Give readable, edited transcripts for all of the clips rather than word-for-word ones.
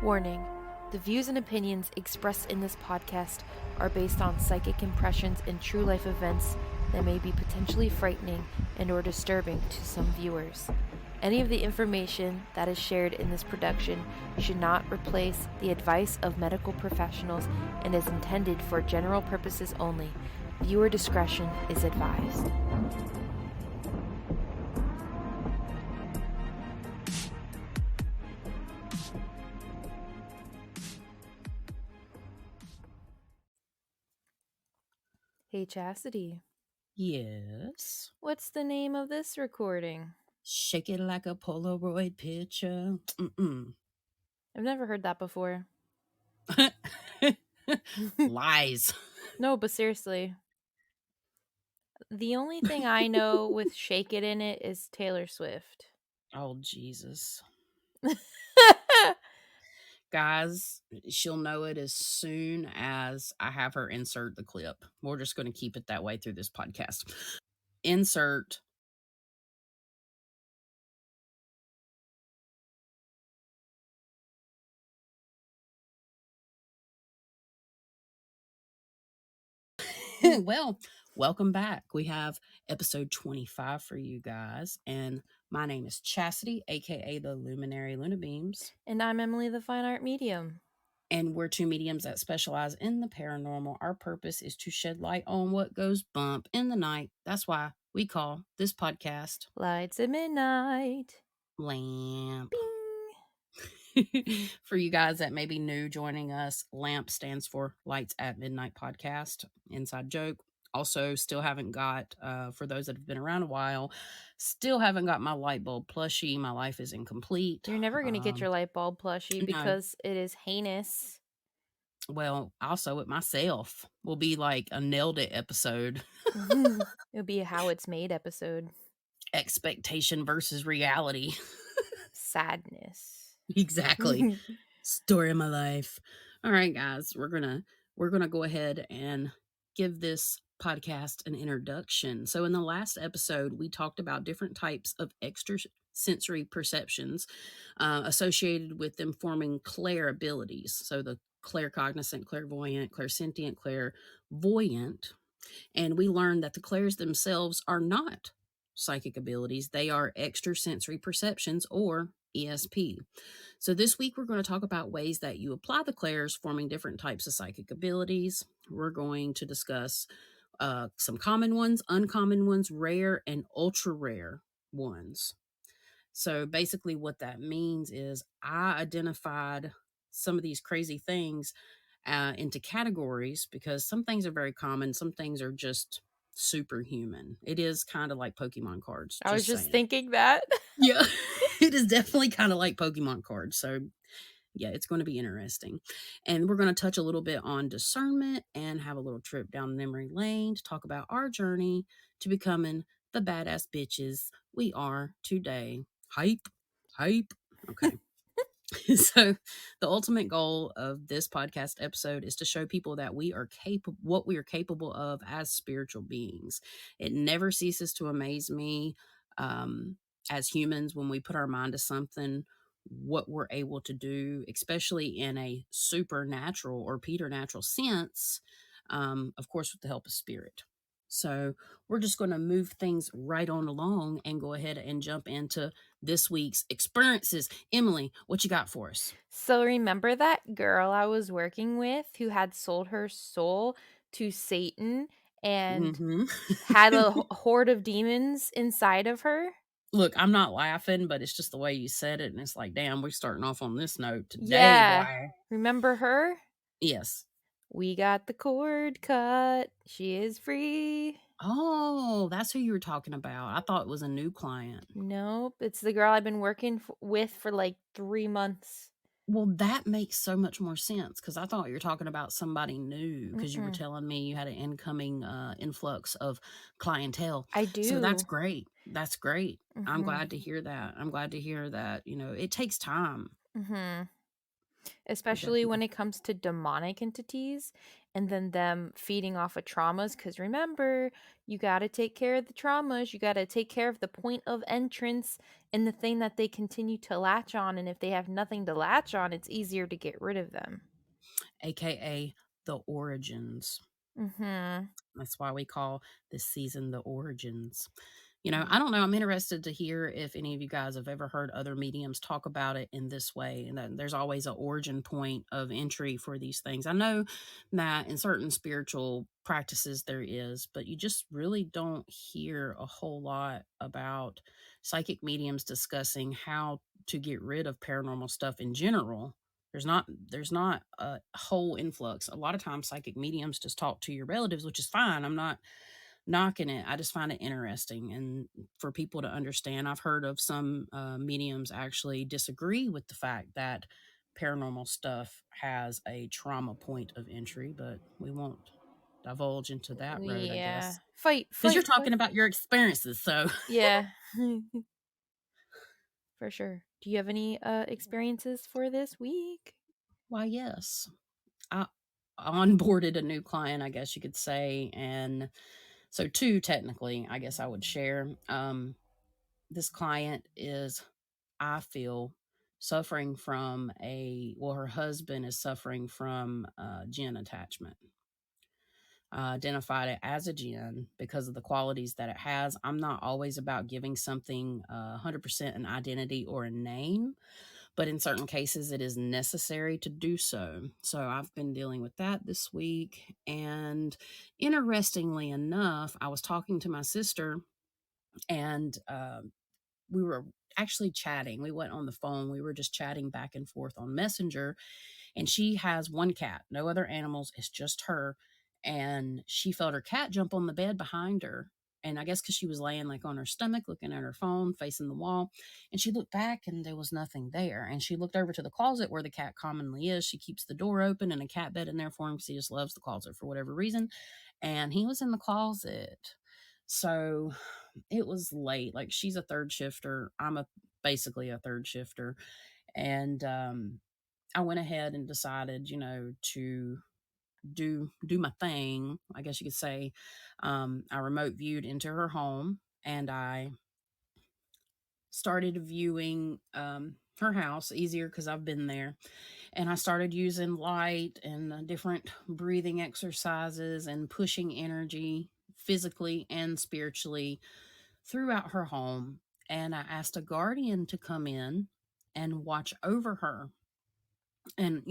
Warning: the views and opinions expressed in this podcast are based on psychic impressions and true life events that may be potentially frightening and or disturbing to some viewers. Any of the information that is shared in this production should not replace the advice of medical professionals and is intended for general purposes only. Viewer discretion is advised. Hey Chastity, Yes. what's the name of this recording? Shake it like a Polaroid picture. I've never heard that before. Lies. No, but seriously. The only thing I know with Shake It in it is Taylor Swift. Oh, Jesus. Guys, she'll know it as soon as I have her insert the clip. We're just going to keep it that way through this podcast. Insert. Well, welcome back. We have episode 25 for you guys. And my name is Chastity, aka the Luminary Luna Beams. And I'm Emily, the Fine Art Medium. And we're two mediums that specialize in the paranormal. Our purpose is to shed light on what goes bump in the night. That's why we call this podcast Lights at Midnight. Lamp. Bing. For you guys that may be new joining us, LAMP stands for Lights at Midnight Podcast. Inside joke. Also, still haven't got, for those that have been around a while, still haven't got my light bulb plushie. My life is incomplete. You're never going to get your light bulb plushie no. because it is heinous. Well, I'll sew it myself. Will be like a nailed it episode. It'll be a how it's made episode. Expectation versus reality. Sadness. Exactly. Story of my life. All right, guys, we're gonna go ahead and give this podcast an introduction. So in the last episode, we talked about different types of extrasensory perceptions associated with them forming Clair abilities. So the claircognizant, clairvoyant, clairsentient, clairvoyant. And we learned that the clairs themselves are not psychic abilities. They are extrasensory perceptions, or ESP. So this week we're going to talk about ways that you apply the clairs, forming different types of psychic abilities. We're going to discuss some common ones, uncommon ones, rare and ultra rare ones. So basically what that means is I identified some of these crazy things into categories because some things are very common, some things are just superhuman. It is kind of like Pokemon cards. I was just saying. thinking that. Yeah, it is definitely kind of like Pokemon cards. So yeah, it's going to be interesting. And we're going to touch a little bit on discernment and have a little trip down memory lane to talk about our journey to becoming the badass bitches we are today. Hype. Okay. So the ultimate goal of this podcast episode is to show people that we are capable, what we are capable of as spiritual beings. It never ceases to amaze me as humans when we put our mind to something, what we're able to do, especially in a supernatural or preternatural sense, of course, with the help of spirit. So we're just going to move things right on along and go ahead and jump into this week's experiences. Emily, what you got for us? So remember that girl I was working with who had sold her soul to Satan and had a horde of demons inside of her? Look, I'm not laughing, but it's just the way you said it. And it's like, damn, we're starting off on this note today. Yeah. Boy. Remember her? Yes. We got the cord cut. She is free. Oh, that's who you were talking about. I thought it was a new client. Nope. It's the girl I've been working with for like 3 months. Well, that makes so much more sense because I thought you were talking about somebody new because you were telling me you had an incoming influx of clientele. I do. So that's great. That's great. I'm glad to hear that. I'm glad to hear that, you know, it takes time. Especially when it comes to demonic entities. and then them feeding off of traumas. Because remember, you got to take care of the traumas. You got to take care of the point of entrance and the thing that they continue to latch on. And if they have nothing to latch on, it's easier to get rid of them. AKA the origins. Mm-hmm. That's why we call this season the origins. I don't know. I'm interested to hear if any of you guys have ever heard other mediums talk about it in this way. And that there's always an origin point of entry for these things. I know that in certain spiritual practices there is, but you just really don't hear a whole lot about psychic mediums discussing how to get rid of paranormal stuff in general. There's not a whole influx. A lot of times psychic mediums just talk to your relatives, which is fine. I'm not knocking it. I just find it interesting and for people to understand. I've heard of some mediums actually disagree with the fact that paranormal stuff has a trauma point of entry, but we won't divulge into that road, I Yeah. guess, Fight, because you're fight, talking fight. about your experiences. So, Yeah. For sure. Do you have any experiences for this week? why, yes, I onboarded a new client, I guess you could say, and so two technically, I guess I would share. This client is, I feel, suffering from her husband is suffering from gin attachment. Identified it as a gin because of the qualities that it has. I'm not always about giving something 100% an identity or a name, but in certain cases it is necessary to do so. So I've been dealing with that this week. And interestingly enough, I was talking to my sister and we were actually chatting. We went on the phone. We were just chatting back and forth on Messenger. And she has one cat, no other animals. It's just her. And she felt her cat jump on the bed behind her. And I guess because she was laying like on her stomach, looking at her phone, facing the wall. And she looked back and there was nothing there. And she looked over to the closet where the cat commonly is. She keeps the door open and a cat bed in there for him because he just loves the closet for whatever reason. And he was in the closet. So it was late. Like she's a third shifter. I'm basically a third shifter. And I went ahead and decided, to do my thing, I guess you could say. I remote viewed into her home and I started viewing her house easier because I've been there. And I started using light and different breathing exercises and pushing energy physically and spiritually throughout her home. And I asked a guardian to come in and watch over her. And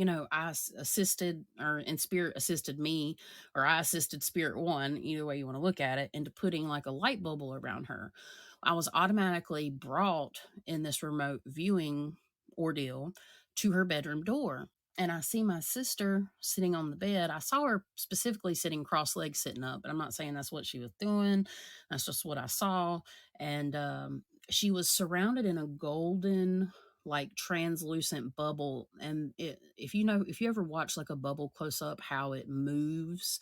assisted, or in spirit assisted me, or I assisted spirit one, either way you want to look at it, into putting like a light bubble around her. I was automatically brought in this remote viewing ordeal to her bedroom door, and I see my sister sitting on the bed. I saw her specifically sitting cross-legged, sitting up, but I'm not saying that's what she was doing. That's just what I saw. And she was surrounded in a golden, like translucent bubble. And if you ever watch like a bubble close up, how it moves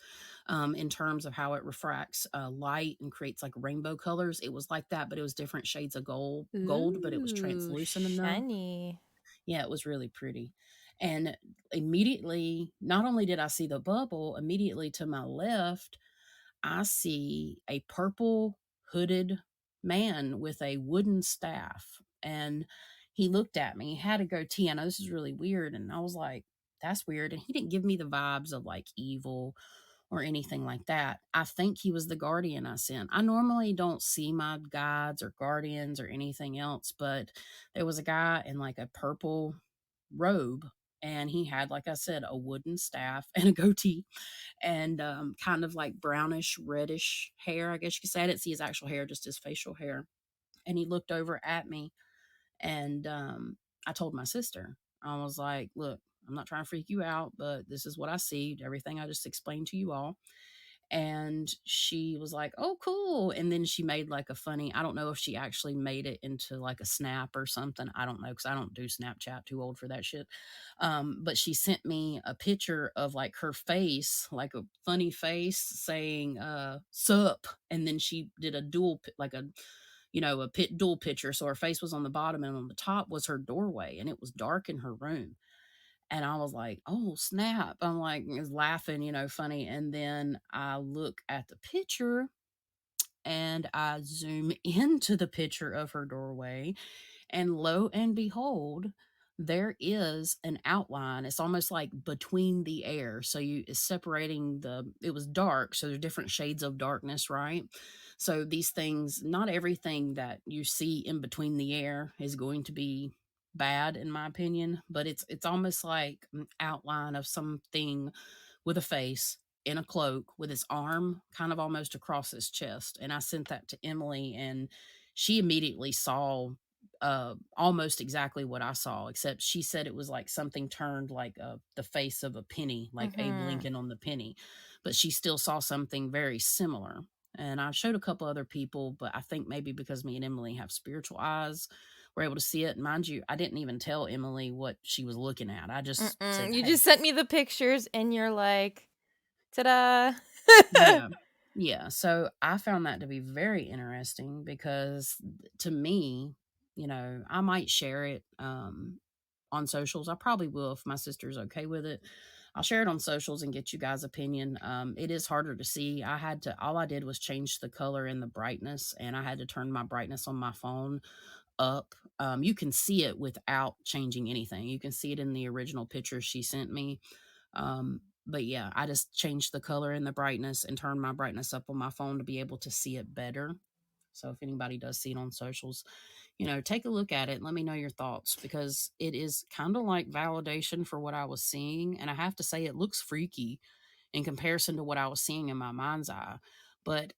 in terms of how it refracts light and creates like rainbow colors, it was like that, but it was different shades of gold, but it was Ooh, translucent enough. shiny. Yeah, it was really pretty. And immediately, not only did I see the bubble, immediately to my left I see a purple hooded man with a wooden staff. And he looked at me. He had a goatee. I know this is really weird. And I was like, that's weird. And he didn't give me the vibes of like evil or anything like that. I think he was the guardian I sent. I normally don't see my guides or guardians or anything else, but there was a guy in like a purple robe. And he had, like I said, a wooden staff and a goatee and kind of like brownish, reddish hair. I guess you could say I didn't see his actual hair, just his facial hair. And he looked over at me, and I told my sister, I was like, "Look, I'm not trying to freak you out, but this is what I see. Everything I just explained to you all." And she was like, "Oh, cool." And then she made like a funny, I don't know if she actually made it into like a snap or something. I don't know because I don't do Snapchat, too old for that shit. But she sent me a picture of like her face, like a funny face saying, sup. And then she did a like a dual picture. So her face was on the bottom and on the top was her doorway and it was dark in her room. And I was like, oh, snap. I'm like, was laughing, funny. And then I look at the picture and I zoom into the picture of her doorway, and lo and behold, there is an outline. It's almost like between the air. So it's separating it was dark. So there's different shades of darkness, right? So these things, not everything that you see in between the air is going to be bad in my opinion, but it's almost like an outline of something with a face in a cloak with his arm kind of almost across his chest. And I sent that to Emily, and she immediately saw almost exactly what I saw, except she said it was like something turned like the face of a penny, like Abe Mm-hmm. Lincoln on the penny, but she still saw something very similar. And I showed a couple other people, but I think maybe because me and Emily have spiritual eyes, we're able to see it. Mind you, I didn't even tell Emily what she was looking at. I just said, You hey, just sent me the pictures and you're like, ta-da. yeah. Yeah. So I found that to be very interesting because to me, I might share it on socials. I probably will if my sister's okay with it. I'll share it on socials and get you guys' opinion. It is harder to see. All I did was change the color and the brightness, and I had to turn my brightness on my phone up. You can see it without changing anything. You can see it in the original picture she sent me. But yeah, I just changed the color and the brightness and turned my brightness up on my phone to be able to see it better. So if anybody does see it on socials, take a look at it and let me know your thoughts, because it is kind of like validation for what I was seeing. And I have to say, it looks freaky in comparison to what I was seeing in my mind's eye. But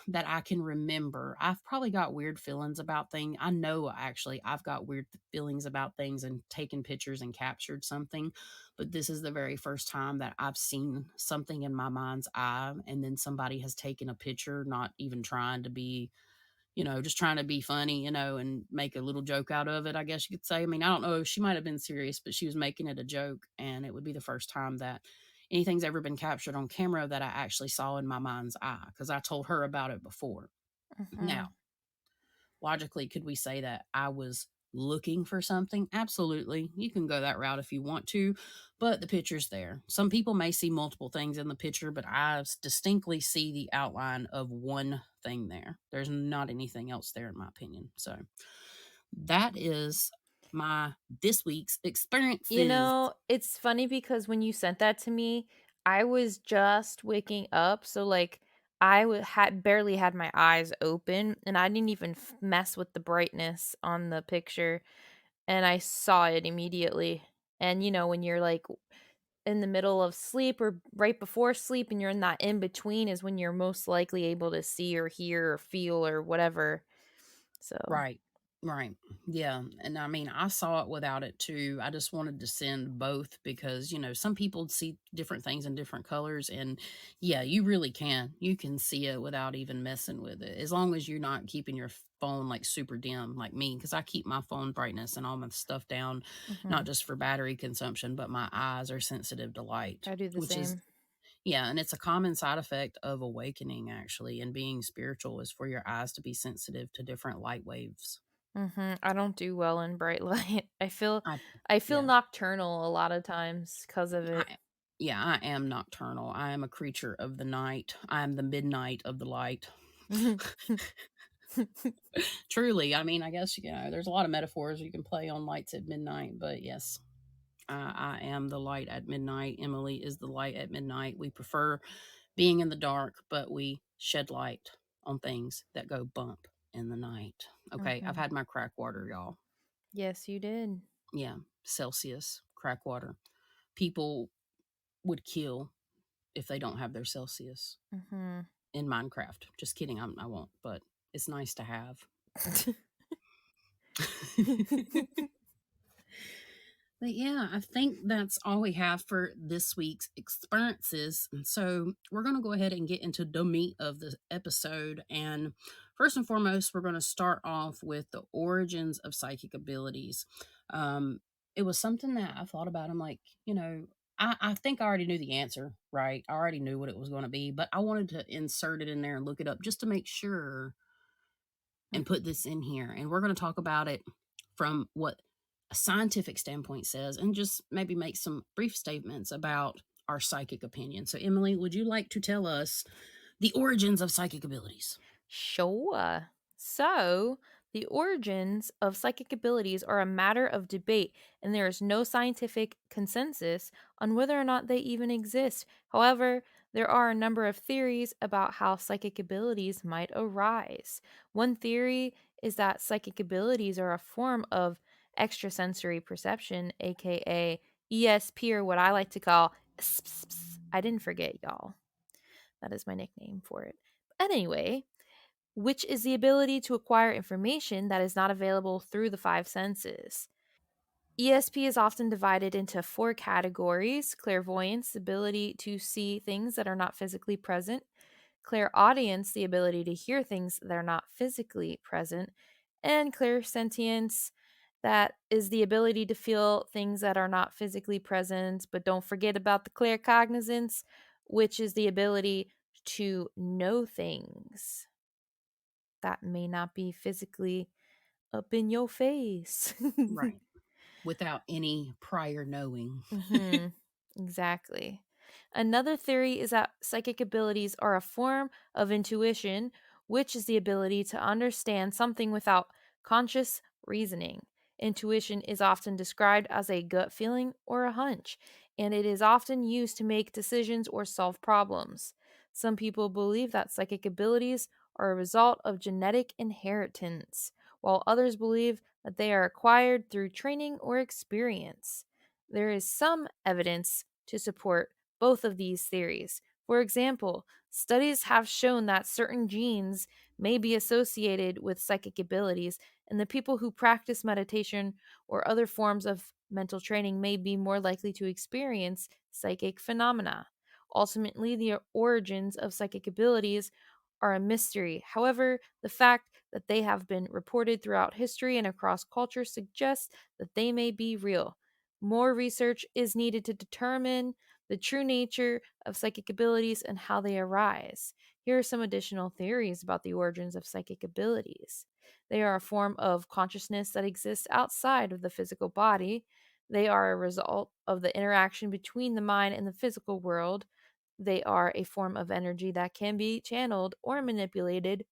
that I can remember. I've probably got weird feelings about things. I know actually I've got weird feelings about things and taken pictures and captured something. But this is the very first time that I've seen something in my mind's eye, and then somebody has taken a picture, not even trying to be, just trying to be funny, and make a little joke out of it, I guess you could say. I mean, I don't know. She might have been serious, but she was making it a joke. And it would be the first time that anything's ever been captured on camera that I actually saw in my mind's eye, because I told her about it before. Mm-hmm. Now, logically, could we say that I was looking for something? Absolutely. You can go that route if you want to, but the picture's there. Some people may see multiple things in the picture, but I distinctly see the outline of one thing there. There's not anything else there, in my opinion. So that is my this week's experiences. It's funny because when you sent that to me, I was just waking up, so like had barely had my eyes open, and I didn't even mess with the brightness on the picture, and I saw it immediately. And when you're like in the middle of sleep or right before sleep and you're in that in between is when you're most likely able to see or hear or feel or whatever. So, Right. Right. Yeah. And I mean, I saw it without it too. I just wanted to send both because, some people see different things in different colors. And yeah, you really can. You can see it without even messing with it. As long as you're not keeping your phone like super dim like me, because I keep my phone brightness and all my stuff down, not mhm, just for battery consumption, but my eyes are sensitive to light, I do the which is, same. yeah, and it's a common side effect of awakening, actually, and being spiritual is for your eyes to be sensitive to different light waves. I don't do well in bright light. I I feel yeah, nocturnal a lot of times because of it. I yeah, I am nocturnal. I am a creature of the night. I am the midnight of the light. Mhm. Truly, I mean, I guess there's a lot of metaphors you can play on lights at midnight, but yes, I am the light at midnight. Emily is the light at midnight. We prefer being in the dark, but we shed light on things that go bump in the night. Okay, I've Mhm. had my crack water, y'all. Yes, you did. Yeah, Celsius crack water. People would kill if they don't have their Celsius Mhm. in Minecraft. Just kidding, I won't, but it's nice to have. But yeah, I think that's all we have for this week's experiences. And so we're going to go ahead and get into the meat of the episode. And first and foremost, we're going to start off with the origins of psychic abilities. It was something that I thought about. I'm like, I think I already knew the answer, right? I already knew what it was going to be, but I wanted to insert it in there and look it up just to make sure and put this in here. And we're going to talk about it from what a scientific standpoint says, and just maybe make some brief statements about our psychic opinion. So, Emily, would you like to tell us the origins of psychic abilities? Sure. So, the origins of psychic abilities are a matter of debate, and there is no scientific consensus on whether or not they even exist. However, there are a number of theories about how psychic abilities might arise. One theory is that psychic abilities are a form of extrasensory perception, aka ESP, or what I like to call I didn't forget, y'all. That is my nickname for it. But anyway, which is the ability to acquire information that is not available through the five senses. ESP is often divided into four categories: clairvoyance, the ability to see things that are not physically present; clairaudience, the ability to hear things that are not physically present; and clairsentience, that is the ability to feel things that are not physically present. But don't forget about the claircognizance, which is the ability to know things that may not be physically up in your face. Right. Without any prior knowing. hmm Exactly. Another theory is that psychic abilities are a form of intuition, which is the ability to understand something without conscious reasoning. Intuition is often described as a gut feeling or a hunch, and it is often used to make decisions or solve problems. Some people believe that psychic abilities are a result of genetic inheritance, while others believe that they are acquired through training or experience. There is some evidence to support both of these theories. For example, studies have shown that certain genes may be associated with psychic abilities, and the people who practice meditation or other forms of mental training may be more likely to experience psychic phenomena. Ultimately, the origins of psychic abilities are a mystery. However, the fact that they have been reported throughout history and across culture suggests that they may be real. More research is needed to determine the true nature of psychic abilities and how they arise. Here are some additional theories about the origins of psychic abilities. They are a form of consciousness that exists outside of the physical body. They are a result of the interaction between the mind and the physical world. They are a form of energy that can be channeled or manipulated.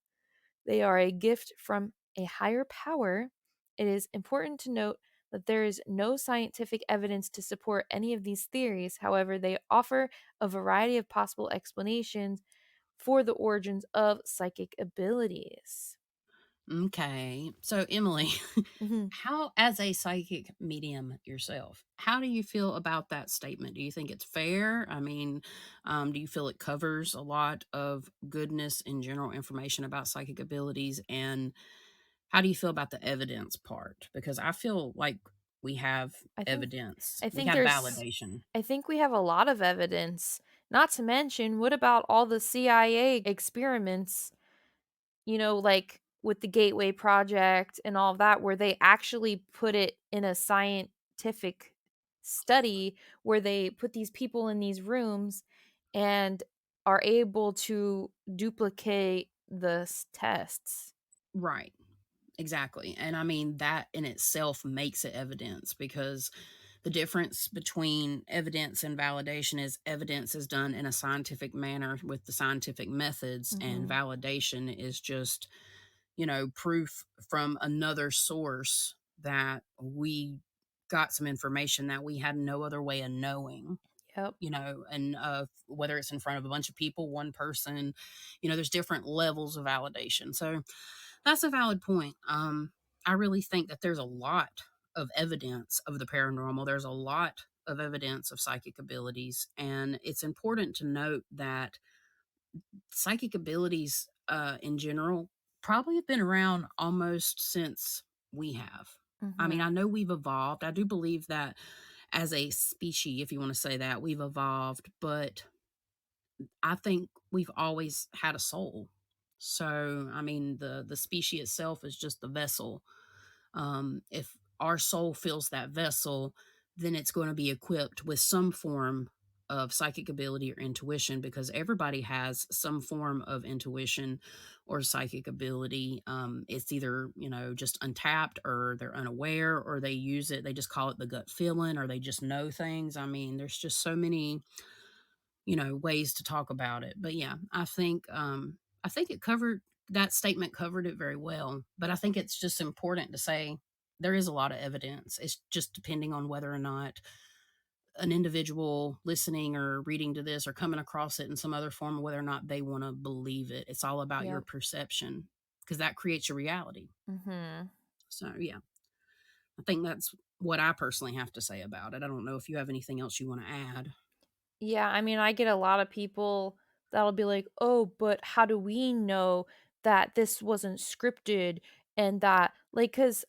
They are a gift from a higher power. It is important to note that there is no scientific evidence to support any of these theories. However, they offer a variety of possible explanations for the origins of psychic abilities. Okay. So, Emily, Mhm. how, as a psychic medium yourself, how do you feel about that statement? Do you think it's fair? I mean, do you feel it covers a lot of goodness and general information about psychic abilities? And how do you feel about the evidence part? Because I feel like we have I think evidence, I we think have there's validation. I think we have a lot of evidence. Not to mention, what about all the CIA experiments, like with the Gateway Project and all of that, where they actually put it in a scientific study where they put these people in these rooms and are able to duplicate the tests. Right. Exactly. And I mean, that in itself makes it evidence because the difference between evidence and validation is evidence is done in a scientific manner with the scientific methods, and hmm validation is just, proof from another source that we got some information that we had no other way of knowing. Yep. And whether it's in front of a bunch of people, one person, there's different levels of validation. So that's a valid point. I really think that there's a lot of evidence of the paranormal. There's a lot of evidence of psychic abilities, and it's important to note that psychic abilities, in general, probably have been around almost since we have. I mean, I hmm know we've evolved. I do believe that as a species, if you want to say that, we've evolved, but I think we've always had a soul. So, I mean, the species itself is just the vessel. If our soul fills that vessel, then it's going to be equipped with some form. of psychic ability or intuition, because everybody has some form of intuition or psychic ability. It's either, just untapped, or they're unaware, or they use it, they just call it the gut feeling, or they just know things. I mean, there's just so many, ways to talk about it. But yeah, I think that statement covered it very well. But I think it's just important to say there is a lot of evidence. It's just depending on whether or not an individual listening or reading to this or coming across it in some other form, whether or not they want to believe it. It's all about your Yep. perception, because that creates your reality. Mhm. So yeah, I think that's what I personally have to say about it. I don't know if you have anything else you want to add. Yeah, I mean, I get a lot of people that'll be like, "Oh, but how do we know that this wasn't scripted?" And that, like, because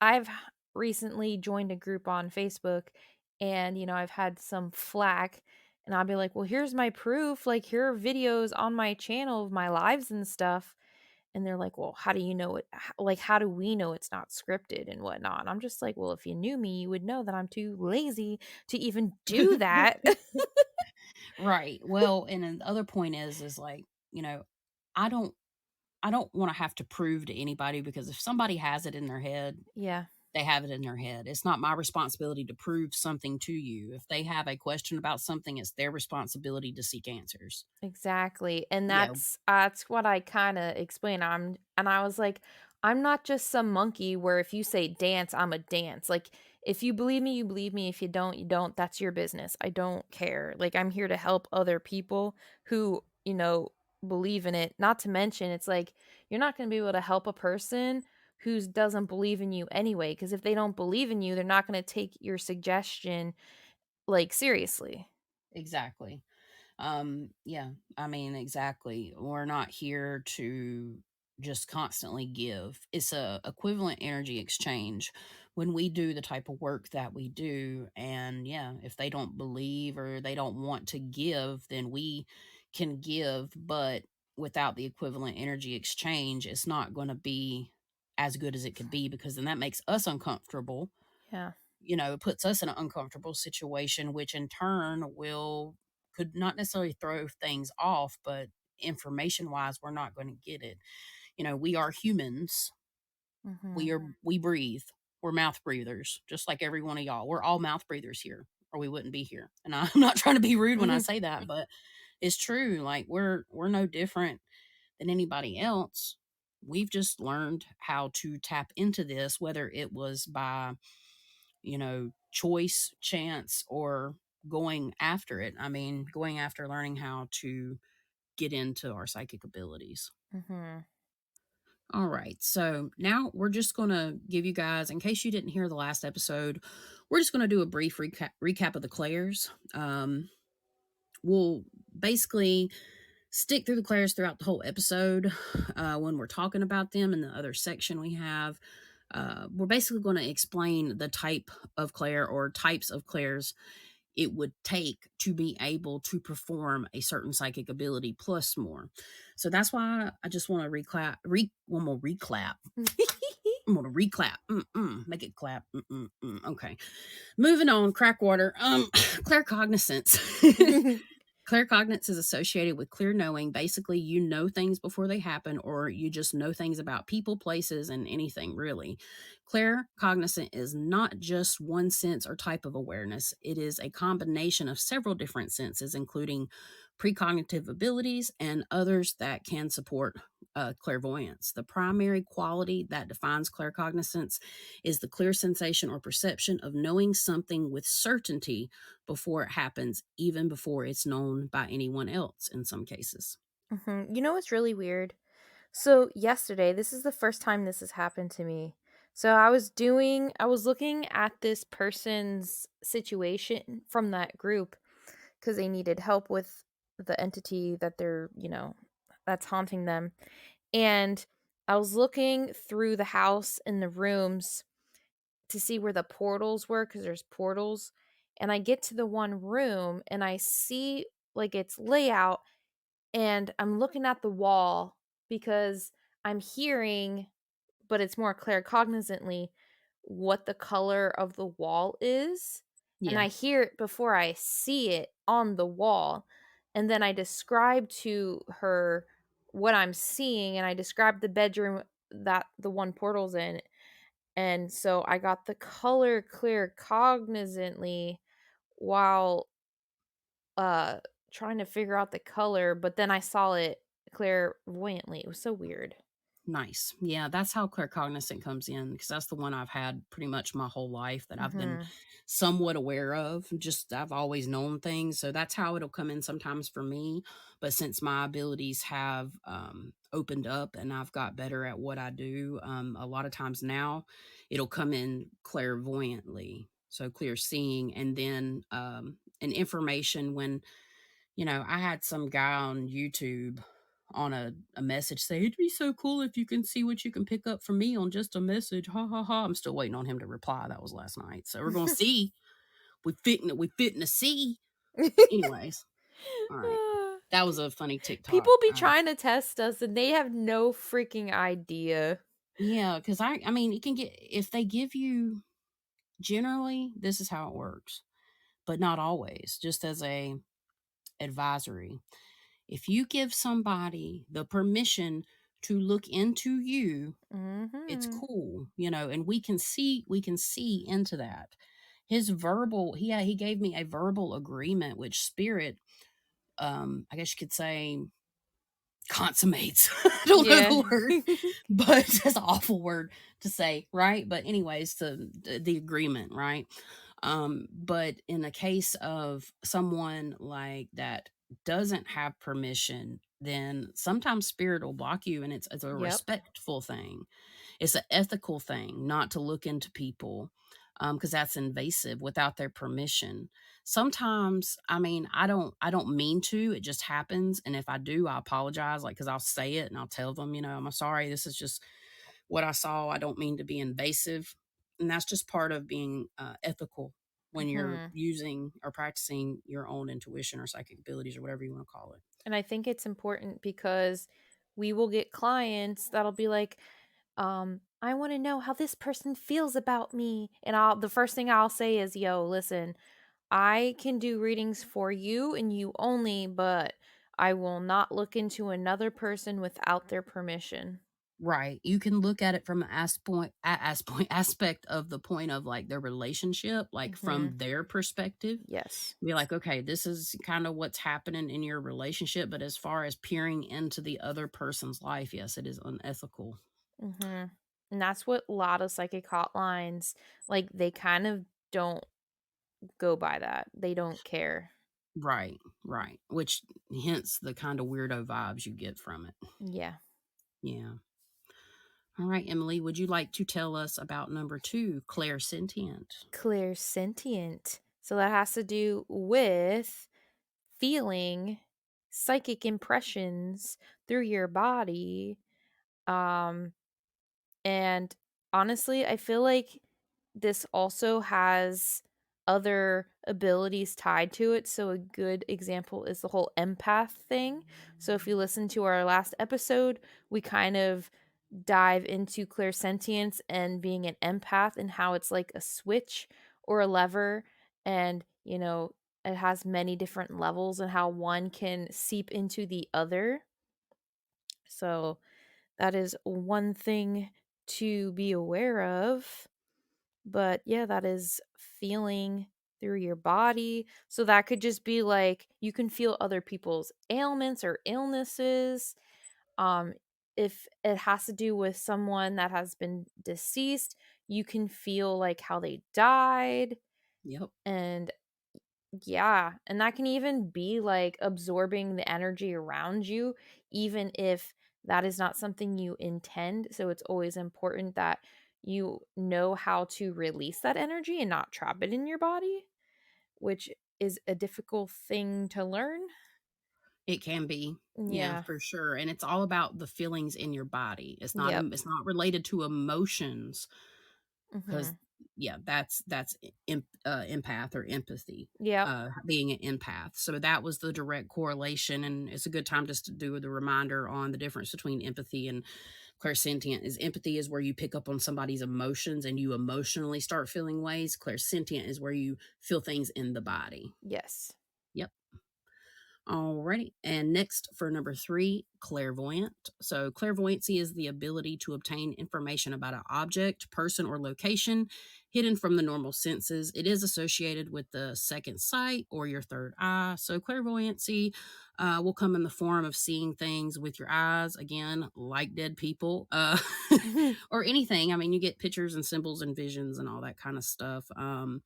I've recently joined a group on Facebook, and, I've had some flack, and I'll be like, "Well, here's my proof. Like, here are videos on my channel of my lives and stuff." And they're like, "Well, how do you know it? Like, how do we know it's not scripted and whatnot?" And I'm just like, "Well, if you knew me, you would know that I'm too lazy to even do that." Right. Well, and then the other point is like, I don't I don't want to have to prove to anybody, because if somebody has it in their head, Yeah. they have it in their head. It's not my responsibility to prove something to you. If they have a question about something, it's their responsibility to seek answers. Exactly, and Yeah, that's what I kinda explained. I was like, "I'm not just some monkey where if you say dance, Imma dance." Like, if you believe me, you believe me. If you don't, you don't. That's your business. I don't care. Like, I'm here to help other people who, believe in it. Not to mention, it's like, you're not gonna be able to help a person who doesn't believe in you anyway. Because if they don't believe in you, they're not gonna take your suggestion, like, seriously. exactly. Yeah, I mean, exactly. We're not here to just constantly give. It's a equivalent energy exchange when we do the type of work that we do. And yeah, if they don't believe or they don't want to give, then we can give, but without the equivalent energy exchange, it's not going to be as good as it could be, because then that makes us uncomfortable. Yeah. It puts us in an uncomfortable situation, which in turn will could not necessarily throw things off, but information wise, we're not going to get it. We are humans. Mhm. We breathe. We're mouth breathers, just like every one of y'all. We're all mouth breathers here, or we wouldn't be here. And I'm not trying to be rude when I say that, but it's true. Like we're no different than anybody else. We've just learned how to tap into this, whether it was by choice, chance, or going after it. I mean, going after learning how to get into our psychic abilities. Mhm. All right. So now we're just going to give you guys, in case you didn't hear the last episode, we're just going to do a brief recap of the Clairs. We'll basically stick through the Clairs throughout the whole episode when we're talking about them. In the other section we have, we're basically going to explain the type of Clair or types of Clairs it would take to be able to perform a certain psychic ability plus more. So that's why I just want to one more reclap. I'm gonna reclap. Make it clap. Okay. Moving on. Crackwater. Claircognizance. Claircognizance is associated with clear knowing. Basically, you know things before they happen, or you just know things about people, places, and anything really. Claircognizant is not just one sense or type of awareness, it is a combination of several different senses, including precognitive abilities and others that can support clairvoyance. The primary quality that defines claircognizance is the clear sensation or perception of knowing something with certainty before it happens, even before it's known by anyone else in some cases. Mhm. You know what's really weird? So yesterday, this is the first time this has happened to me. So I was looking at this person's situation from that group because they needed help with the entity that that's haunting them. And I was looking through the house and the rooms to see where the portals were because there's portals. And I get to the one room and I see like its layout, and I'm looking at the wall because I'm hearing, but it's more claircognizantly, what the color of the wall is. and Yeah. I hear it before I see it on the wall. And then I describe to her what I'm seeing, and I describe the bedroom that the one portal's in. And so I got the color clear cognizantly while uh trying to figure out the color, but then I saw it clairvoyantly. It was so weird. Nice. Yeah, that's how claircognizant comes in because that's the one I've had pretty much my whole life that I've been Mhm. somewhat aware of. Just I've always known things. So that's how it'll come in sometimes for me. But since my abilities have opened up and I've got better at what I do, a lot of times now it'll come in clairvoyantly. So clear seeing and then an information when I had some guy on YouTube on a message say, "It'd be so cool if you can see what you can pick up from me on just a message. Ha ha ha." I'm still waiting on him to reply. That was last night. So we're gonna see. We fitting to see. Anyways, all right. Ah. That was a funny TikTok. People be trying to test us and they have no freaking idea. Yeah, because I mean it can get if they give you generally this is how it works, but not always, just as a advisory. If you give somebody the permission to look into you, it's Mhm. cool, and we can see into that. His verbal he gave me a verbal agreement which spirit I guess you could say consummates. I don't know Yeah. the word, but that's an awful word to say, right? But anyways, the agreement, right? But in the case of someone like that doesn't have permission, then sometimes spirit will block you, and it's a Yep. respectful thing. It's an ethical thing not to look into people because that's invasive without their permission. Sometimes, I mean, I don't mean to. It just happens, and if I do, I apologize. Like, because I'll say it and I'll tell them, I'm sorry. This is just what I saw. I don't mean to be invasive, and that's just part of being ethical when you're Mhm. using or practicing your own intuition or psychic abilities or whatever you want to call it. And I think it's important because we will get clients that'll be like, I want to know how this person feels about me. And the first thing I'll say is, yo, listen, I can do readings for you and you only, but I will not look into another person without their permission. Right. You can look at it from an aspect of the point of like their relationship, like Mhm. from their perspective. Yes. Be like, okay, this is kind of what's happening in your relationship. But as far as peering into the other person's life, yes, it is unethical. Mhm. And that's what a lot of psychic hotlines, like, they kind of don't go by that. They don't care. Right, right. Which hence the kind of weirdo vibes you get from it. Yeah. Yeah. All right, Emily, would you like to tell us about number two, clairsentient? Clairsentient. So that has to do with feeling psychic impressions through your body. Um And honestly, I feel like this also has other abilities tied to it. So, a good example is the whole empath thing. So, if you listen to our last episode, we kind of dive into clairsentience and being an empath and how it's like a switch or a lever. And, it has many different levels and how one can seep into the other. So, that is one thing to be aware of. But yeah, that is feeling through your body. So that could just be like you can feel other people's ailments or illnesses. Um if it has to do with someone that has been deceased, you can feel like how they died. Yep. And yeah, and that can even be like absorbing the energy around you, even if that is not something you intend. So it's always important that you know how to release that energy and not trap it in your body, which is a difficult thing to learn. It can be. Yeah, Yeah. for sure. And it's all about the feelings in your body. It's not Yep. it's not related to emotions. Mhm. 'Cause, yeah, that's empath or empathy, Yep. being an empath. So that was the direct correlation, and it's a good time just to do the reminder on the difference between empathy and Clairsentient is empathy is where you pick up on somebody's emotions and you emotionally start feeling ways. Clairsentient is where you feel things in the body. Yes. Yep. Alrighty. And next for number 3, clairvoyant. So clairvoyancy is the ability to obtain information about an object, person, or location hidden from the normal senses. It is associated with the second sight or your third eye. So clairvoyancy will come in the form of seeing things with your eyes, again, like dead people, or anything. I mean, you get pictures and symbols and visions and all that kind of stuff. And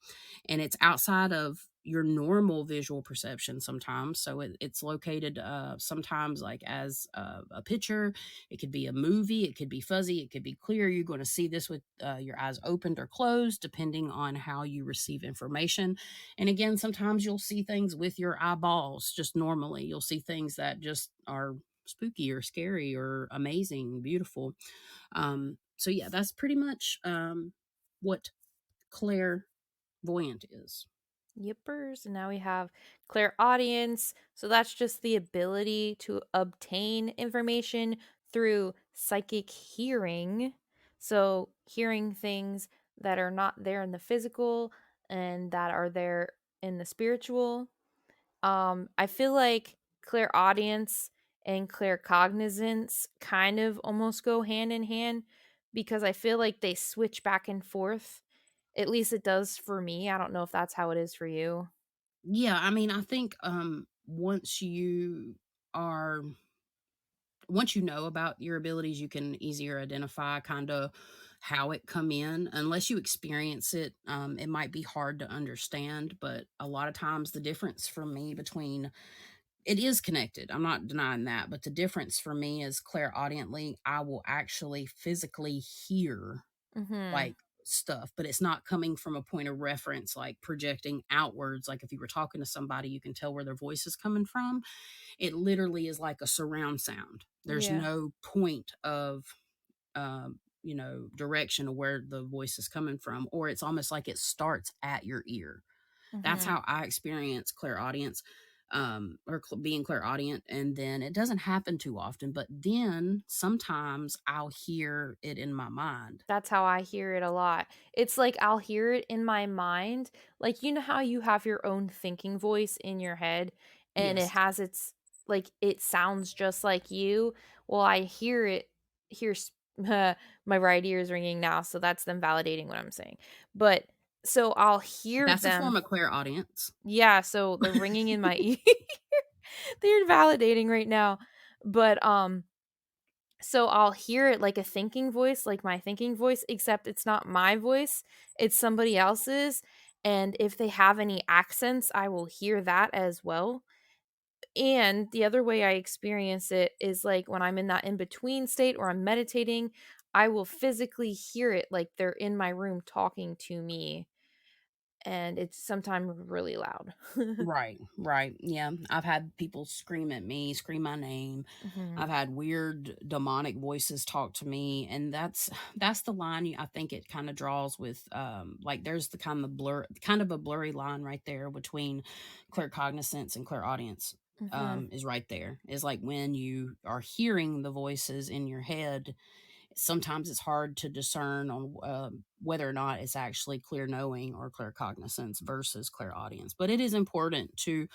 it's outside of your normal visual perception sometimes. So it's located sometimes like as a picture. It could be a movie. It could be fuzzy. It could be clear. You're going to see this with your eyes opened or closed, depending on how you receive information. And again, sometimes you'll see things with your eyeballs just normally. You'll see things that just are spooky or scary or amazing, beautiful. So yeah, that's pretty much what clairvoyant is. Yippers. And now we have clairaudience. So that's just the ability to obtain information through psychic hearing. So hearing things that are not there in the physical and that are there in the spiritual. I feel like clairaudience and claircognizance kind of almost go hand in hand because I feel like they switch back and forth. At least it does for me. I don't know if that's how it is for you. Yeah, I mean, I think are once you know about your abilities, you can easier identify kind of how it come in. Unless you experience it, it might be hard to understand. But a lot of times, the difference for me between it is connected. I'm not denying that, but the difference for me is clairaudiently, I will actually physically hear Mhm. like stuff, but it's not coming from a point of reference, like projecting outwards. Like if you were talking to somebody, you can tell where their voice is coming from. It literally is like a surround sound. There's Yeah. no point of, direction of where the voice is coming from, or it's almost like it starts at your ear. That's Mhm. how I experience clairaudience, being clairaudient. And then it doesn't happen too often, but then sometimes I'll hear it in my mind. That's how I hear it a lot. It's like I'll hear it in my mind. Like, you know how you have your own thinking voice in your head and it Yes. has its like it sounds just like you? Well, I hear it here's my right ear is ringing now, so that's them validating what I'm saying. But so I'll hear That's a them. form of clairaudience. Yeah, so they're ringing in my ear. They're validating right now. But so I'll hear it like a thinking voice, like my thinking voice, except it's not my voice, it's somebody else's. And if they have any accents, I will hear that as well. And the other way I experience it is like when I'm in that in between state or I'm meditating, I will physically hear it like they're in my room talking to me. And it's sometimes really loud. Right, right. Yeah. I've had people scream at me, scream my name. Hmm. I've had weird demonic voices talk to me. And that's the line I think it kind of draws with like there's the kind of a blurry line right there between claircognizance and clairaudience. Hmm. Is right there. Is like when you are hearing the voices in your head, sometimes it's hard to discern on whether or not it's actually clear knowing or clear cognizance versus clear audience. But it is important to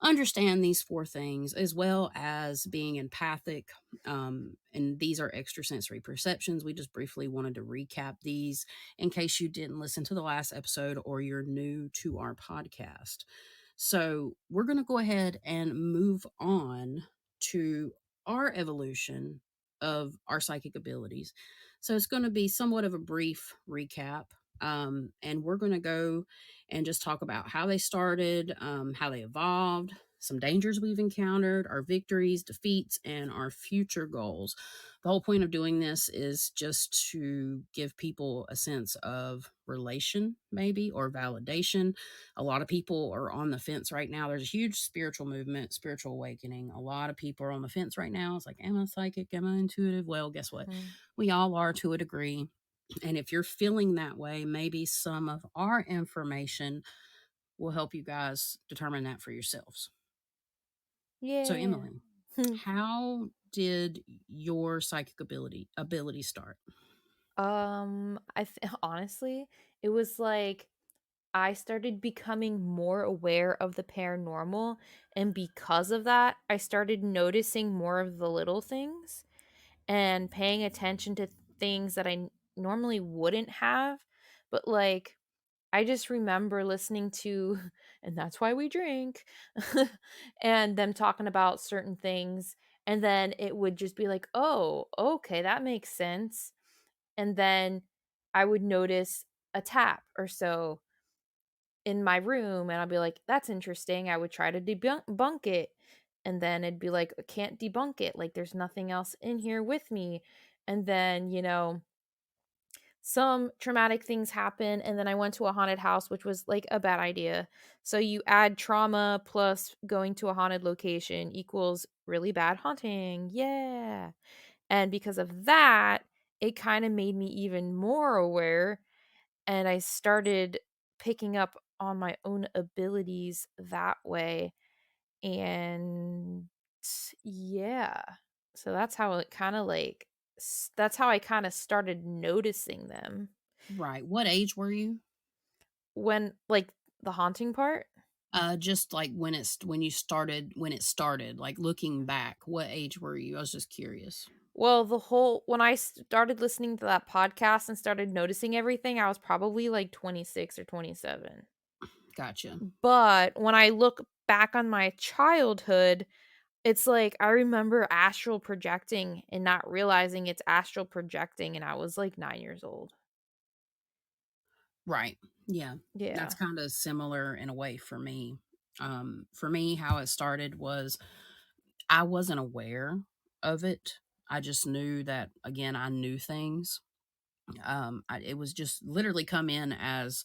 understand these 4 things as well as being empathic. And these are extrasensory perceptions. We just briefly wanted to recap these in case you didn't listen to the last episode or you're new to our podcast. So we're going to go ahead and move on to our evolution of our psychic abilities. So it's going to be somewhat of a brief recap. And we're going to go and just talk about how they started, how they evolved, some dangers we've encountered, our victories, defeats, and our future goals. The whole point of doing this is just to give people a sense of relation, maybe, or validation. A lot of people are on the fence right now. There's a huge spiritual movement, spiritual awakening. A lot of people are on the fence right now. It's like, am I psychic? Am I intuitive? Well, guess what? Hmm. We all are to a degree. And if you're feeling that way, maybe some of our information will help you guys determine that for yourselves. So, Yeah. Emily, how did your psychic ability start? Honestly, it was like I started becoming more aware of the paranormal, and because of that, I started noticing more of the little things and paying attention to things that normally wouldn't have. But like, I just remember listening to, and that's why we drink, and them talking about certain things. And then it would just be like, oh, okay, that makes sense. And then I would notice a tap or so in my room, and I'll be like, "That's interesting." I would try to debunk it, and then it'd be like, "I can't debunk it. Like, there's nothing else in here with me." And then, some traumatic things happen, and then I went to a haunted house, which was like a bad idea. So you add trauma plus going to a haunted location equals really bad haunting. Yeah. And because of that, it kind of made me even more aware, and I started picking up on my own abilities that way. And yeah. So that's how it kind of like that's how I kind of started noticing them. Right. What age were you? When like the haunting part? Just like when it started, like looking back, what age were you? I was just curious. Well, when I started listening to that podcast and started noticing everything, I was probably like 26 or 27. Gotcha. But when I look back on my childhood, it's like I remember astral projecting and not realizing it's astral projecting, and I was like 9 years old. Right. Yeah. That's Yeah. kind of similar in a way for me. For me, how it started was I wasn't aware of it. I just knew that, again, I knew things. It was just literally come in as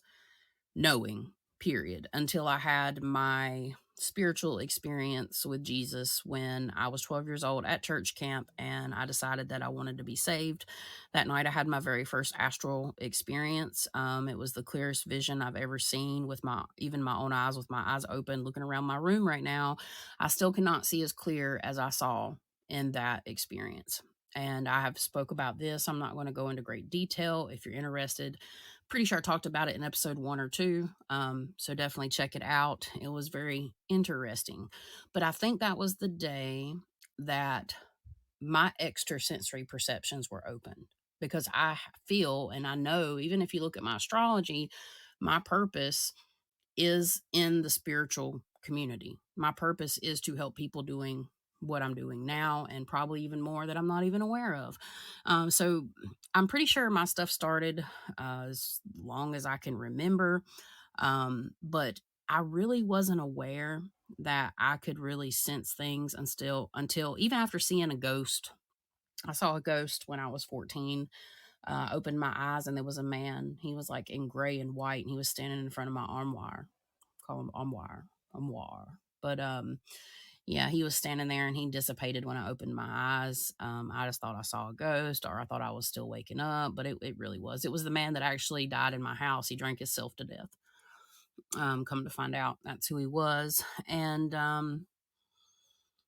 knowing, period, until I had my spiritual experience with Jesus when I was 12 years old at church camp and I decided that I wanted to be saved. That night I had my very first astral experience. It was the clearest vision I've ever seen with even my own eyes, with my eyes open, looking around my room right now. I still cannot see as clear as I saw in that experience. And I have spoke about this. I'm not going to go into great detail. If you're interested, pretty sure I talked about it in episode 1 or 2, so definitely check it out. It was very interesting. But I think that was the day that my extrasensory perceptions were opened, because I feel and I know, even if you look at my astrology, my purpose is in the spiritual community. My purpose is to help people doing what I'm doing now, and probably even more that I'm not even aware of. So I'm pretty sure my stuff started as long as I can remember. But I really wasn't aware that I could really sense things until even after seeing a ghost. I saw a ghost when I was 14. Opened my eyes and there was a man. He was like in gray and white, and he was standing in front of my armoire. Call him armoire. But yeah, he was standing there and he dissipated when I opened my eyes. I just thought I saw a ghost, or I thought I was still waking up, but it really was. It was the man that actually died in my house. He drank himself to death. Come to find out, that's who he was. And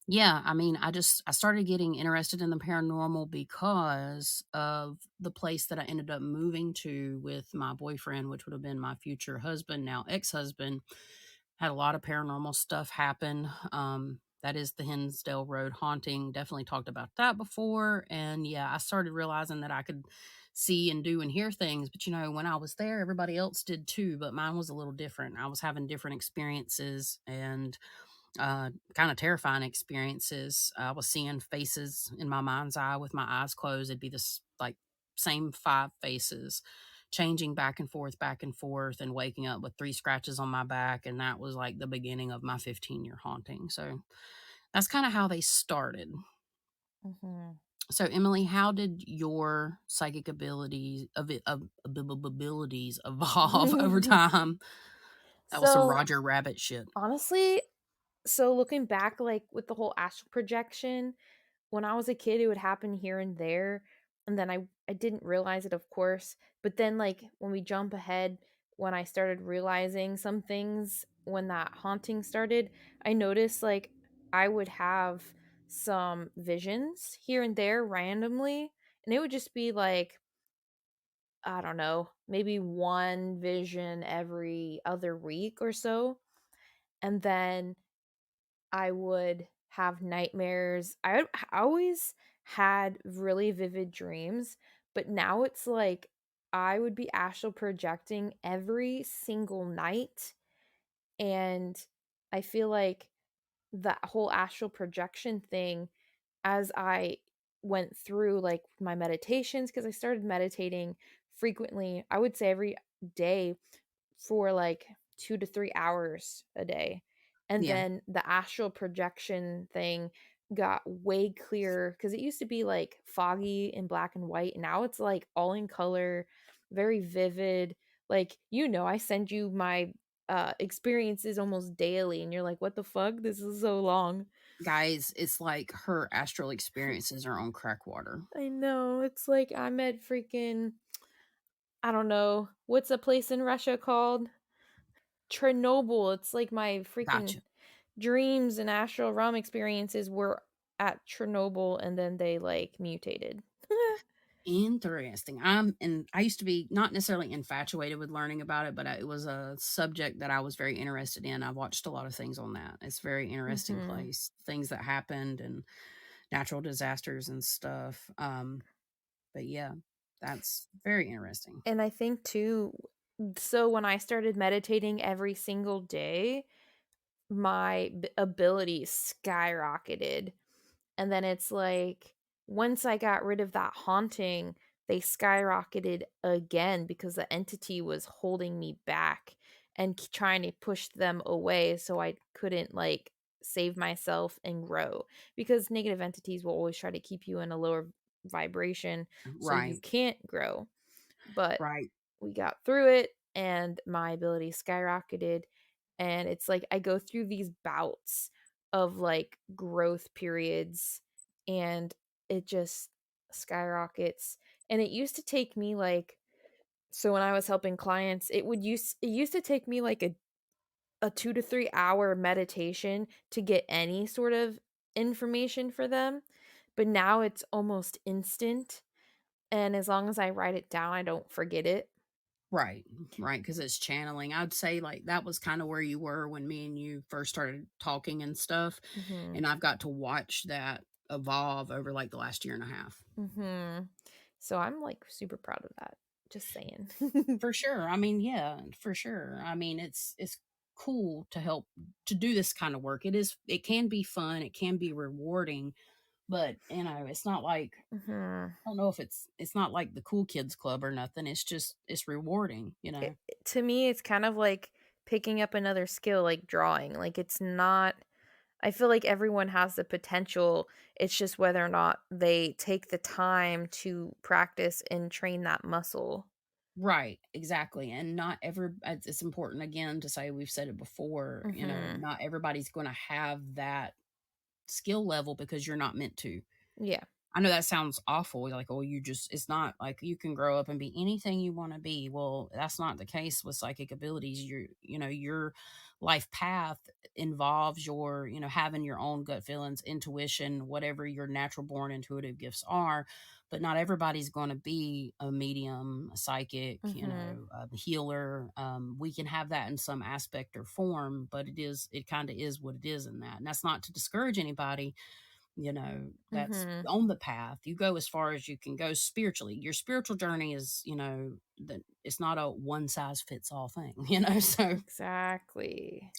yeah, I mean, I started getting interested in the paranormal because of the place that I ended up moving to with my boyfriend, which would have been my future husband, now ex-husband. Had a lot of paranormal stuff happen. That is the Hinsdale Road haunting. Definitely talked about that before. And yeah, I started realizing that I could see and do and hear things. But when I was there, everybody else did too, but mine was a little different. I was having different experiences, and kind of terrifying experiences. I was seeing faces in my mind's eye with my eyes closed. It'd be this like same 5 faces changing back and forth, and waking up with 3 scratches on my back. And that was like the beginning of my 15-year haunting. So that's kind of how they started. Mhm. So Emily, how did your psychic abilities evolve over time? That was some So, Roger Rabbit shit. honestly, looking back, like, with the whole astral projection, when I was a kid, it would happen here and there, and then I didn't realize it, of course, but then, like, when we jump ahead, when I started realizing some things when that haunting started, I noticed, like, I would have some visions here and there randomly, and it would just be like, I don't know, maybe one vision every other week or so. And then I would have nightmares. I always had really vivid dreams, but now it's like I would be astral projecting every single night. And I feel like that whole astral projection thing, as I went through like my meditations, because I started meditating frequently, I would say every day for like 2 to 3 hours a day. And Yeah. then the astral projection thing got way clearer because it used to be like foggy in black and white. And now it's like all in color, very vivid. Like, I send you my experiences almost daily, and you're like, what the fuck? This is so long. Guys, it's like her astral experiences are on crack water. I know. It's like I'm at freaking, I don't know, what's a place in Russia called? Chernobyl. It's like my freaking Gotcha. dreams and astral realm experiences were at Chernobyl, and then they like mutated. Interesting. And I used to be not necessarily infatuated with learning about it, but it was a subject that I was very interested in. I watched a lot of things on that. It's a very interesting Mhm. place, things that happened and natural disasters and stuff. But yeah, that's very interesting. And I think too, so when I started meditating every single day, my abilities skyrocketed. And then it's like once I got rid of that haunting, they skyrocketed again because the entity was holding me back and trying to push them away so I couldn't like save myself and grow, because negative entities will always try to keep you in a lower vibration so you Right. can't grow. But Right. we got through it and my ability skyrocketed. And it's like I go through these bouts of like growth periods, and it just skyrockets. And it used to take me like, so when I was helping clients, it used to take me like a 2 to 3 hour meditation to get any sort of information for them, but now it's almost instant, and as long as I write it down, I don't forget it. Right. Right. Because it's channeling. I'd say like that was kind of where you were when me and you first started talking and stuff. Mhm. And I've got to watch that evolve over like the last year and a half. Mhm. So I'm like super proud of that. Just saying. For sure. I mean, yeah, for sure. I mean, it's cool to help to do this kind of work. It can be fun, it can be rewarding, but it's not like Mhm. I don't know if it's not like the cool kids club or nothing. It's just it's rewarding. To me, it's kind of like picking up another skill, like drawing. Like it's not. I feel like everyone has the potential. It's just whether or not they take the time to practice and train that muscle. Right, exactly. And not every it's important again to say we've said it before, Mhm. not everybody's going to have that skill level because you're not meant to. Yeah. I know that sounds awful, like, "Oh, it's not like you can grow up and be anything you wanna be." Well, that's not the case with psychic abilities. Your life path involves having your own gut feelings, intuition, whatever your natural born intuitive gifts are, but not everybody's gonna be a medium, a psychic, Mhm. a healer. We can have that in some aspect or form, but it kinda is what it is in that, and that's not to discourage anybody, that's Mhm. on the path. You go as far as you can go spiritually. Your spiritual journey is, that it's not a one size fits all thing, so Exactly.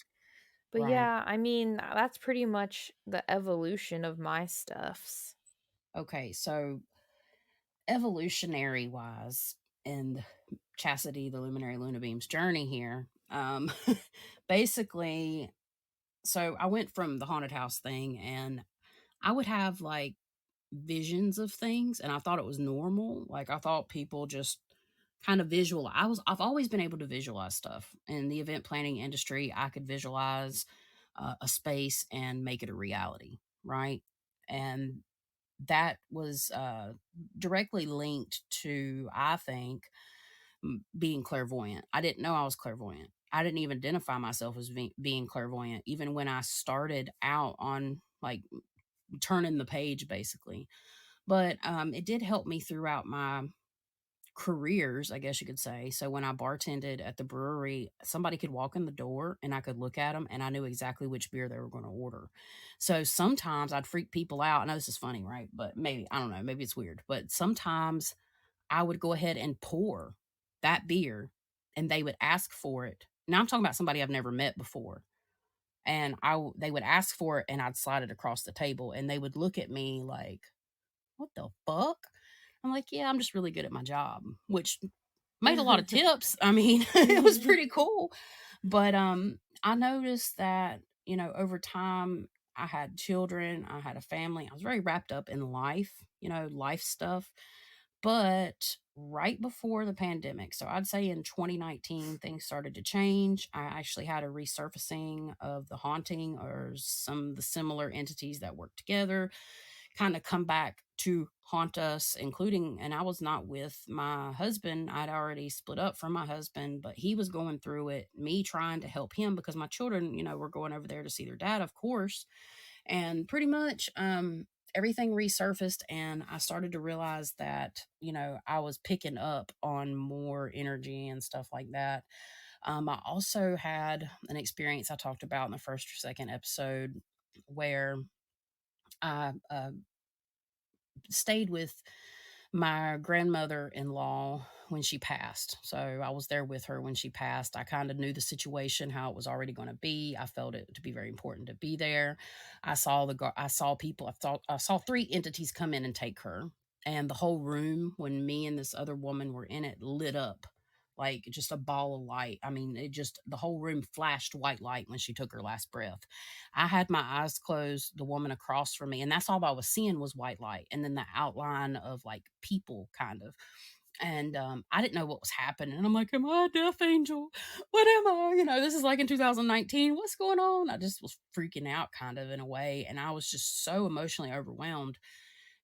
But right. yeah, I mean, that's pretty much the evolution of my stuffs. Okay, so evolutionary wise and Chastity, the luminary Luna Beam's journey here, basically, so I went from the haunted house thing and I would have like visions of things and I thought it was normal. Like I thought people just kind of I've always been able to visualize stuff. In the event planning industry, I could visualize a space and make it a reality, right? And that was directly linked to, I think, being clairvoyant. I didn't know I was clairvoyant. I didn't even identify myself as being clairvoyant even when I started out on like turning the page basically. But it did help me throughout my careers, I guess you could say. So when I bartended at the brewery, somebody could walk in the door and I could look at them and I knew exactly which beer they were going to order. So sometimes I'd freak people out. I know this is funny, right? But maybe, I don't know, maybe it's weird. But sometimes I would go ahead and pour that beer and they would ask for it. Now I'm talking about somebody I've never met before. And they would ask for it and I'd slide it across the table and they would look at me like, what the fuck? I'm like, yeah, I'm just really good at my job, which made a lot of tips. I mean, it was pretty cool. But I noticed that, over time I had children, I had a family. I was very wrapped up in life, life stuff. But right before the pandemic, so I'd say in 2019, things started to change. I actually had a resurfacing of the haunting or some of the similar entities that work together kind of come back to haunt us, including, and I was not with my husband. I'd already split up from my husband, but he was going through it, me trying to help him because my children, were going over there to see their dad, of course. And pretty much, everything resurfaced and I started to realize that, I was picking up on more energy and stuff like that. I also had an experience I talked about in the first or second episode where I stayed with my grandmother-in-law when she passed. So I was there with her when she passed. I kind of knew the situation, how it was already going to be. I felt it to be very important to be there. I saw people. I saw three entities come in and take her, and the whole room, when me and this other woman were in it, lit up like just a ball of light. I mean, the whole room flashed white light when she took her last breath. I had my eyes closed, the woman across from me, and that's all I was seeing was white light and then the outline of like people kind of. And I didn't know what was happening. And I'm like, am I a death angel? What am I? This is like in 2019. What's going on? I just was freaking out kind of in a way. And I was just so emotionally overwhelmed.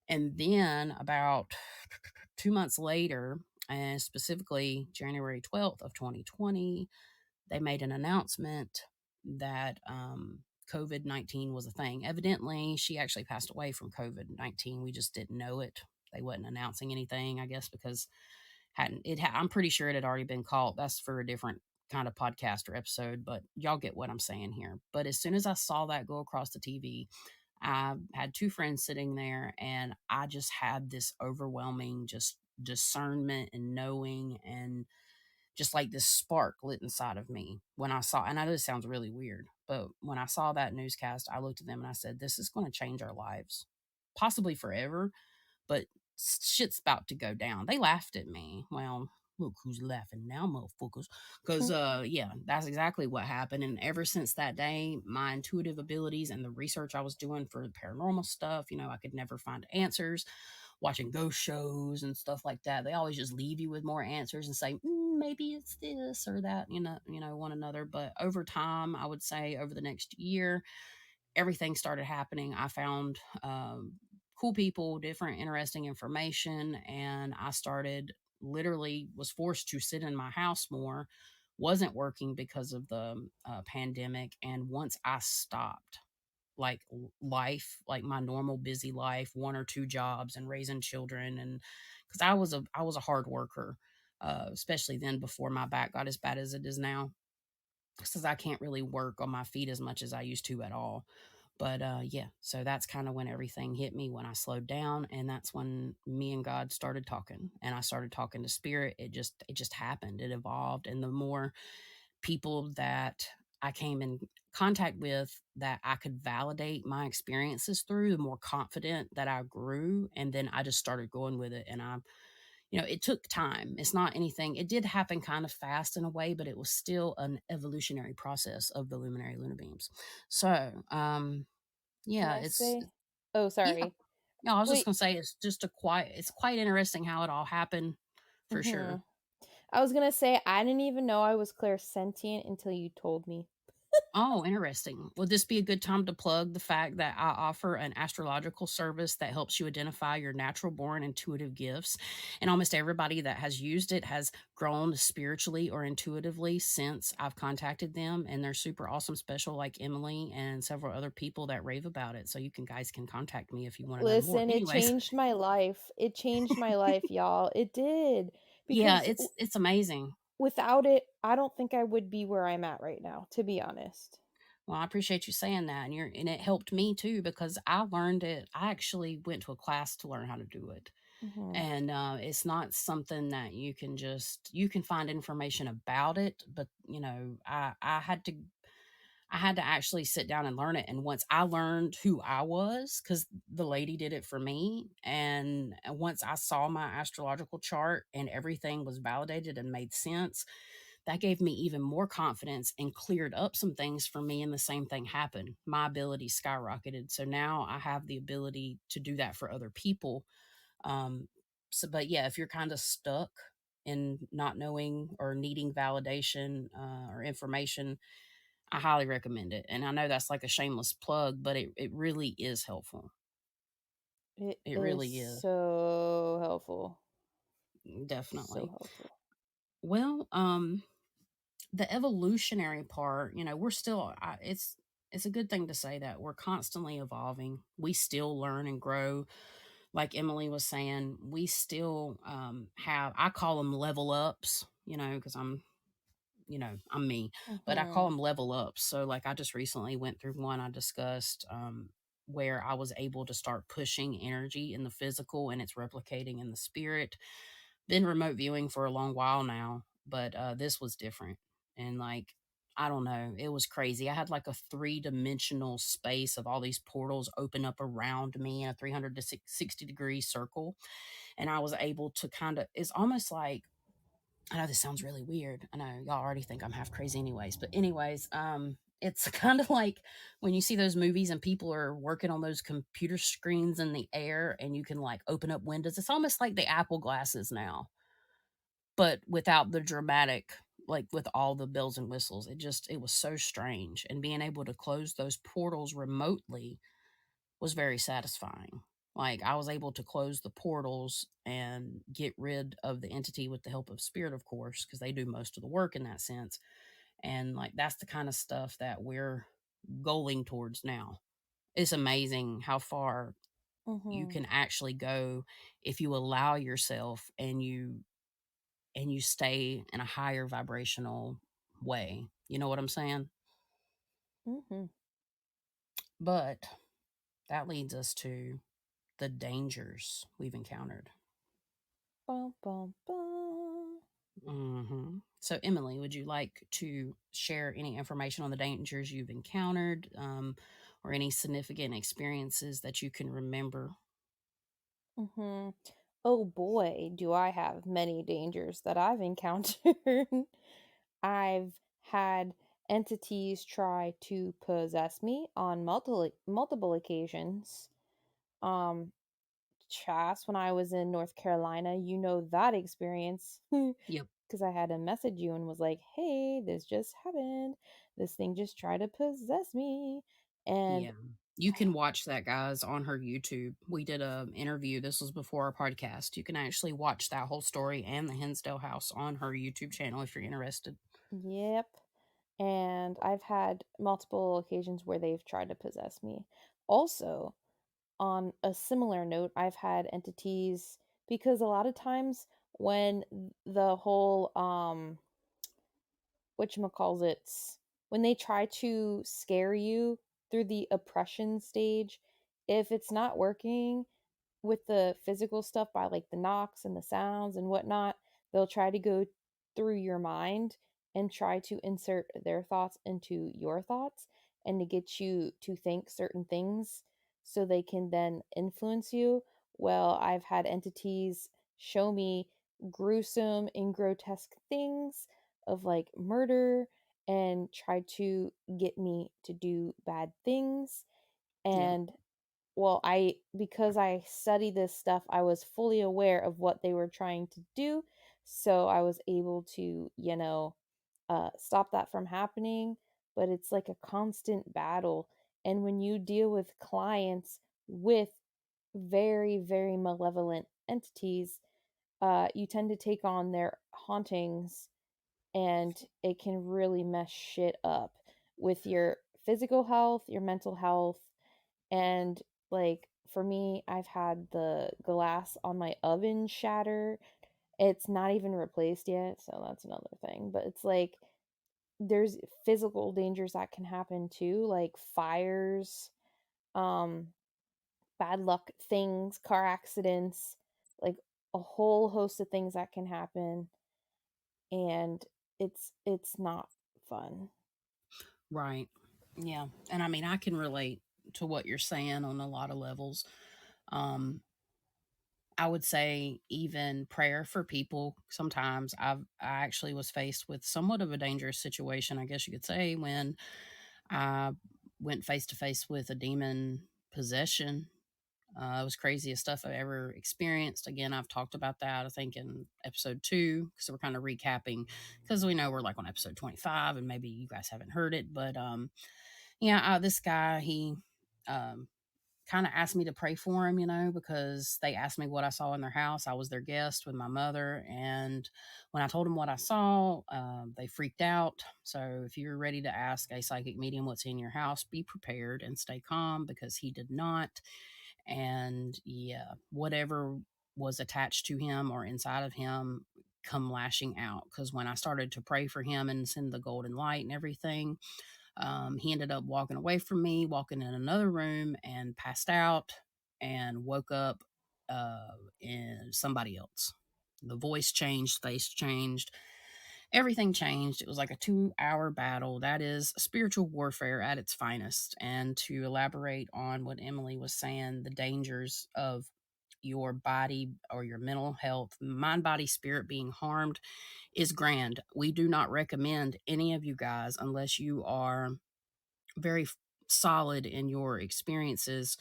And then about 2 months later, and specifically January 12th of 2020, they made an announcement that COVID-19 was a thing. Evidently, she actually passed away from COVID-19. We just didn't know it. They wasn't announcing anything, I guess, because I'm pretty sure it had already been called. That's for a different kind of podcast or episode, but y'all get what I'm saying here. But as soon as I saw that go across the TV, I had two friends sitting there, and I just had this overwhelming just discernment and knowing and just like this spark lit inside of me when I saw, and I know this sounds really weird, but when I saw that newscast, I looked at them and I said, this is going to change our lives, possibly forever, but shit's about to go down. They laughed at me. Well, look who's laughing now, motherfuckers. Because, yeah, that's exactly what happened. And ever since that day, my intuitive abilities and the research I was doing for the paranormal stuff, I could never find answers. Watching ghost shows and stuff like that, they always just leave you with more answers and say, maybe it's this or that, one another. But over time, I would say over the next year, everything started happening. I found cool people, different interesting information, and I started literally was forced to sit in my house more. Wasn't working because of the pandemic, and once I stopped, like life, like my normal busy life, one or two jobs, and raising children, and because I was a hard worker, especially then before my back got as bad as it is now, since I can't really work on my feet as much as I used to at all. But yeah, so that's kind of when everything hit me when I slowed down, and that's when me and God started talking, and I started talking to spirit. It just happened. It evolved, and the more people that I came in contact with that I could validate my experiences through, the more confident that I grew, and then I just started going with it, and it took time. It's not anything. It did happen kind of fast in a way, but it was still an evolutionary process of the luminary luna beams. So, Can yeah, I say? Oh, yeah. sorry. No, I was just Wait. gonna say it's quite interesting how it all happened for Hmm. sure. I was gonna say I didn't even know I was clairsentient until you told me. Oh, interesting. Would this be a good time to plug the fact that I offer an astrological service that helps you identify your natural born intuitive gifts? And almost everybody that has used it has grown spiritually or intuitively since I've contacted them. And they're super awesome, special, like Emily and several other people that rave about it. So you can guys can contact me if you want to know more. Listen, it Anyways, changed my life. It changed my life, y'all. It did. yeah, Because it's amazing. without it, I don't think I would be where I'm at right now, to be honest. Well, I appreciate you saying that, and it helped me too because I learned it. I actually went to a class to learn how to do it, Mhm. and it's not something that you can find information about it, but I had to actually sit down and learn it. And once I learned who I was, because the lady did it for me, and once I saw my astrological chart and everything was validated and made sense, that gave me even more confidence and cleared up some things for me. And the same thing happened. My ability skyrocketed. So now I have the ability to do that for other people. Um, but yeah, if you're kind of stuck in not knowing or needing validation or information, I highly recommend it. And I know that's like a shameless plug, but it really is helpful. It It is really is. so helpful. So Definitely. helpful. Well, the evolutionary part, we're still it's a good thing to say that we're constantly evolving. We still learn and grow. Like Emily was saying, we still have, I call them level ups, because I'm me, but I call Mhm. them level ups. So like I just recently went through one I discussed where I was able to start pushing energy in the physical and it's replicating in the spirit. Been remote viewing for a long while now, but this was different. And like, I don't know, it was crazy. I had like a three-dimensional space of all these portals open up around me in a 360-degree circle. And I was able to kind of, it's almost like, I know this sounds really weird. I know y'all already think I'm half crazy anyways, but anyways, it's kind of like when you see those movies and people are working on those computer screens in the air and you can like open up windows. It's almost like the Apple glasses now, but without the dramatic, like with all the bells and whistles. It was so strange. And being able to close those portals remotely was very satisfying. Like I was able to close the portals and get rid of the entity with the help of spirit, of course, because they do most of the work in that sense. And like that's the kind of stuff that we're going towards now. It's amazing how far you Mhm. can actually go if you allow yourself and you stay in a higher vibrational way. You know what I'm saying? Mhm. But that leads us to the dangers we've encountered. Bum bum bum. So, Emily, would you like to share any information on the dangers you've encountered or any significant experiences that you can remember? Mhm. Oh boy, do I have many dangers that I've encountered. I've had entities try to possess me on multiple occasions. Um Chas, when I was in North Carolina, you know that experience. Yep. Because I had to message you and was like, hey, this just happened. This thing just tried to possess me. And Yeah. You can watch that, guys, on her YouTube. We did a interview. This was before our podcast. You can actually watch that whole story and the Hinsdale house on her YouTube channel if you're interested. yep. And I've had multiple occasions where they've tried to possess me. Also, on a similar note, I've had entities because a lot of times when the whole whatchamacallits, when they try to scare you through the oppression stage, if it's not working with the physical stuff by like the knocks and the sounds and whatnot, they'll try to go through your mind and try to insert their thoughts into your thoughts and to get you to think certain things so they can then influence you. Well, I've had entities show me gruesome and grotesque things of like murder and try to get me to do bad things. Yeah. And well, because I study this stuff, I was fully aware of what they were trying to do, so I was able to, stop that from happening. but it's like a constant battle. And when you deal with clients with very, very malevolent entities, you tend to take on their hauntings, and it can really mess shit up with your physical health, your mental health. And like for me, I've had the glass on my oven shatter. It's not even replaced yet, so that's another thing. But it's like there's physical dangers that can happen too, like fires, um, bad luck things, car accidents, like a whole host of things that can happen, and it's not fun. Right. Yeah. And I mean, I can relate to what you're saying on a lot of levels. Um, I would say even prayer for people. Sometimes I actually was faced with somewhat of a dangerous situation, I guess you could say, when I went face to face with a demon possession. It was craziest stuff I've ever experienced. Again, I've talked about that, I think, in episode 2, because we're kind of recapping, because we know we're like on episode 25 and maybe you guys haven't heard it. But yeah, this guy, he um, kind of asked me to pray for him, because they asked me what I saw in their house. I was their guest with my mother. And when I told them what I saw, they freaked out. So if you're ready to ask a psychic medium what's in your house, be prepared and stay calm, because he did not. And yeah, whatever was attached to him or inside of him come lashing out, because when I started to pray for him and send the golden light and everything, he ended up walking away from me, walking in another room, and passed out and woke up in somebody else. The voice changed, face changed, everything changed. It was like a 2-hour battle. That is spiritual warfare at its finest. And to elaborate on what Emily was saying, the dangers of your body or your mental health, mind, body, spirit being harmed is grand. We do not recommend any of you guys, unless you are very solid in your experiences,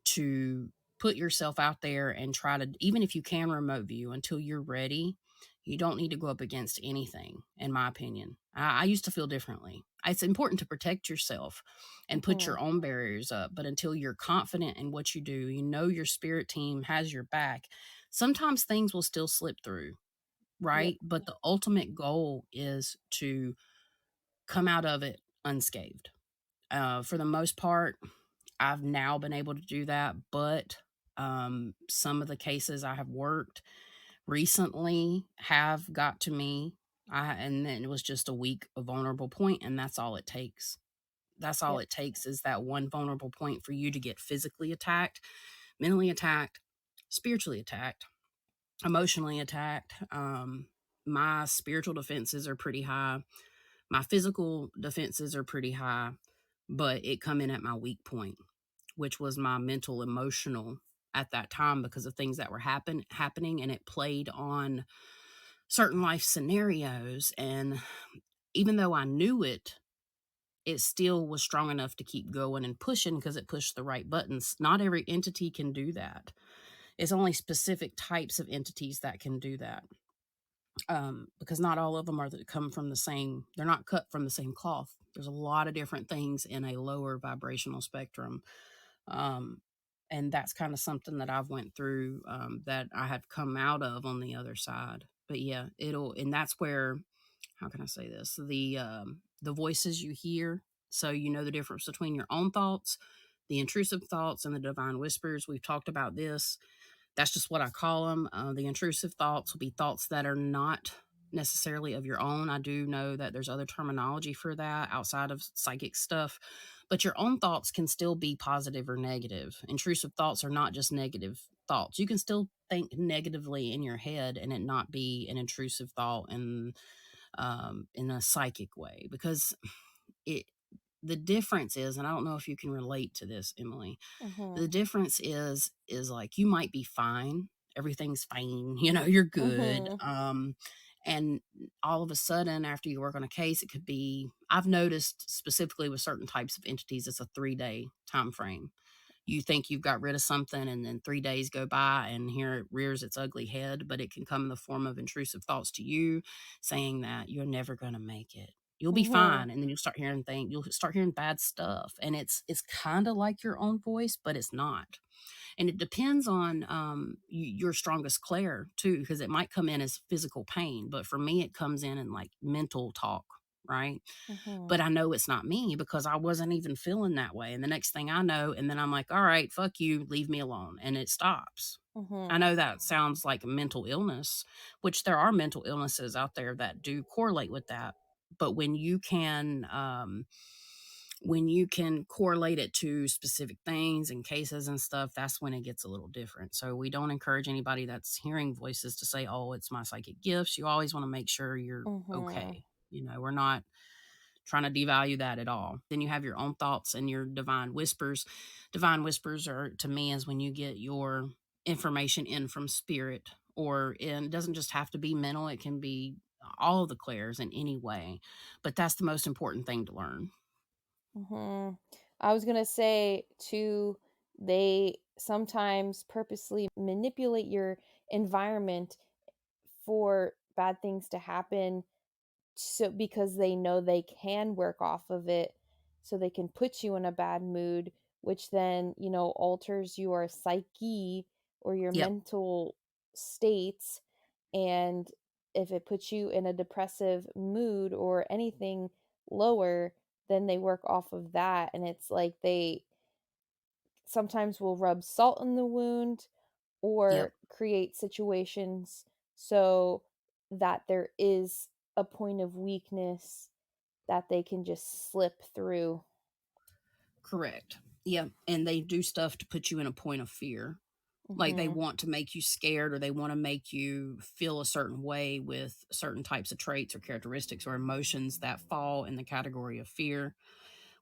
to put yourself out there and try to, even if you can remote view until you're ready. You don't need to go up against anything, in my opinion. I used to feel differently. It's important to protect yourself and put Hmm. your own barriers up, but until you're confident in what you do, your spirit team has your back, sometimes things will still slip through, Yep. right? But the ultimate goal is to come out of it unscathed. For the most part, I've now been able to do that, but some of the cases I have worked recently have got to me. And then it was just a weak, a vulnerable point, and that's all it takes. That's all Yep. it takes, is that one vulnerable point for you to get physically attacked, mentally attacked, spiritually attacked, emotionally attacked. My spiritual defenses are pretty high. My physical defenses are pretty high, but it come in at my weak point, which was my mental, emotional at that time, because of things that were happening, and it played on certain life scenarios. And even though I knew it, it still was strong enough to keep going and pushing, because it pushed the right buttons. Not every entity can do that. It's only specific types of entities that can do that. Because not all of them are that come from the same, they're not cut from the same cloth. There's a lot of different things in a lower vibrational spectrum. um, and that's kind of something that I've went through, that I have come out of on the other side. But yeah, and that's where, how can I say this, the voices you hear, so you know the difference between your own thoughts, the intrusive thoughts, and the divine whispers. We've talked about this. That's just what I call them. The intrusive thoughts will be thoughts that are not necessarily of your own. I do know that there's other terminology for that outside of psychic stuff, but your own thoughts can still be positive or negative. Intrusive thoughts are not just negative thoughts. You can still think negatively in your head and it not be an intrusive thought, and in a psychic way, because it the difference is, and I don't know if you can relate to this, Emily, Hmm. the difference is like, you might be fine, everything's fine, you're good, Hmm. and all of a sudden, after you work on a case, it could be, I've noticed specifically with certain types of entities, it's a 3-day time frame. You think you've got rid of something, and then 3 days go by and here it rears its ugly head. But it can come in the form of intrusive thoughts to you, saying that you're never going to make it, You'll be Mhm. fine, and then you'll start hearing bad stuff, and it's kind of like your own voice, but it's not. And it depends on your strongest Clair too, because it might come in as physical pain, but for me, it comes in like mental talk, right? Mhm. But I know it's not me because I wasn't even feeling that way. And the next thing I know, and then I'm like, all right, fuck you, leave me alone. And it stops. I Mhm. know that sounds like a mental illness, which there are mental illnesses out there that do correlate with that. But when you can correlate it to specific things and cases and stuff, that's when it gets a little different. So we don't encourage anybody that's hearing voices to say, oh, it's my psychic gifts. You always want to make sure you're Mhm. okay. We're not trying to devalue that at all. Then you have your own thoughts and your divine whispers. Divine whispers are, to me, is when you get your information in from spirit, or in, it doesn't just have to be mental, it can be all of the clairs in any way. But that's the most important thing to learn. Mhm. I was gonna say too, they sometimes purposely manipulate your environment for bad things to happen, so because they know they can work off of it, so they can put you in a bad mood, which then, alters your psyche or your Yep, mental states. And if it puts you in a depressive mood or anything lower, then they work off of that. And it's like they sometimes will rub salt in the wound yep. or create situations so that there is a point of weakness that they can just slip through. Correct. Yeah, and they do stuff to put you in a point of fear. Like they Mhm. want to make you scared, or they want to make you feel a certain way with certain types of traits or characteristics or emotions that fall in the category of fear.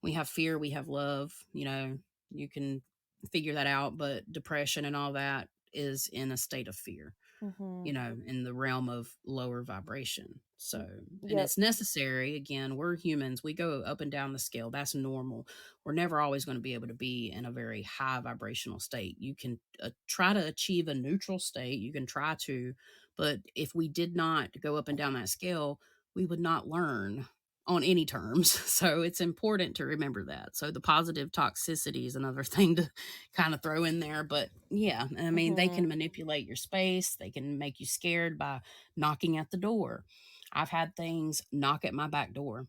We have fear, we have love, you can figure that out, but depression and all that is in a state of fear, Mhm. in the realm of lower vibration. Y So, and Yep. it's necessary. Again, we're humans. We go up and down the scale. That's normal. We're never always going to be able to be in a very high vibrational state. You can try to achieve a neutral state. You can try to, but if we did not go up and down that scale, we would not learn on any terms. So it's important to remember that. So the positive toxicity is another thing to kind of throw in there. But yeah, I mean, they Mhm. can manipulate your space, they can make you scared by knocking at the door. I've had things knock at my back door,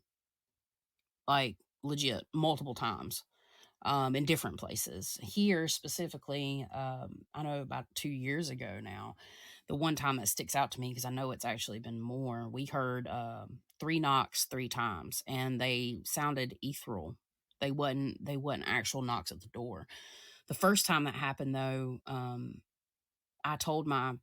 like legit, multiple times, in different places. Here specifically, I know about 2 years ago now, the one time that sticks out to me because I know it's actually been more. We heard three knocks 3 times, and they sounded ethereal. They wasn't actual knocks at the door. The first time that happened though, I told my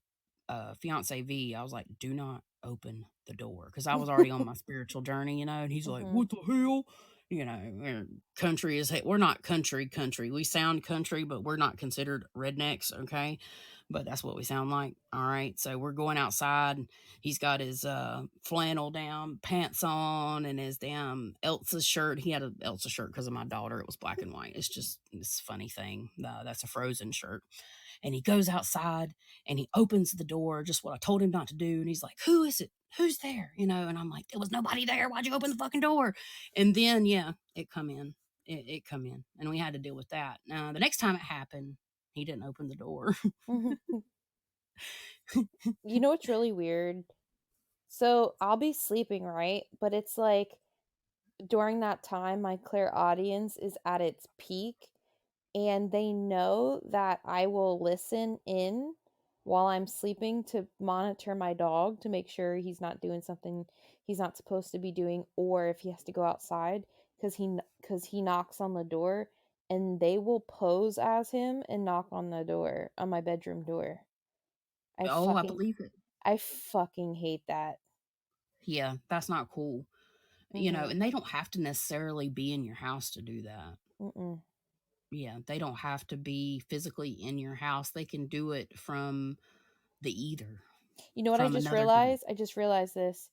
fiance V, I was like, "Do not open the door," because I was already on my spiritual journey, and he's like, Mhm. "What the hell?" We're country is we're not country. We sound country, but we're not considered rednecks, okay? But that's what we sound like. All right. So we're going outside. And he's got his flannel down, pants on, and his damn Elsa shirt. He had an Elsa shirt because of my daughter. It was black and white. It's just this funny thing. That's a Frozen shirt. And he goes outside and he opens the door, just what I told him not to do. And he's like, "Who is it? Who's there?" And I'm like, "There was nobody there. Why'd you open the fucking door?" And then, yeah, it come in. It come in. And we had to deal with that. Now, the next time it happened, he didn't open the door. Mhm. You know what's really weird? So, I'll be sleeping, right? But it's like during that time, my clairaudience is at its peak, and they know that I will listen in while I'm sleeping to monitor my dog to make sure he's not doing something he's not supposed to be doing, or if he has to go outside because he knocks on the door, and they will pose as him and knock on the door, on my bedroom door. I Oh, I fucking believe it. I fucking hate that. Yeah, that's not cool. Mhm. And they don't have to necessarily be in your house to do that. Mm-mm. Yeah, they don't have to be physically in your house. They can do it from the ether, You know what I from just another dimension. realized? I just realized this.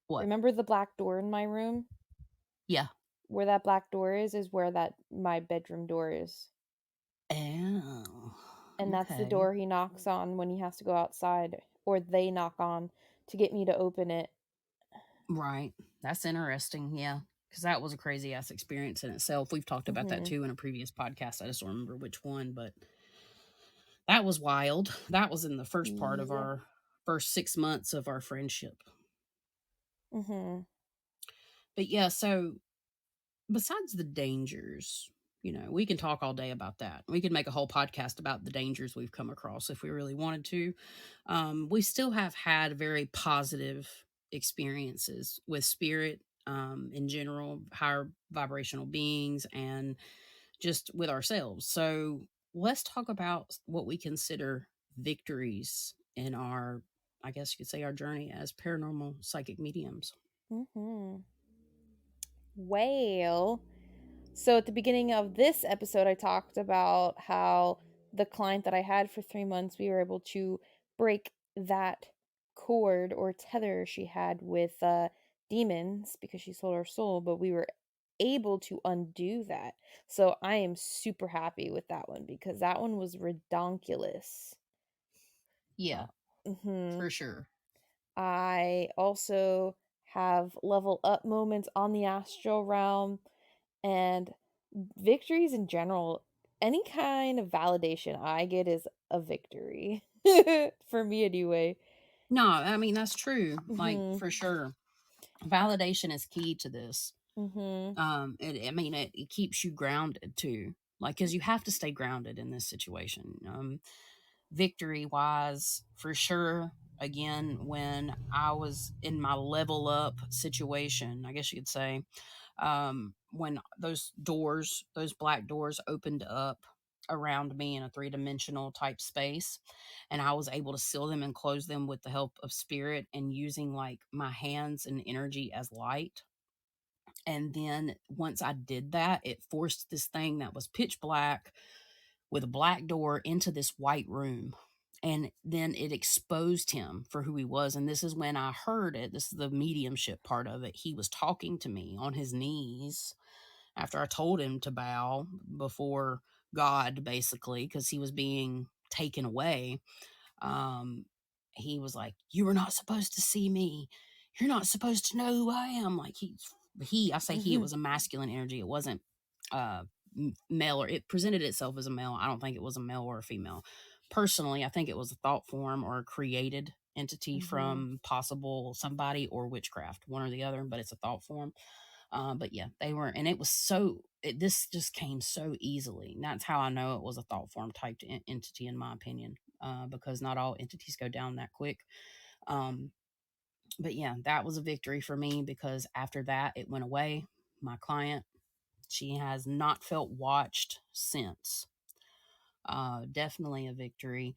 What? Remember the black door in my room? Yeah. Where that black door is where that my bedroom door is. Oh, And that's the okay. door he knocks on when he has to go outside, or they knock on to get me to open it. Right. That's interesting. Yeah. Because that was a crazy ass experience in itself. We've talked about that Mhm. too in a previous podcast. I just don't remember which one, but that was wild. That was in the first part of Yeah. our first 6 months of our friendship. Mhm. But yeah, so besides the dangers, we can talk all day about that. We could make a whole podcast about the dangers we've come across if we really wanted to. We still have had very positive experiences with spirit, in general, higher vibrational beings, and just with ourselves. So let's talk about what we consider victories in our, I guess you could say, our journey as paranormal psychic mediums. Mhm. Well, so at the beginning of this episode, I talked about how the client that I had for 3 months, we were able to break that cord or tether she had with demons because she sold her soul, but we were able to undo that. So I am super happy with that one because that one was redonkulous. Yeah, Mhm. for sure. I also have level up moments on the astral realm and victories in general. Any kind of validation I get is a victory. For me, anyway. No, I mean, that's true. Like, Mhm. for sure. Validation is key to this. Mhm. It keeps you grounded too. Like, because you have to stay grounded in this situation. Victory wise, for sure. Again, when I was in my level up situation, I guess you could say, when those black doors opened up around me in a three-dimensional type space, and I was able to seal them and close them with the help of spirit and using like my hands and energy as light. And then once I did that, it forced this thing that was pitch black with a black door into this white room. And then it exposed him for who he was. And this is when I heard it. This is the mediumship part of it. He was talking to me on his knees after I told him to bow before God, basically, because he was being taken away. um, he was like, "You were not supposed to see me. You're not supposed to know who I am." Like I say he, it Mhm. was a masculine energy. It wasn't uh male, or it presented itself as a male. I don't think it was a male or a female. Personally, I think it was a thought form or a created entity Mhm. from possible somebody or witchcraft, one or the other, but it's a thought form. But yeah, they were, and it was this just came so easily. And that's how I know it was a thought form typed entity, in my opinion, because not all entities go down that quick. Um, but yeah, that was a victory for me because after that, it went away. My client, she has not felt watched since. Definitely a victory.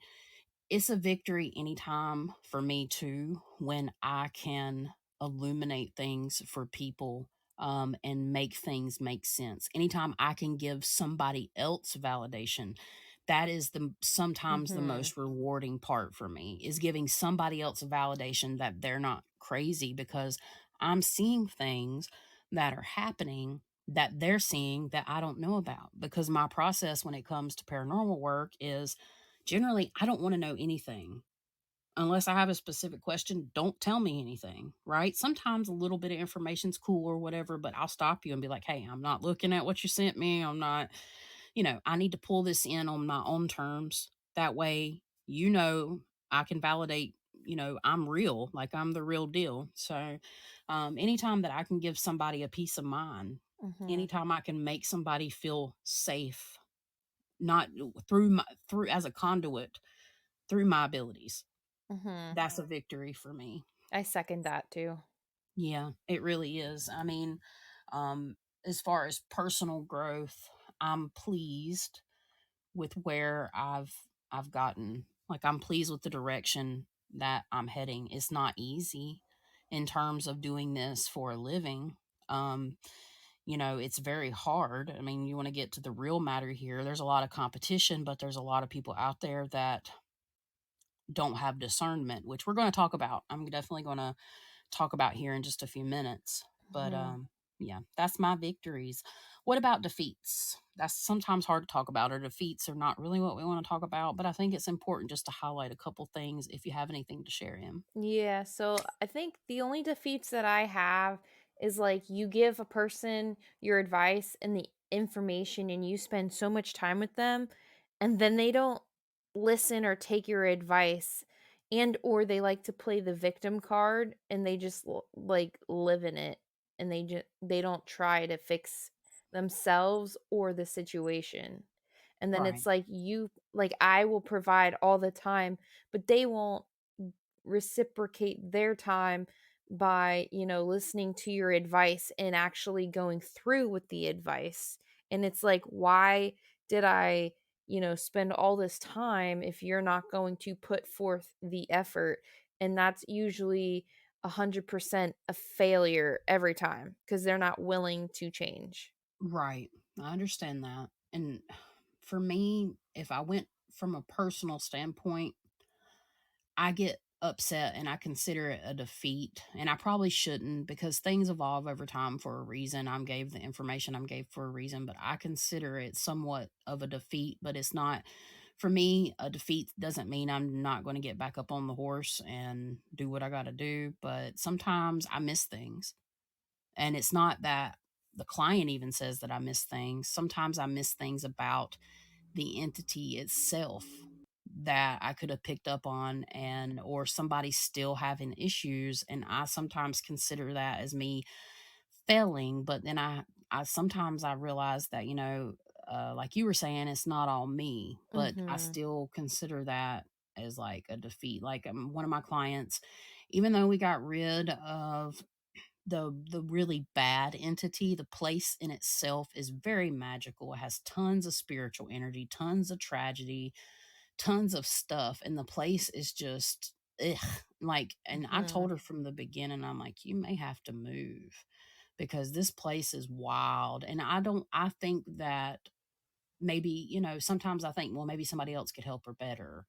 It's a victory anytime for me too when I can illuminate things for people, and make things make sense. Anytime I can give somebody else validation, that is sometimes the Mhm. most rewarding part for me, is giving somebody else validation that they're not crazy, because I'm seeing things that are happening that they're seeing that I don't know about. Because my process when it comes to paranormal work is, generally, I don't want to know anything unless I have a specific question. Don't tell me anything, right? Sometimes a little bit of information's cool or whatever, but I'll stop you and be like, "Hey, I'm not looking at what you sent me. I'm not, I need to pull this in on my own terms. That way, I can validate, I'm real, like I'm the real deal." So, anytime that I can give somebody a peace of mind, Mhm. anytime I can make somebody feel safe, not through as a conduit through my abilities, Mhm. that's a victory for me. I second that too. Yeah, it really is. I mean, um, as far as personal growth, I'm pleased with where I've gotten. Like, I'm pleased with the direction that I'm heading. It's not easy in terms of doing this for a living. Um, it's very hard. I mean, you want to get to the real matter here. There's a lot of competition, but there's a lot of people out there that don't have discernment, which we're going to talk about. I'm definitely going to talk about here in just a few minutes. But Mhm. yeah, that's my victories. What about defeats? That's sometimes hard to talk about, or defeats are not really what we want to talk about, but I think it's important just to highlight a couple things if you have anything to share in. Yeah, so I think the only defeats that I have is like you give a person your advice and the information and you spend so much time with them and then they don't listen or take your advice and or they like to play the victim card and they just like live in it and they don't try to fix themselves or the situation. And then Right. it's like I will provide all the time, but they won't reciprocate their time by, listening to your advice and actually going through with the advice. And it's like, why did I, spend all this time if you're not going to put forth the effort? And that's usually 100% a failure every time because they're not willing to change. Right. I understand that. And for me, if I went from a personal standpoint, I get upset and I consider it a defeat. And I probably shouldn't because things evolve over time for a reason. I'm gave the information I'm gave for a reason, but I consider it somewhat of a defeat. But it's not, for me, a defeat doesn't mean I'm not going to get back up on the horse and do what I got to do. But sometimes I miss things. And it's not that the client even says that I miss things. Sometimes I miss things about the entity itself that I could have picked up on, and or somebody still having issues, and I sometimes consider that as me failing. But then I sometimes I realize that, like you were saying, it's not all me, but I Mhm. still consider that as like a defeat. Like, one of my clients, even though we got rid of the really bad entity, the place in itself is very magical. It has tons of spiritual energy, tons of tragedy, tons of stuff, and the place is just ugh. Like, and I Mhm. told her from the beginning, I'm like, you may have to move because this place is wild. And I think that maybe, sometimes I think, well, maybe somebody else could help her better,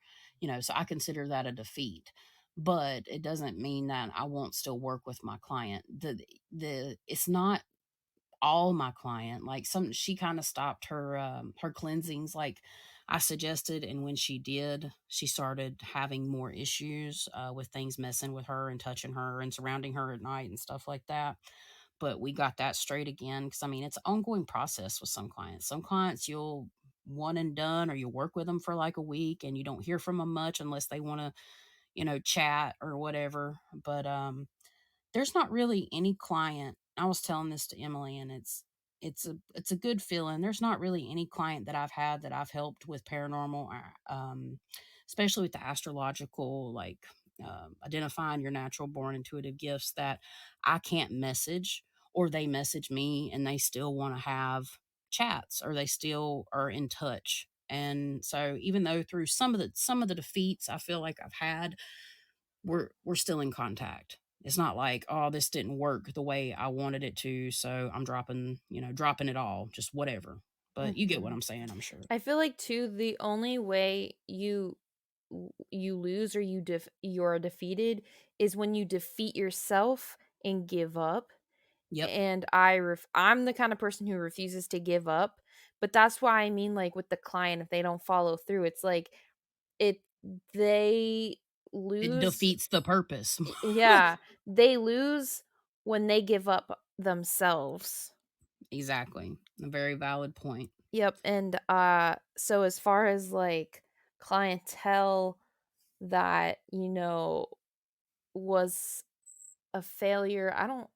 so I consider that a defeat. But it doesn't mean that I won't still work with my client. The It's not all my client. Like, she kind of stopped her cleansings like I suggested, and when she did, she started having more issues with things messing with her and touching her and surrounding her at night and stuff like that. But we got that straight again, because I mean, it's an ongoing process with some clients. Some clients, you'll one and done, or you work with them for like a week and you don't hear from them much unless they want to, chat or whatever. But there's not really any client. I was telling this to Emily, and it's a good feeling. There's not really any client that I've had that I've helped with paranormal, especially with the astrological, like, identifying your natural born intuitive gifts, that I can't message, or they message me and they still want to have chats, or they still are in touch. And so, even though through some of the defeats I feel like I've had, we're still in contact. It's not like, oh, this didn't work the way I wanted it to, so I'm dropping it all, just whatever. But you get what Mhm. I'm saying, I'm sure. I feel like too the only way you lose or you're defeated is when you defeat yourself and give up. Yep. And I'm the kind of person who refuses to give up, but that's why I mean, like, with the client, if they don't follow through, it's like it they It lose. defeats the purpose. Yeah, they lose when they give up themselves. Exactly. A very valid point. Yep, and, so as far as, like, clientele that, was a failure, I don't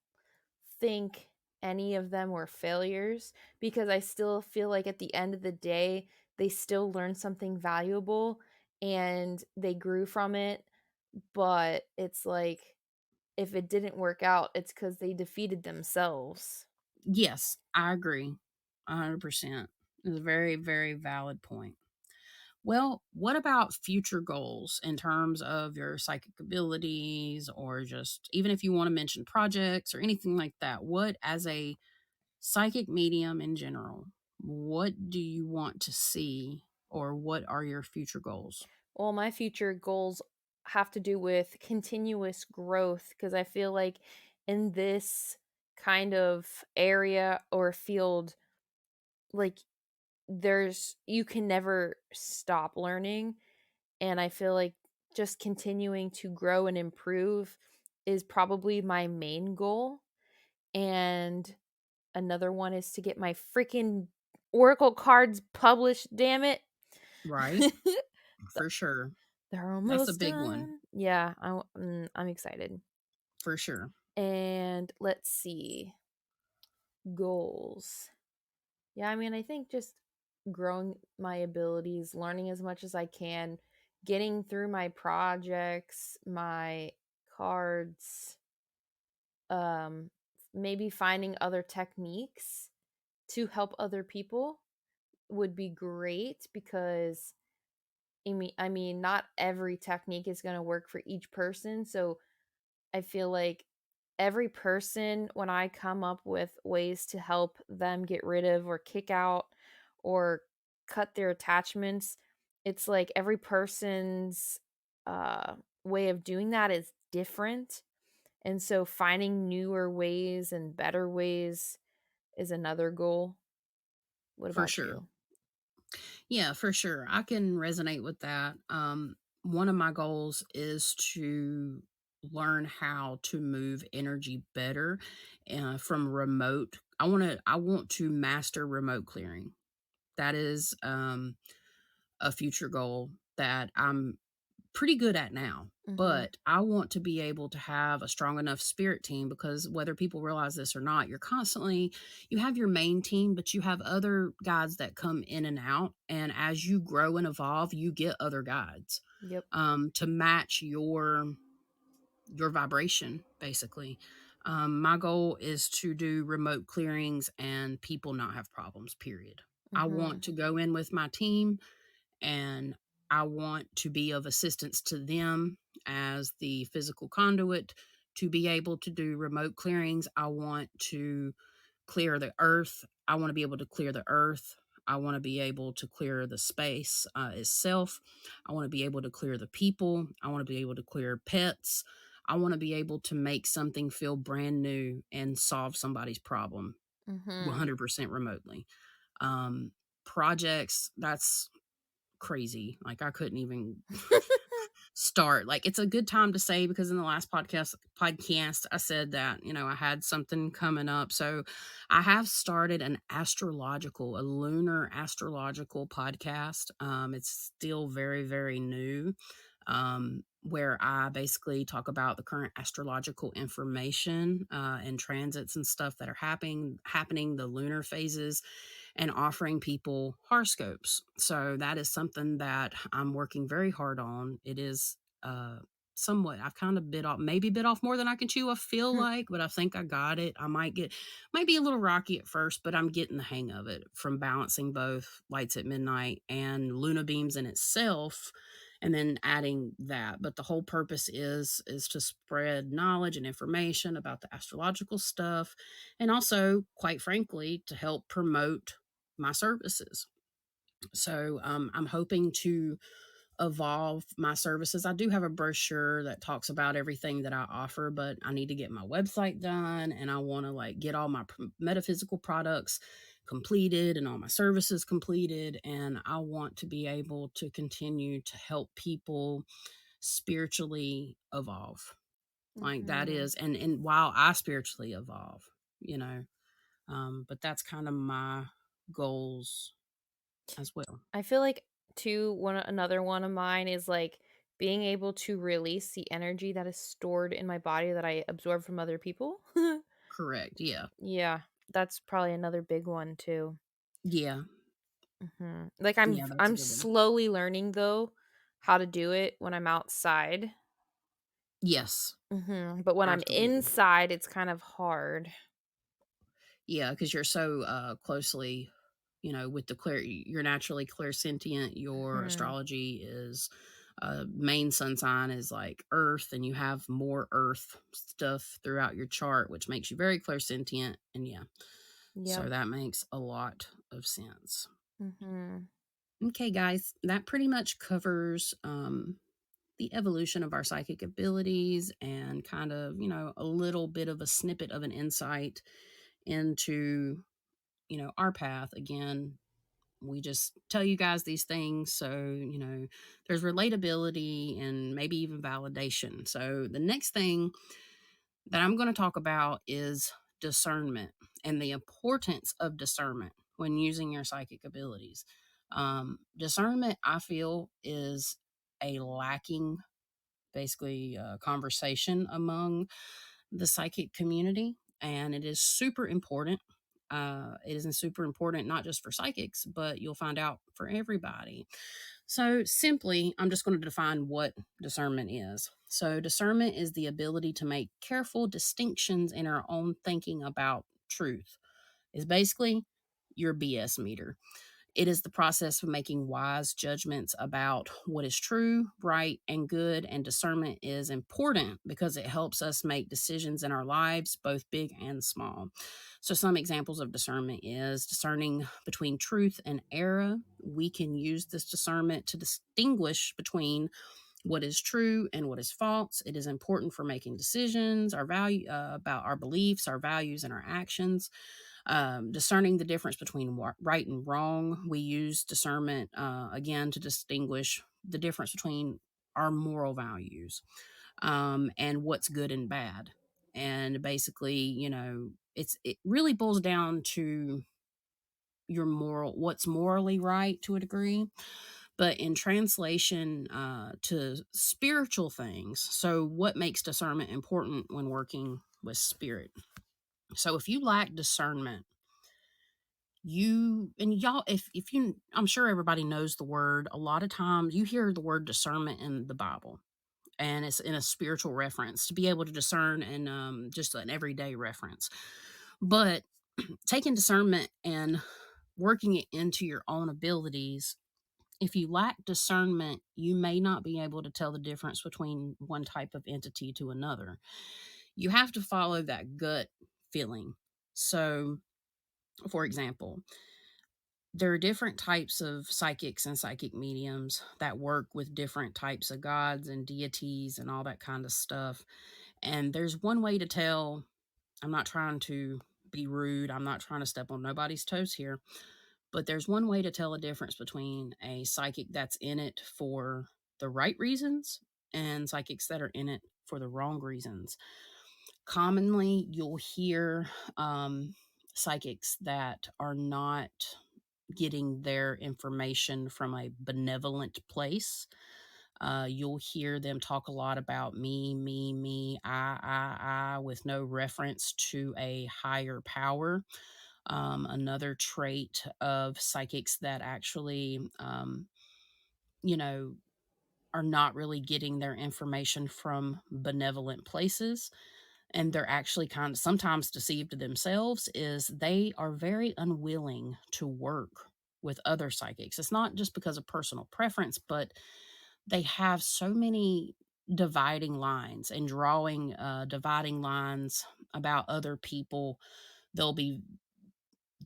think any of them were failures because I still feel like at the end of the day, they still learned something valuable and they grew from it, but it's like, if it didn't work out, it's because they defeated themselves. Yes, I agree. 100%. It's a very, very valid point. Well, what about future goals in terms of your psychic abilities, or just even if you want to mention projects or anything like that? What, as a psychic medium in general, what do you want to see, or what are your future goals? Well, my future goals have to do with continuous growth because I feel like in this kind of area or field, like you can never stop learning. And I feel like just continuing to grow and improve is probably my main goal. And another one is to get my freaking Oracle cards published, damn it. Right. For sure. They're That's a almost big one. done. Yeah, I'm excited. For sure. And let's see. Goals. Yeah, I mean, I think just growing my abilities, learning as much as I can, getting through my projects, my cards, um maybe finding other techniques to help other people would be great because I mean not every technique is going to work for each person, so I feel like every person, when I come up with ways to help them get rid of or kick out or cut their attachments, it's like every person's uh, way of doing that is different. And so finding newer ways and better ways is another goal. What For about sure. you? Yeah, for sure. I can resonate with that. One of my goals is to learn how to move energy better from remote. I want to master remote clearing. That is a future goal that I'm pretty good at now. Mhm. But I want to be able to have a strong enough spirit team because whether people realize this or not, you have your main team, but you have other guides that come in and out. And as you grow and evolve, you get other guides Yep. to match your vibration, basically. My goal is to do remote clearings and people not have problems, period. I Mhm. want to go in with my team and I want to be of assistance to them as the physical conduit to be able to do remote clearings. I want to clear the earth. I want to be able to clear the earth. I want to be able to clear the space itself. I want to be able to clear the people. I want to be able to clear pets. I want to be able to make something feel brand new and solve somebody's problem Mhm. 100% remotely. Um, Projects, that's crazy. Like I couldn't even start. Like it's a good time to say because in the last podcast I said that, I had something coming up. So I have started a lunar astrological podcast. It's still very, very new. Where I basically talk about the current astrological information and transits and stuff that are happening, the lunar phases, and offering people horoscopes. So that is something that I'm working very hard on. It is somewhat, I've kind of maybe bit off more than I can chew, I feel like, but I think I got it. Might be a little rocky at first, but I'm getting the hang of it from balancing both lights at midnight and Luna beams in itself and then adding that. But the whole purpose is to spread knowledge and information about the astrological stuff and also, quite frankly, to help promote my services. So I'm hoping to evolve my services. I do have a brochure that talks about everything that I offer, but I need to get my website done and I want to like get all my metaphysical products completed and all my services completed. And I want to be able to continue to help people spiritually evolve. Like that Mhm. is, and while I spiritually evolve, you know, but that's kind of my goals as well. I feel like too another one of mine is like being able to release the energy that is stored in my body that I absorb from other people. Correct. Yeah. Yeah, that's probably another big one too. Yeah. Like Yeah. That's a I'm good one. slowly learning though how to do it when I'm outside. Yes. But when I'm Absolutely. inside, it's kind of hard. Yeah. Because you're so closely, with you're naturally clairsentient. Your Mhm. astrology is main sun sign is like Earth, and you have more Earth stuff throughout your chart, which makes you very clairsentient. And yeah, so Yep. that makes a lot of sense. Mhm. Okay, guys, that pretty much covers the evolution of our psychic abilities and kind of, a little bit of a snippet of an insight into, our path. Again, we just tell you guys these things. So, there's relatability and maybe even validation. So, the next thing that I'm going to talk about is discernment and the importance of discernment when using your psychic abilities. Discernment, I feel, is a lacking, basically, conversation among the psychic community, and it is super important. It isn't super important not just for psychics, but you'll find out for everybody. So, simply, I'm just going to define what discernment is. So, discernment is the ability to make careful distinctions in our own thinking about truth. Is basically your BS meter. It is the process of making wise judgments about what is true, right, and good. And discernment is important because it helps us make decisions in our lives, both big and small. So, some examples of discernment is discerning between truth and error. We can use this discernment to distinguish between what is true and what is false. It is important for making decisions, our value about our beliefs, our values, and our actions. Discerning the difference between right and wrong. We use discernment again to distinguish the difference between our moral values and what's good and bad. And basically, it really boils down to what's morally right to a degree. But in translation to spiritual things, so what makes discernment important when working with spirit? So if you lack discernment, you and y'all if you I'm sure everybody knows the word. A lot of times you hear the word discernment in the Bible, and it's in a spiritual reference to be able to discern, and just an everyday reference. But taking discernment and working it into your own abilities, if you lack discernment, you may not be able to tell the difference between one type of entity to another. You have to follow that gut feeling. So, for example, there are different types of psychics and psychic mediums that work with different types of gods and deities and all that kind of stuff. And there's one way to tell. I'm not trying to be rude, I'm not trying to step on nobody's toes here, but there's one way to tell a difference between a psychic that's in it for the right reasons and psychics that are in it for the wrong reasons. Commonly, you'll hear psychics that are not getting their information from a benevolent place. You'll hear them talk a lot about me, I, with no reference to a higher power. Another trait of psychics that actually, you know, are not really getting their information from benevolent places, and they're actually kind of sometimes deceived themselves, is they are very unwilling to work with other psychics. It's not just because of personal preference, but they have so many dividing lines and drawing dividing lines about other people. They'll be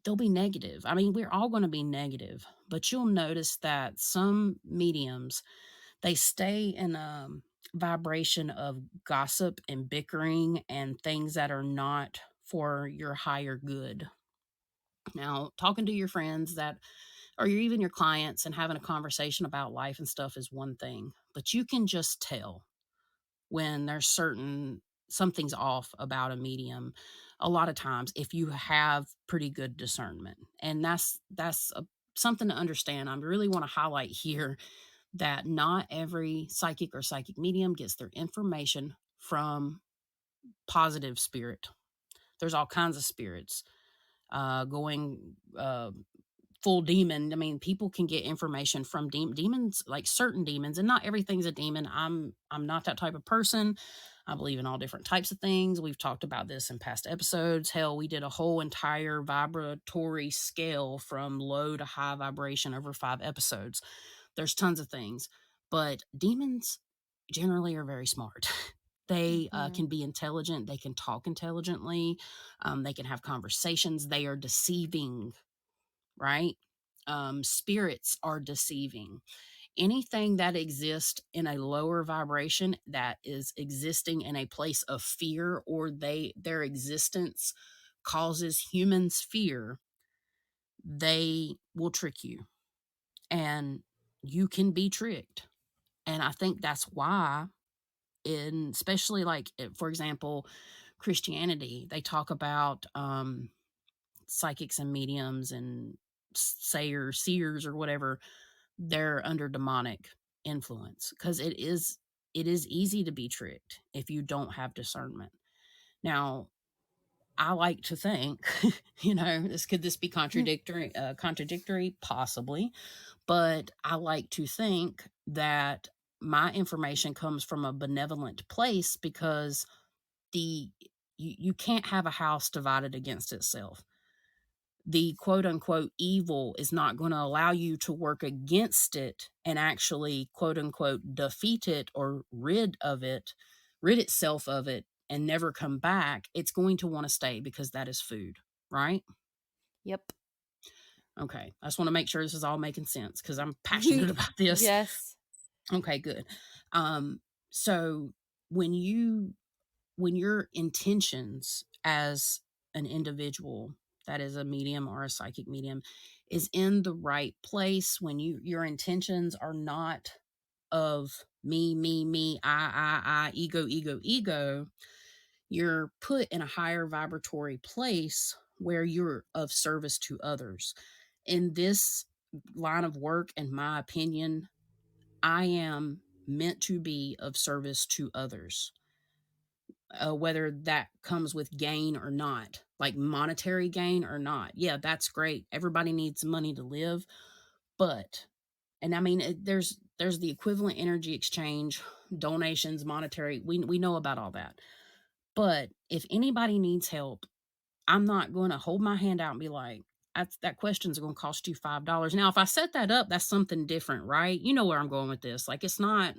negative. I mean, we're all going to be negative, but you'll notice that some mediums, they stay in a vibration of gossip and bickering and things that are not for your higher good. Now, talking to your friends that, or even your clients, and having a conversation about life and stuff is one thing, but you can just tell when there's something's off about a medium a lot of times if you have pretty good discernment. And something to understand. I really want to highlight here that not every psychic or psychic medium gets their information from positive spirit. There's all kinds of spirits going full demon. I mean, people can get information from demons, like certain demons, and not everything's a demon. I'm not that type of person. I believe in all different types of things. We've talked about this in past episodes. Hell, we did a whole entire vibratory scale from low to high vibration over 5 episodes. There's tons of things, but demons generally are very smart. They can be intelligent. They can talk intelligently. They can have conversations. They are deceiving, right? Spirits are deceiving. Anything that exists in a lower vibration, that is existing in a place of fear, or their existence causes humans fear, they will trick you, and you can be tricked. And I think that's why, especially like, for example, Christianity, they talk about psychics and mediums and sayers, seers, or whatever. They're under demonic influence because it is easy to be tricked if you don't have discernment. Now, I like to think, this be contradictory, possibly, but I like to think that my information comes from a benevolent place because the you can't have a house divided against itself. The quote unquote evil is not going to allow you to work against it and actually quote unquote defeat it or rid itself of it and never come back. It's going to want to stay because that is food, right? Yep. Okay. I just want to make sure this is all making sense because I'm passionate about this. Yes. Okay, good. So when your intentions as an individual that is a medium or a psychic medium is in the right place, when your intentions are not of me, I, ego, you're put in a higher vibratory place where you're of service to others. In this line of work, in my opinion, I am meant to be of service to others, whether that comes with gain or not, like monetary gain or not. Yeah, that's great. Everybody needs money to live, but and I mean, there's the equivalent energy exchange, donations, monetary. We know about all that. But if anybody needs help, I'm not going to hold my hand out and be like, that question's going to cost you $5. Now, if I set that up, that's something different, right? You know where I'm going with this. Like, it's not,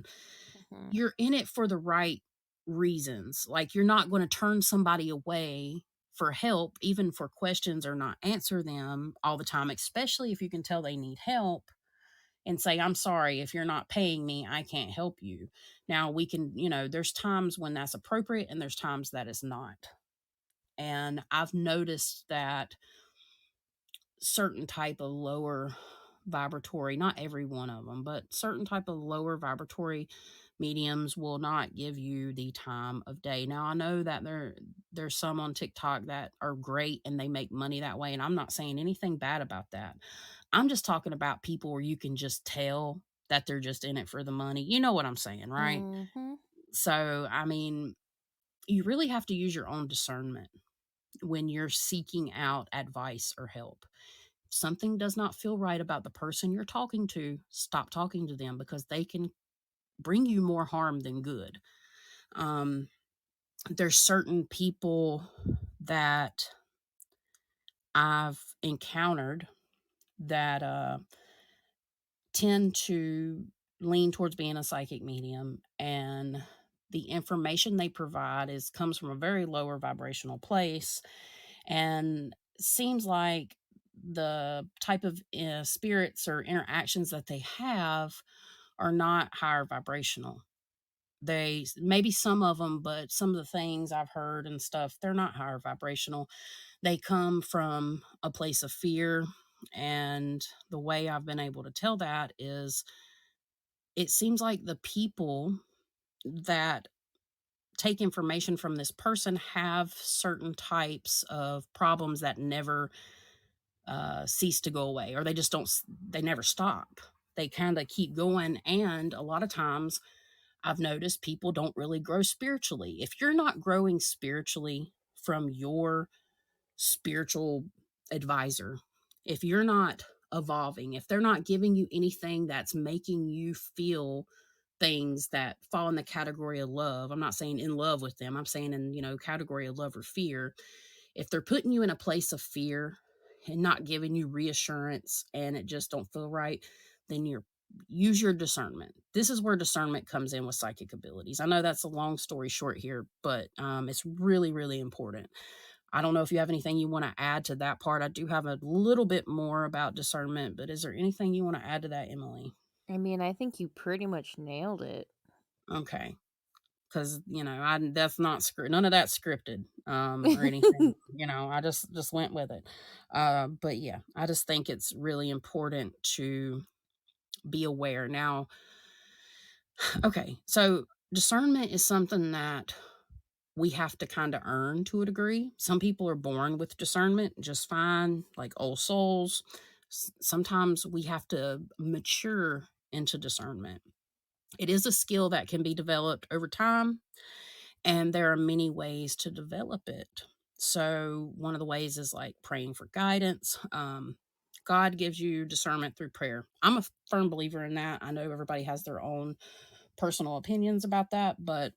Mhm. you're in it for the right reasons. Like, you're not going to turn somebody away for help, even for questions, or not answer them all the time, especially if you can tell they need help and say, I'm sorry, if you're not paying me, I can't help you. Now, we can, there's times when that's appropriate and there's times that it's not. And I've noticed that certain type of lower vibratory, not every one of them, but certain type of lower vibratory mediums will not give you the time of day. Now I know that there's some on TikTok that are great and they make money that way, and I'm not saying anything bad about that. I'm just talking about people where you can just tell that they're just in it for the money. You know what I'm saying, right? Mhm. So, I mean, you really have to use your own discernment when you're seeking out advice or help. If something does not feel right about the person you're talking to, stop talking to them because they can bring you more harm than good. Um, there's certain people that I've encountered that tend to lean towards being a psychic medium, and the information they provide comes from a very lower vibrational place, and seems like the type of spirits or interactions that they have are not higher vibrational. They maybe some of them, but some of the things I've heard and stuff, they're not higher vibrational. They come from a place of fear. And the way I've been able to tell that is it seems like the people that take information from this person have certain types of problems that never cease to go away, or they just don't, they never stop. They kind of keep going. And a lot of times I've noticed people don't really grow spiritually. If you're not growing spiritually from your spiritual advisor, if you're not evolving, if they're not giving you anything that's making you feel things that fall in the category of love, I'm not saying in love with them, I'm saying in, category of love or fear. If they're putting you in a place of fear and not giving you reassurance and it just don't feel right, then use your discernment. This is where discernment comes in with psychic abilities. I know that's a long story short here, but it's really, really important. I don't know if you have anything you want to add to that part. I do have a little bit more about discernment, but is there anything you want to add to that, Emily? I mean, I think you pretty much nailed it. Okay. Because I that's not script, none of that's scripted, or anything. I just went with it. But yeah, I just think it's really important to be aware. Now, okay, so discernment is something that we have to kind of earn to a degree. Some people are born with discernment just fine, like old souls. Sometimes we have to mature into discernment. It is a skill that can be developed over time, and there are many ways to develop it. So, one of the ways is like praying for guidance. God gives you discernment through prayer. I'm a firm believer in that. I know everybody has their own personal opinions about that, but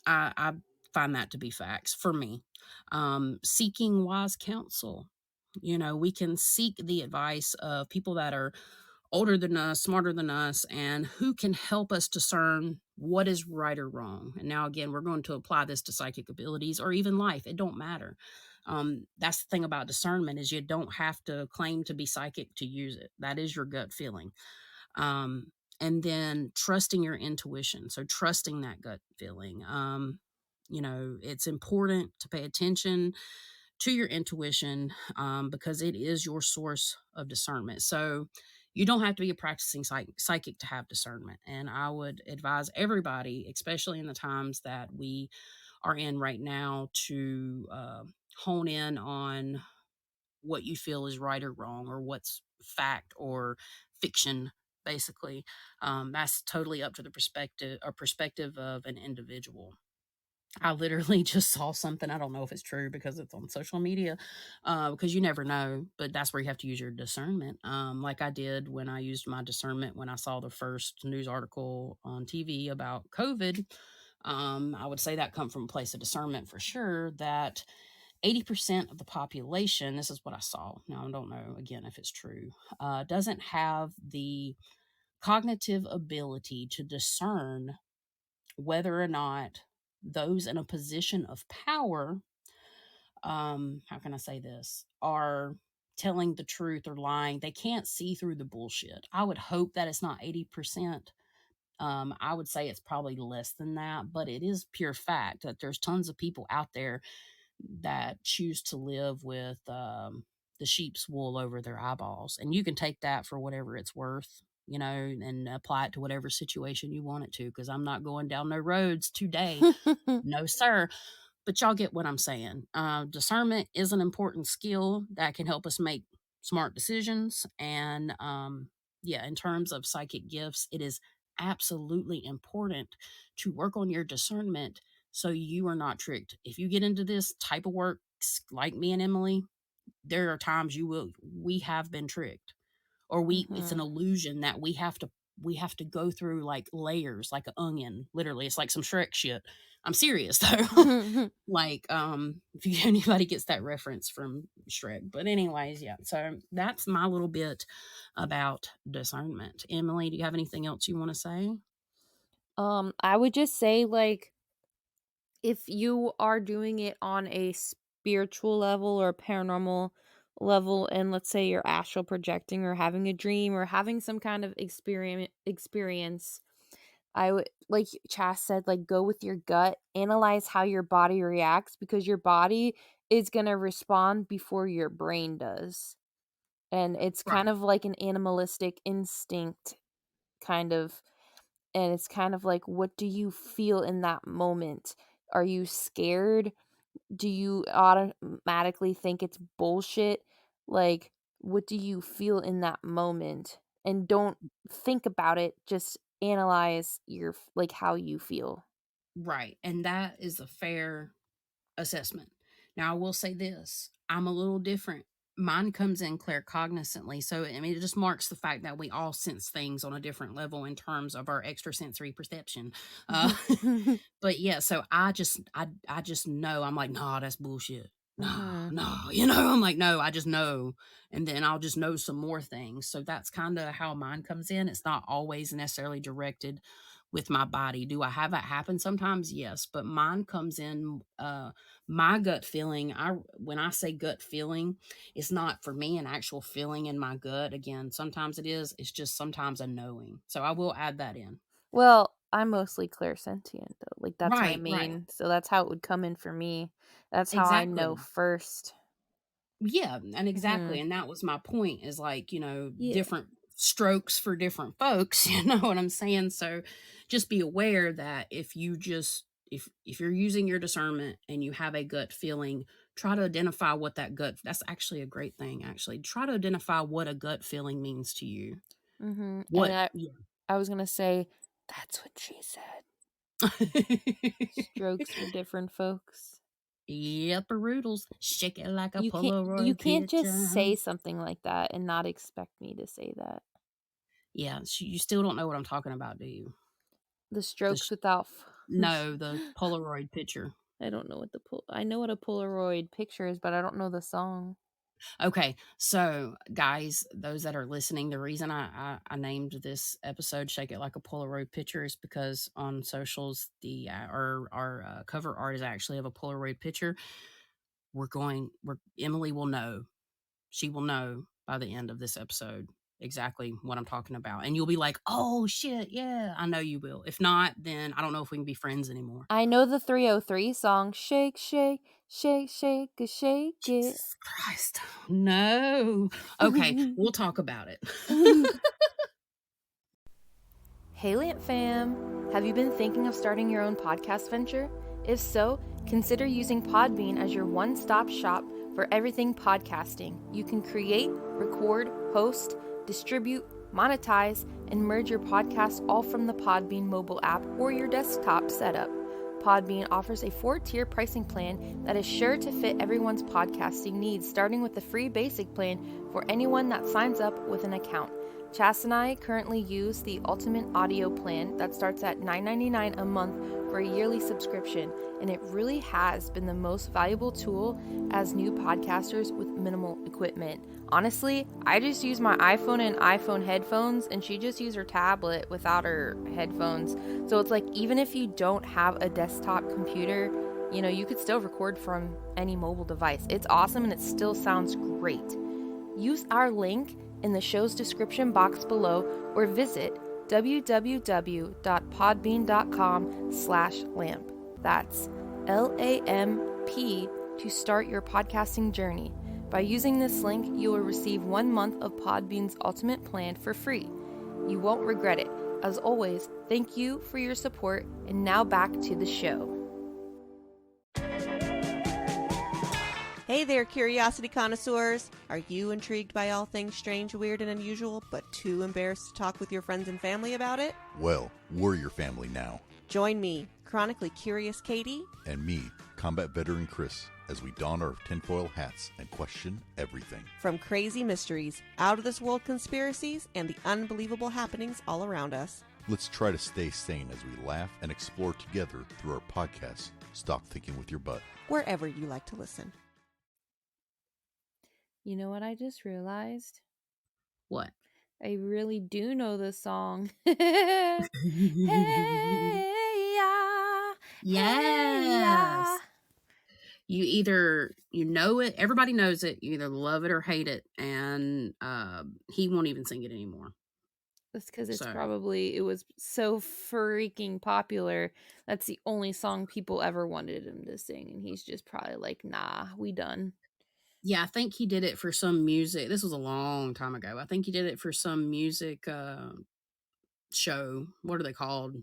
I find that to be facts for me. Seeking wise counsel. You know, we can seek the advice of people that are older than us, smarter than us, and who can help us discern what is right or wrong. And now, again, we're going to apply this to psychic abilities or even life. It don't matter. That's the thing about discernment is you don't have to claim to be psychic to use it. That is your gut feeling. And then trusting your intuition. So trusting that gut feeling. You know, it's important to pay attention to your intuition because it is your source of discernment. So you don't have to be a practicing psychic to have discernment. And I would advise everybody, especially in the times that we are in right now, to hone in on what you feel is right or wrong or what's fact or fiction basically. That's totally up to the perspective of an individual. I literally just saw something. I don't know if it's true because it's on social media, because you never know. But that's where you have to use your discernment, like I did when I used my discernment when I saw the first news article on TV about COVID. I would say that come from a place of discernment for sure. That 80% of the population, this is what I saw. Now I don't know again if it's true, doesn't have the cognitive ability to discern whether or not those in a position of power, how can I say this, are telling the truth or lying. They can't see through the bullshit. I would hope that it's not 80%. I would say it's probably less than that, but it is pure fact that there's tons of people out there that choose to live with the sheep's wool over their eyeballs. And you can take that for whatever it's worth, you know, and apply it to whatever situation you want it to, because I'm not going down no roads today. No, sir. But y'all get what I'm saying. Discernment is an important skill that can help us make smart decisions. And yeah, in terms of psychic gifts, it is absolutely important to work on your discernment so you are not tricked. If you get into this type of work, like me and Emily, there are times we have been tricked, or it's an Mhm. illusion that we have to go through like layers, like an onion. Literally, it's like some Shrek shit. I'm serious though. Like, if anybody gets that reference from Shrek. But anyways, yeah. So that's my little bit about discernment. Emily, do you have anything else you want to say? I would just say, like, if you are doing it on a spiritual level or paranormal level, and let's say you're astral projecting or having a dream or having some kind of experience, I would, like Chas said, like, go with your gut, analyze how your body reacts, because your body is going to respond before your brain does. And it's kind Right. of like an animalistic instinct, kind of. And it's kind of like, what do you feel in that moment? Are you scared? Do you automatically think it's bullshit? Like, what do you feel in that moment? And don't think about it, just analyze like, how you feel. Right. And that is a fair assessment. Now, I will say this, I'm a little different. Mine comes in claircognizantly. So, I mean, it just marks the fact that we all sense things on a different level in terms of our extrasensory perception. Uh, but yeah, so I just know. I'm like, nah, that's bullshit. No, Mhm. no, I'm like, no, I just know. And then I'll just know some more things. So that's kind of how mine comes in. It's not always necessarily directed with my body. Do I have that happen sometimes? Yes. But mine comes in my gut feeling. When I say gut feeling, it's not for me an actual feeling in my gut. Again, sometimes it is. It's just sometimes a knowing. So I will add that in. Well, I'm mostly clairsentient, though. Like, that's my Right, right. main, so that's how it would come in for me. That's how I know Exactly. first. Yeah, and exactly, Mhm. and that was my point is like, Yeah. different strokes for different folks, you know what I'm saying? So just be aware that if you just if you're using your discernment and you have a gut feeling, try to identify what that gut, that's actually a great thing, actually. Try to identify what a gut feeling means to you. Mm-hmm. And What yeah. I was gonna say, that's what she said. Strokes for different folks. Yep, roodles. Shake it like a You Polaroid can't just picture. say something like that and not expect me to say that. Yeah, you still don't know what I'm talking about, do you? The The strokes sh without No, the Polaroid picture. I don't know what I know what a Polaroid picture is, but I don't know the song. Okay, so guys, those that are listening, the reason I named this episode "Shake It Like a Polaroid Picture" is because on socials, the our cover art is actually of a Polaroid picture. Emily will know. She will know by the end of this episode exactly what I'm talking about, and you'll be like, "Oh shit, yeah, I know you will." If not, then I don't know if we can be friends anymore. I know the 303 song, Shake, Shake, Shake, Shake, Shake It. Jesus Christ, no. Okay, we'll talk about it. Hey Lamp fam! Have you been thinking of starting your own podcast venture? If so, consider using Podbean as your one-stop shop for everything podcasting. You can create, record, host, distribute, monetize, and merge your podcast all from the Podbean mobile app or your desktop setup. Podbean offers a 4-tier pricing plan that is sure to fit everyone's podcasting needs, starting with the free basic plan for anyone that signs up with an account. Chas and I currently use the Ultimate Audio plan that starts at $9.99 a month for a yearly subscription, and it really has been the most valuable tool as new podcasters with minimal equipment. Honestly, I just use my iPhone and iPhone headphones, and she just uses her tablet without her headphones. So it's like, even if you don't have a desktop computer, you could still record from any mobile device. It's awesome and it still sounds great. Use our link in the show's description box below or visit www.podbean.com/lamp. That's LAMP to start your podcasting journey. By using this link, you will receive 1 month of Podbean's Ultimate plan for free. You won't regret it. As always, thank you for your support, and now back to the show. Hey there, curiosity connoisseurs! Are you intrigued by all things strange, weird, and unusual, but too embarrassed to talk with your friends and family about it? Well, we're your family now. Join me, chronically curious Katie, And me, combat veteran Chris, as we don our tinfoil hats and question everything. from crazy mysteries, out-of-this-world conspiracies, and the unbelievable happenings all around us. Let's try to stay sane as we laugh and explore together through our podcast, Stop Thinking with Your Butt. Wherever you like to listen. You know what I just realized? What? I really do know the song. Hey, ya, Yes. You know it, everybody knows it, you either love it or hate it, and he won't even sing it anymore. That's because it was so freaking popular. That's the only song people ever wanted him to sing, and he's just probably like, nah, we done. Yeah, I think he did it for some music. This was a long time ago. I think he did it for some music show. What are they called?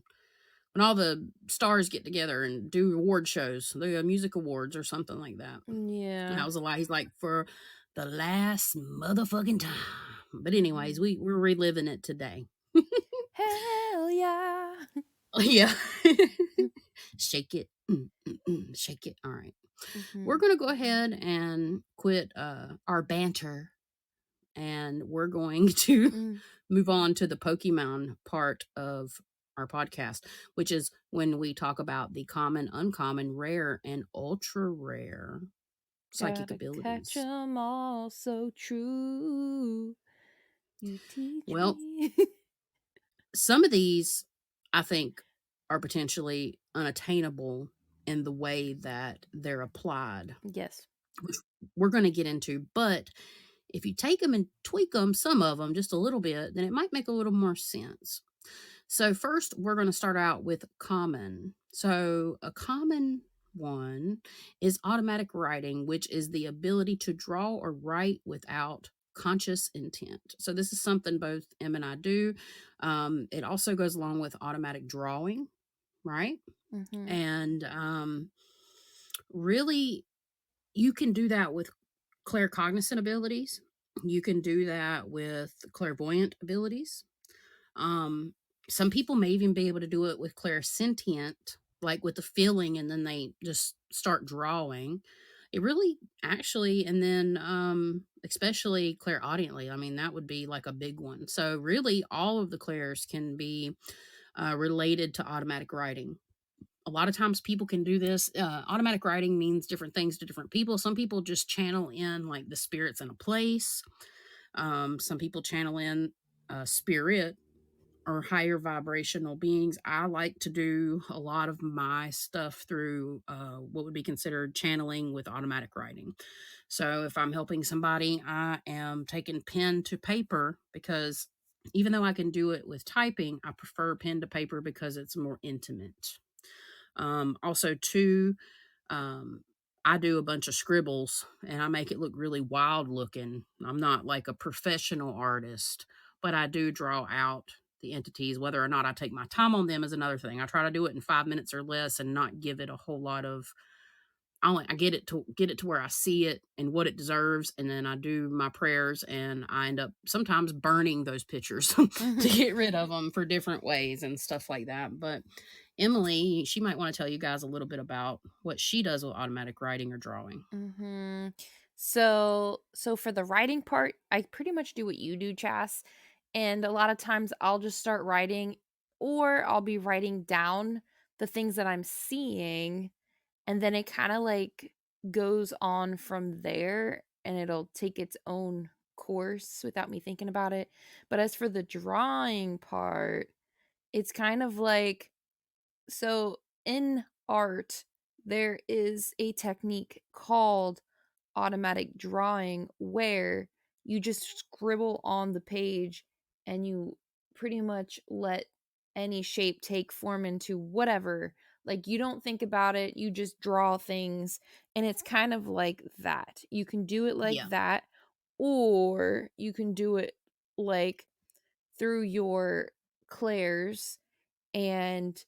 When all the stars get together and do award shows, the music awards or something like that. Yeah. And that was a lie. He's like, for the last motherfucking time. But anyways, we're reliving it today. Hell yeah. Yeah. Shake it. Shake it. All right. We're going to go ahead and quit our banter, and we're going to move on to the Pokemon part of our podcast, which is when we talk about the common, uncommon, rare, and ultra rare psychic Gotta abilities. catch 'em all so true. You teach Well, me. some of these, I think, are potentially unattainable in the way that they're applied, Yes. which we're going to get into. But if you take them and tweak them, some of them just a little bit, then it might make a little more sense. So first, we're going to start out with common. So a common one is automatic writing, which is the ability to draw or write without conscious intent. So this is something both Em and I do. It also goes along with automatic drawing, right? Mm-hmm. And really, you can do that with claircognizant abilities. You can do that with clairvoyant abilities. Um, some people may even be able to do it with clairsentient, like with the feeling, and then they just start drawing. It really actually, and then especially clairaudiently, I mean, that would be like a big one. So, really, all of the clairs can be related to automatic writing. A lot of times people can do this. Automatic writing means different things to different people. Some people just channel in like the spirits in a place. Some people channel in spirit or higher vibrational beings. I like to do a lot of my stuff through what would be considered channeling with automatic writing. So if I'm helping somebody, I am taking pen to paper because even though I can do it with typing, I prefer pen to paper because it's more intimate. Also, too, um, I do a bunch of scribbles and I make it look really wild looking. I'm not like a professional artist, but I do draw out the entities. Whether or not I take my time on them is another thing. I try to do it in 5 minutes or less and not give it a whole lot of. I get it to where I see it and what it deserves, and then I do my prayers, and I end up sometimes burning those pictures to get rid of them for different ways and stuff like that. But Emily, she might want to tell you guys a little bit about what she does with automatic writing or drawing. Mm-hmm. So for the writing part, I pretty much do what you do, Chas. And a lot of times I'll just start writing, or I'll be writing down the things that I'm seeing, and then it kind of like goes on from there, and it'll take its own course without me thinking about it. But as for the drawing part, it's kind of like, so in art, there is a technique called automatic drawing where you just scribble on the page and you pretty much let any shape take form into whatever. Like, you don't think about it, you just draw things, and it's kind of like that. You can do it like Yeah, that, or you can do it like through your clairs and,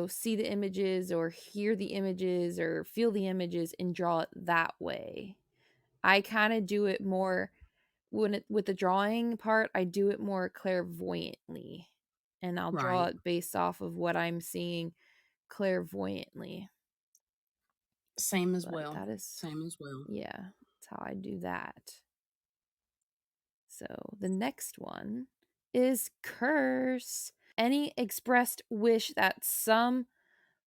see the images or hear the images or feel the images and draw it that way. I kind of do it more with the drawing part, I do it more clairvoyantly, and I'll draw right. it based off of what I'm seeing clairvoyantly. Same as But well. that is, Same as well. yeah, that's how I do that. So the next one is curse. Any expressed wish that some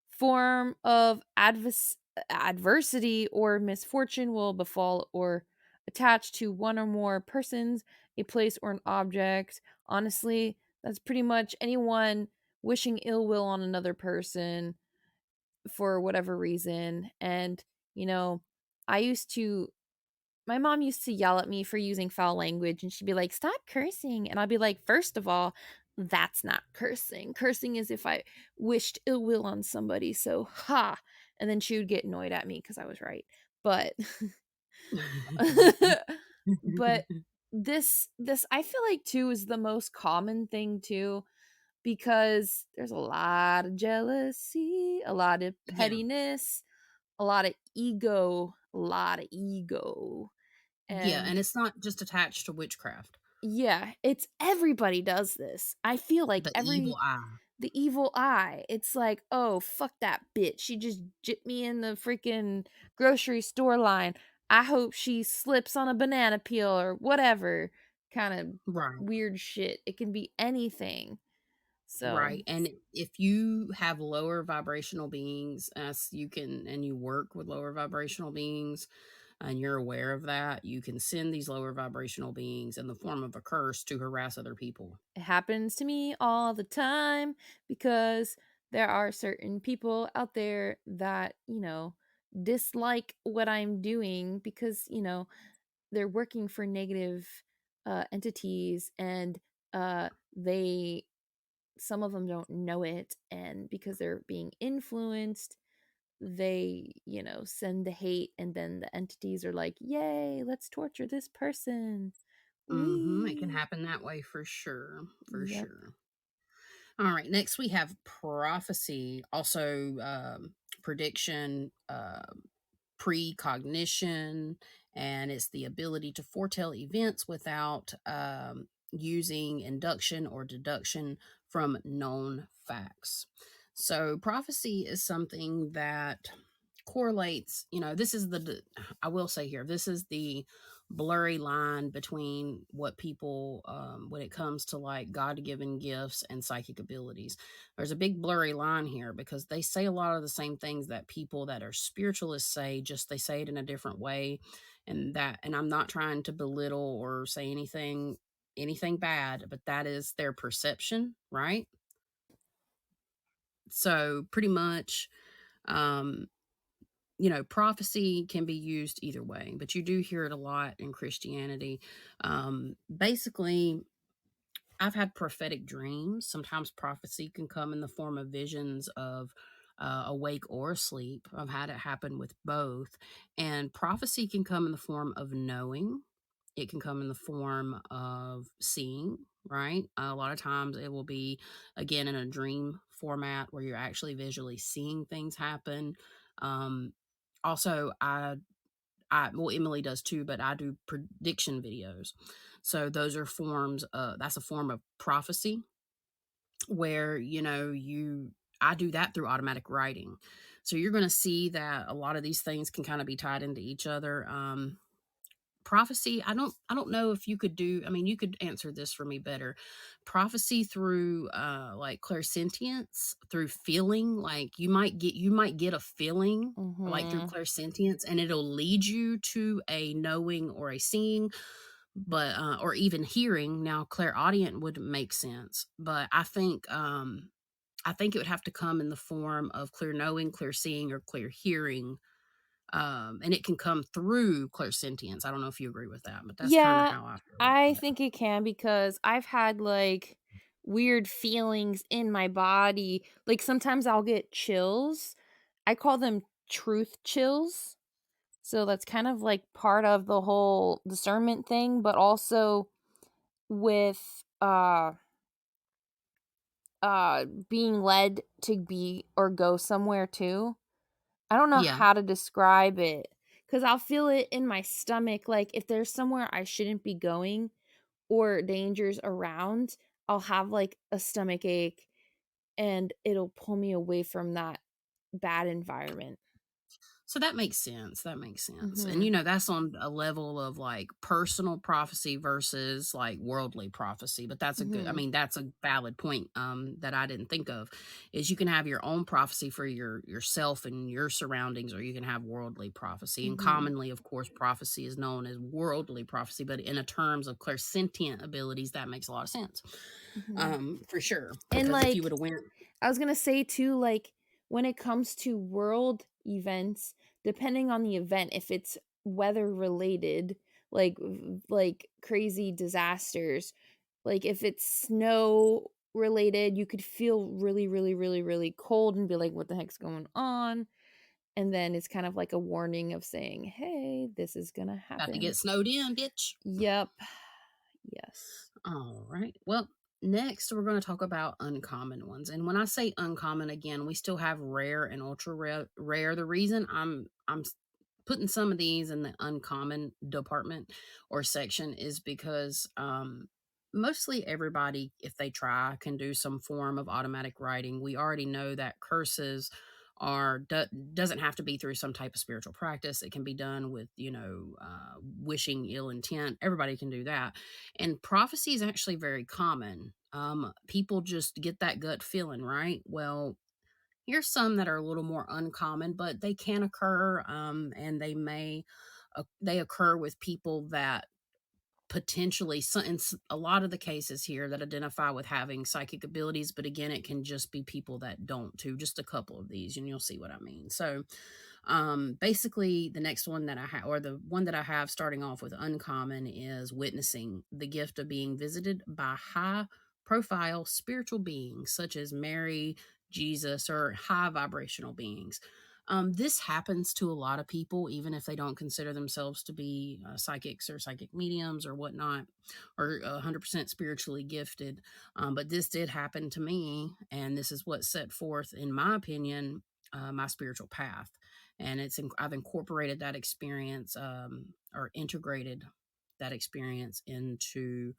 form of adversity or misfortune will befall or attach to one or more persons, a place, or an object. Honestly, that's pretty much anyone wishing ill will on another person for whatever reason. And, you know, I used to my mom used to yell at me for using foul language, and she'd be like, "Stop cursing." And I'd be like, "First of all, that's not cursing. Cursing is if I wished ill will on somebody. So, ha." And then she would get annoyed at me because I was right. But but this I feel like too is the most common thing too, because there's a lot of jealousy, a lot of Yeah, pettiness, a lot of ego. yeah, And and it's not just attached to witchcraft. yeah, it's everybody does this. I feel like The evil eye. the evil eye. It's like, "Oh, fuck that bitch. She just jipped me in the freaking grocery store line. I hope she slips on a banana peel," or whatever kind of Right. weird shit. It can be anything. So, Right. And if you have lower vibrational beings, as you can, and you work with lower vibrational beings, and you're aware of that, you can send these lower vibrational beings in the form of a curse to harass other people. it happens to me all the time because there are certain people out there that, dislike what I'm doing because, they're working for negative entities, and they some of them don't know it, and because they're being influenced, they, send the hate, and then the entities are like, "Yay, let's torture this person." Mhm, it can We happen that way for sure, for Yep. sure. All right. Next, we have prophecy, also prediction, precognition, and it's the ability to foretell events without using induction or deduction from known facts. So, prophecy is something that correlates, this is I will say here, this is the blurry line between what people, when it comes to like God given gifts and psychic abilities. There's a big blurry line here because they say a lot of the same things that people that are spiritualists say, just they say it in a different way. And I'm not trying to belittle or say anything bad, but that is their perception, right? So pretty much, um, prophecy can be used either way, but you do hear it a lot in Christianity. Basically, I've had prophetic dreams. Sometimes prophecy can come in the form of visions of awake or asleep. I've had it happen with both. And prophecy can come in the form of knowing, it can come in the form of seeing, right? A lot of times it will be, again, in a dream format where you're actually visually seeing things happen. Um, Also, well, Emily does too, but I do prediction videos. So those are forms that's a form of prophecy where, I do that through automatic writing. So you're going to see that a lot of these things can kind of be tied into each other. Prophecy, I don't know if you could do, I mean, you could answer this for me better. Prophecy through like clairsentience, through feeling, like you might get a feeling like through Mm-hmm. clairsentience, and it'll lead you to a knowing or a seeing, but or even hearing. Now clairaudient would make sense, but I think it would have to come in the form of clear knowing, clear seeing, or clear hearing, and it can come through clairsentience. I don't know if you agree with that, but that's kind of Yeah, how I feel I about it. think it can because I've had like weird feelings in my body. Like sometimes I'll get chills. I call them truth chills. So that's kind of like part of the whole discernment thing, but also with being led to be or go somewhere too. I don't know Yeah. how to describe it cuz I'll feel it in my stomach like if there's somewhere I shouldn't be going or dangers around, I'll have like a stomach ache and it'll pull me away from that bad environment. So that makes sense. That makes sense. And Mhm. that's on a level of like personal prophecy versus like worldly prophecy. But that's a good, I Mhm. mean, that's a valid point that I didn't think of, is you can have your own prophecy for yourself and your surroundings, or you can have worldly prophecy. And Mhm. commonly, of course, prophecy is known as worldly prophecy, but in a terms of clairsentient abilities, that makes a lot of sense. Mhm. For sure. And Because if you like would have went, I was going to say too like when it comes to world events, depending on the event if it's weather related, like crazy disasters, like if it's snow related, you could feel really really really really cold and be like what the heck's going on? And then it's kind of like a warning of saying, "Hey, this is going to about to happen." get snowed in, bitch. Yep. Yes. All right. Well, next we're going to talk about uncommon ones. And when I say uncommon, again, we still have rare and ultra rare. Rare. The reason I'm putting some of these in the uncommon department or section is because mostly everybody, if they try, can do some form of automatic writing. We already know that curses doesn't have to be through some type of spiritual practice. It can be done with wishing ill intent. Everybody can do that, and prophecy is actually very common. People just get that gut feeling, right? Well, here's some that are a little more uncommon, but they can occur, and they occur with people that potentially, in a lot of the cases here that identify with having psychic abilities, but again, it can just be people that don't too. Just a couple of these, and you'll see what I mean. So, basically, the next one that I have, or the one that I have starting off with uncommon, is witnessing, the gift of being visited by high profile spiritual beings such as Mary, Jesus, or high vibrational beings. This happens to a lot of people, even if they don't consider themselves to be psychics or psychic mediums or whatnot, or 100% spiritually gifted. But this did happen to me, and this is what set forth, in my opinion, my spiritual path. And I've incorporated that experience, or integrated that experience into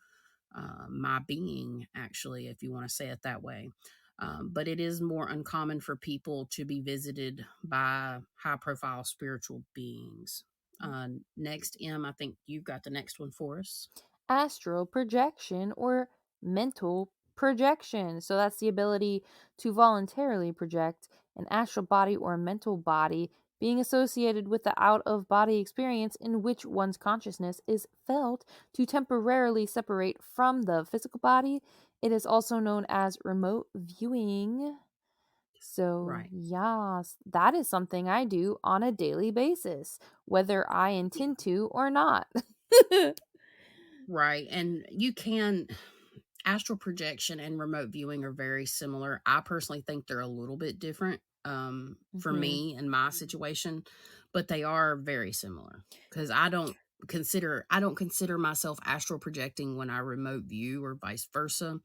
my being, actually, if you want to say it that way. But it is more uncommon for people to be visited by high profile spiritual beings. Next, I think you've got the next one for us. Astral projection or mental projection. So that's the ability to voluntarily project an astral body or mental body being associated with the out of body experience in which one's consciousness is felt to temporarily separate from the physical body. It is also known as remote viewing. So, Right. yes, that is something I do on a daily basis, whether I intend to or not. Right. And you can, astral projection and remote viewing are very similar. I personally think they're a little bit different, for Mhm. me and my situation, but they are very similar because I don't consider myself astral projecting when I remote view or vice versa.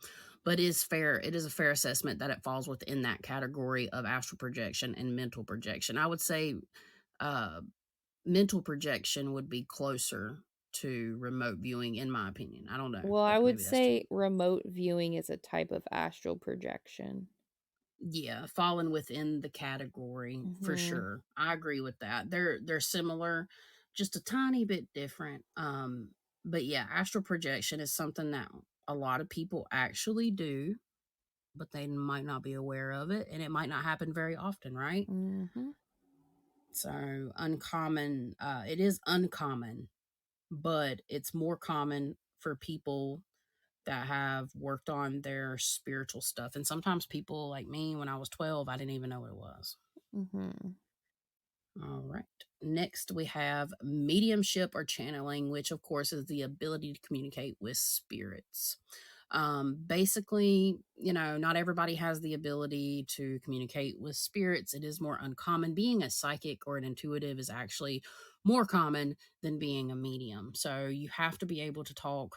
But it is a fair assessment that it falls within that category of astral projection and mental projection. I would say uh mental projection would be closer to remote viewing, in my opinion. I don't know. Well, I would Maybe that's just, say remote viewing is a type of astral projection. yeah, falling within the category for Mhm. sure. I agree with that. They're similar, just a tiny bit different. But yeah, astral projection is something that a lot of people actually do, but they might not be aware of it, and it might not happen very often, right? Mhm. So uncommon. It is uncommon, but it's more common for people that have worked on their spiritual stuff. And sometimes people like me, when I was 12, I didn't even know what it was. Mhm. All right. Next, we have mediumship or channeling, which, of course, is the ability to communicate with spirits. Basically, not everybody has the ability to communicate with spirits. It is more uncommon. Being a psychic or an intuitive is actually more common than being a medium. So you have to be able to talk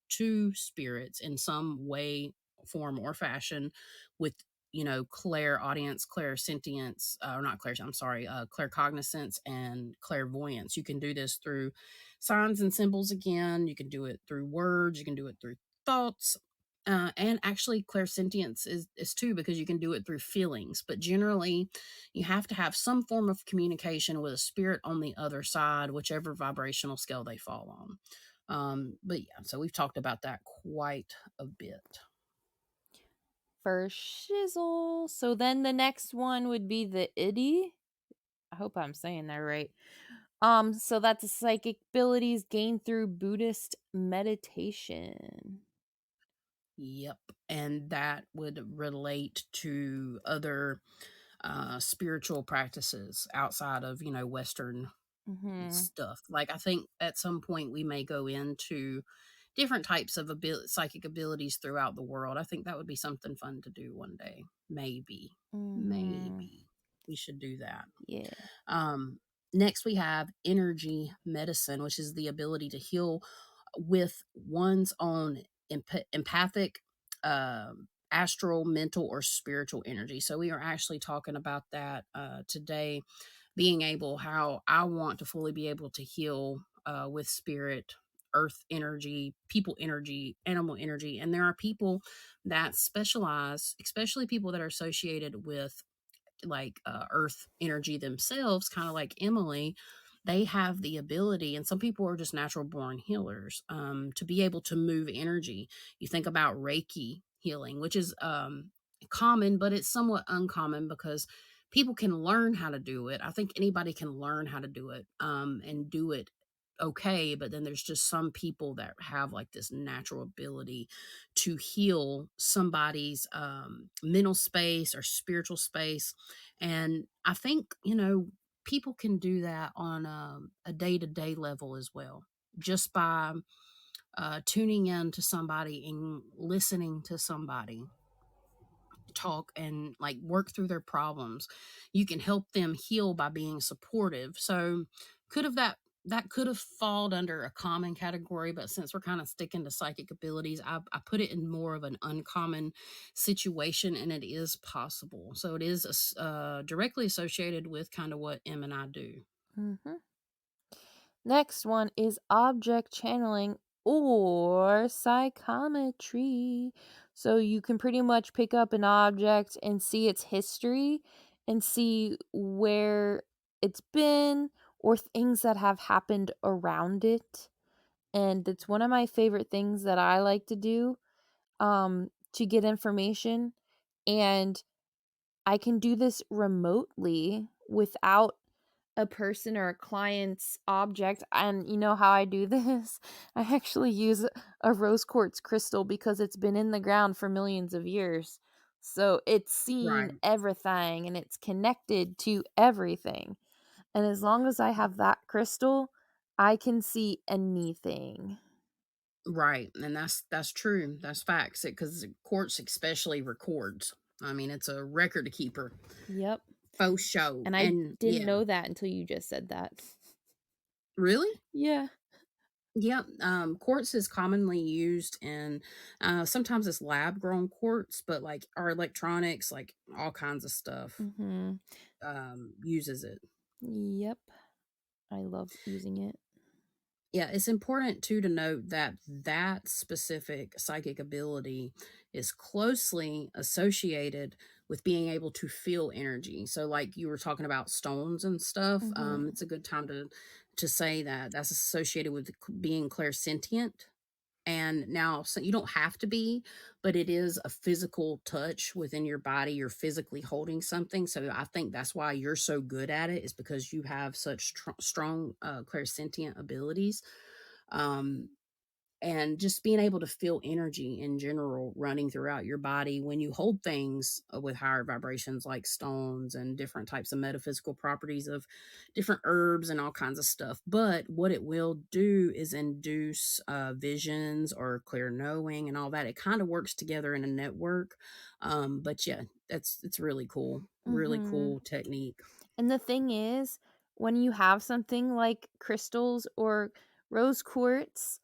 to spirits in some way, form, or fashion with Clair audience, Clair sentience, or not Clair, I'm sorry, Clair cognizance and clairvoyance. You can do this through signs and symbols again. You can do it through words. You can do it through thoughts. And actually, clairsentience is too, because you can do it through feelings. But generally, you have to have some form of communication with a spirit on the other side, whichever vibrational scale they fall on. But yeah, so we've talked about that quite a bit. For shizzle. So then the next one would be the IDI. I hope I'm saying that right. So that's psychic abilities gained through Buddhist meditation. Yep. And that would relate to other spiritual practices outside of, Western Mhm. stuff. Like, I think at some point we may go into different types of psychic abilities throughout the world. I think that would be something fun to do one day. Maybe. Mhm. Maybe we should do that. Yeah. Um, Next, we have energy medicine, which is the ability to heal with one's own empathic, astral, mental, or spiritual energy. So, we are actually talking about that today, being able, how I want to fully be able to heal with spirit, earth energy, people energy, animal energy. And there are people that specialize, especially people that are associated with like earth energy themselves, kind of like Emily. They have the ability, and some people are just natural born healers, to be able to move energy. You think about Reiki healing, which is common, but it's somewhat uncommon because people can learn how to do it. I think anybody can learn how to do it, and do it okay. But then there's just some people that have like this natural ability to heal somebody's mental space or spiritual space. And I think, people can do that on a day to day level as well, just by tuning in to somebody and listening to somebody. talk and like work through their problems. You can help them heal by being supportive. So could have that could have fallen under a common category, but since we're kind of sticking to psychic abilities, I put it in more of an uncommon situation, and it is possible. So it is directly associated with kind of what Em and I do. Mm-hmm. Next one is object channeling or psychometry. So you can pretty much pick up an object and see its history and see where it's been or things that have happened around it. And it's one of my favorite things that I like to do to get information. And I can do this remotely without a person or a client's object. And you know how I do this? I actually use a rose quartz crystal because it's been in the ground for millions of years. So it's seen Right. everything and it's connected to everything. And as long as I have that crystal, I can see anything. Right, and that's true. That's facts. Because quartz especially records. I mean, it's a record keeper, Yep. faux show, And I and didn't know that until you just said that. really, Yeah. yeah. Quartz is commonly used in sometimes it's lab grown quartz, but like our electronics, like all kinds of stuff, Mhm. uses it. Yep. I love using it. Yeah, it's important too to note that that specific psychic ability is closely associated with being able to feel energy. So, like you were talking about stones and stuff, Mhm. it's a good time to say that that's associated with being clairsentient. And now, so you don't have to be, but it is a physical touch within your body. You're physically holding something. So I think that's why you're so good at it, is because you have such strong clairsentient abilities. Um, and just being able to feel energy in general running throughout your body when you hold things with higher vibrations like stones and different types of metaphysical properties of different herbs and all kinds of stuff. But what it will do is induce visions or clear knowing and all that. It kind of works together in a network. But yeah, it's really Mhm. cool technique. And the thing is, when you have something like crystals or rose quartz,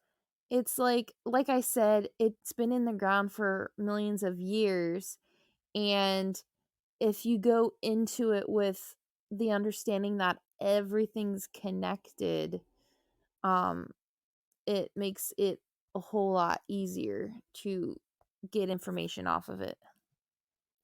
it's like I said, it's been in the ground for millions of years, and if you go into it with the understanding that everything's connected, um it makes it a whole lot easier to get information off of it.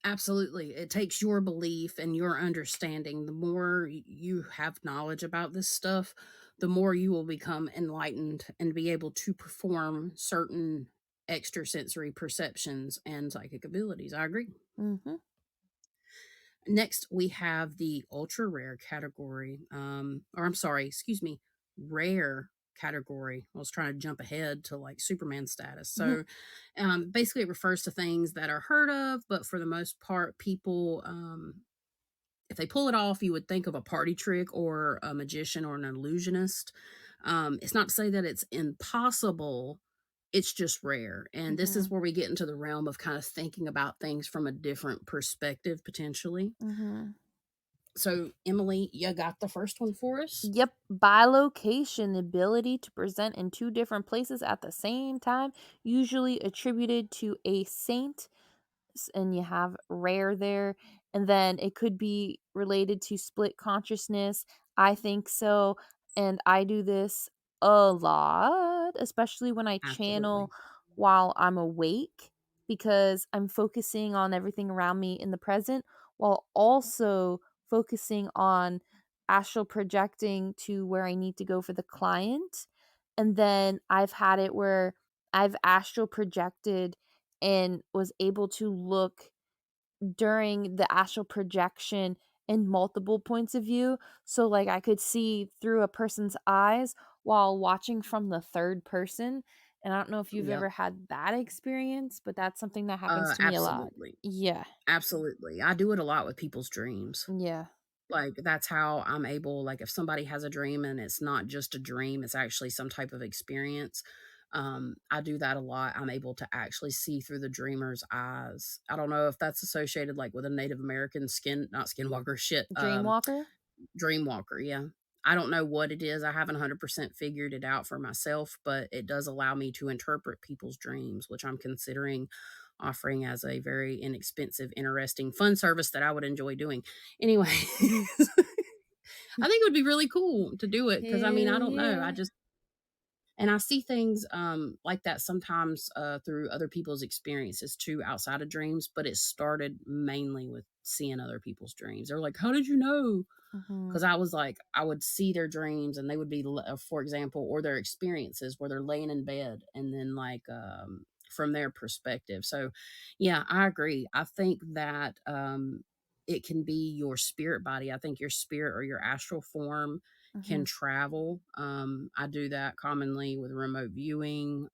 Absolutely. It takes your belief and your understanding. The more you have knowledge about this stuff, the more you will become enlightened and be able to perform certain extrasensory perceptions and psychic abilities. I agree. Mhm. Next, we have the ultra rare category, or I'm sorry, excuse me, rare category. I was trying to jump ahead to like Superman status. So basically, it refers to things that are heard of, but for the most part, people, if they pull it off, you would think of a party trick or a magician or an illusionist. It's not to say that it's impossible, it's just rare. And this is Mhm. where we get into the realm of kind of thinking about things from a different perspective, potentially. Mhm. So, Emily, you got the first one for us? Yep, bilocation, the ability to present in two different places at the same time, usually attributed to a saint, and you have rare there, and then it could be related to split consciousness. I think so, and I do this a lot, especially when I channel Absolutely. while I'm awake, because I'm focusing on everything around me in the present while also focusing on astral projecting to where I need to go for the client. And then I've had it where I've astral projected and was able to look during the astral projection in multiple points of view. So, like, I could see through a person's eyes while watching from the third person. And I don't know if you've Yep. ever had that experience, but that's something that happens to me a lot. Absolutely. Yeah. Absolutely. I do it a lot with people's dreams. Yeah. Like, that's how I'm able, like, if somebody has a dream and it's not just a dream, it's actually some type of experience. I do that a lot. I'm able to actually see through the dreamer's eyes. I don't know if that's associated like with a Native American not skinwalker, shit, Dreamwalker? dreamwalker. Yeah. I don't know what it is. I haven't 100% figured it out for myself, but it does allow me to interpret people's dreams, which I'm considering offering as a very inexpensive, interesting, fun service that I would enjoy doing. Anyway, Mhm. I think it would be really cool to do it because I mean, I Hell don't know. yeah. And I see things like that sometimes through other people's experiences too, outside of dreams. But it started mainly with seeing other people's dreams. They're like, "How did you know?" Mhm. Because I was like, I would see their dreams, and they would be, for example, or their experiences where they're laying in bed, and then like from their perspective. So, yeah, I agree. I think that it can be your spirit body. I think your spirit or your astral form can Mhm. travel. I do that commonly with remote viewing,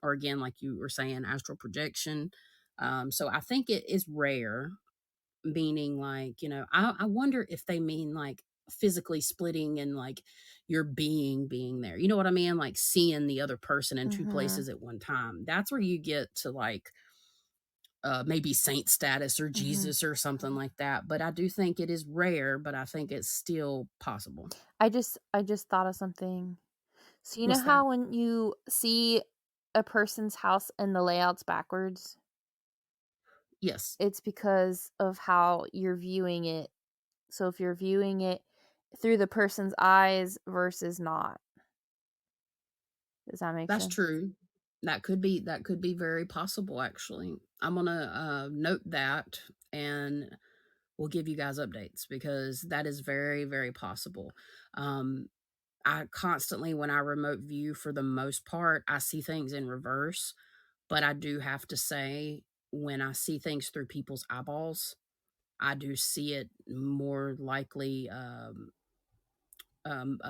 or again, like you were saying, astral projection. So I think it is rare, meaning like, I wonder if they mean like physically splitting and like your being there. You know what I mean? Like seeing the other person in two Mhm. places at one time. That's where you get to like maybe saint status or Mhm. Jesus or something like that. But I do think it is rare, but I think it's still possible. I just thought of something. So you know What's that? how when you see a person's house and the layout's backwards, Yes, it's because of how you're viewing it. So if you're viewing it through the person's eyes versus not. Does that make that's sense? true. That could be very possible actually. I'm gonna note that, and we'll give you guys updates because that is very, very possible. Um, I constantly, when I remote view, for the most part, I see things in reverse. But I do have to say, when I see things through people's eyeballs, I do see it more likely,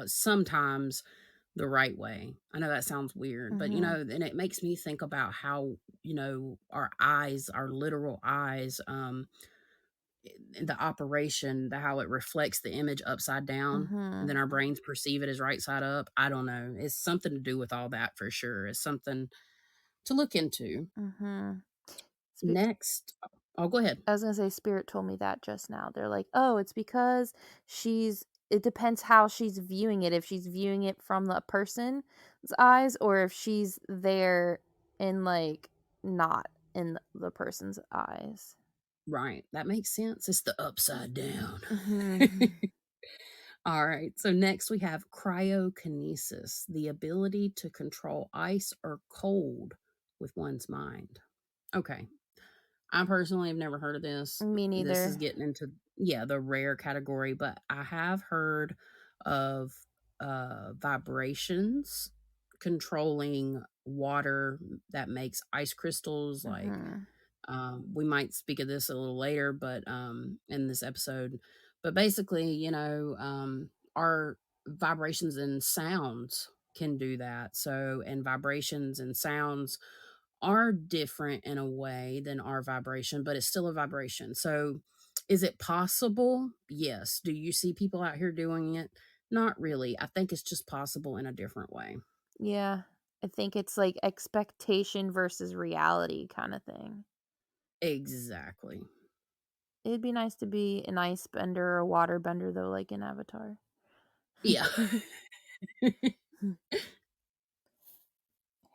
sometimes the right way. I know that sounds weird, but Mhm. and it makes me think about how, our eyes, our literal eyes, the operation, how it reflects the image upside down, and then Mhm. our brains perceive it as right side up. I don't know. It's something to do with all that for sure. It's something to look into. Mhm. Next, oh, go ahead. I was gonna say Spirit told me that just now. They're like, "Oh, it's because it depends how she's viewing it. If she's viewing it from the person's eyes or if she's there in like not in the person's eyes." Right, that makes sense. It's the upside down. Mhm. All right. So next we have cryokinesis, the ability to control ice or cold with one's mind. Okay. I personally have never heard of this. Me This is neither. getting into, yeah, the rare category, but I have heard of vibrations controlling water that makes ice crystals. Like, Mhm. we might speak of this a little later, but in this episode, but basically, our vibrations and sounds can do that. So, and vibrations and sounds are different in a way than our vibration, but it's still a vibration. So, is it possible? Yes. Do you see people out here doing it? Not really. I think it's just possible in a different way. Yeah. I think it's like expectation versus reality kind of thing. Exactly. It'd be nice to be an ice bender or a water bender though, like in Avatar. Yeah.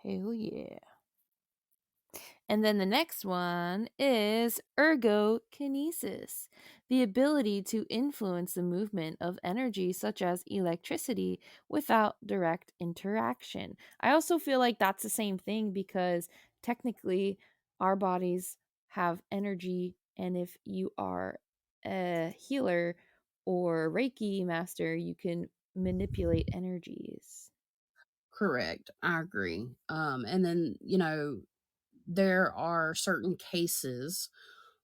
Hell yeah. And then the next one is ergokinesis, the ability to influence the movement of energy such as electricity without direct interaction. I also feel like that's the same thing because technically our bodies have energy, and if you are a healer or Reiki master, you can manipulate energies. Correct. I agree. And then, there are certain cases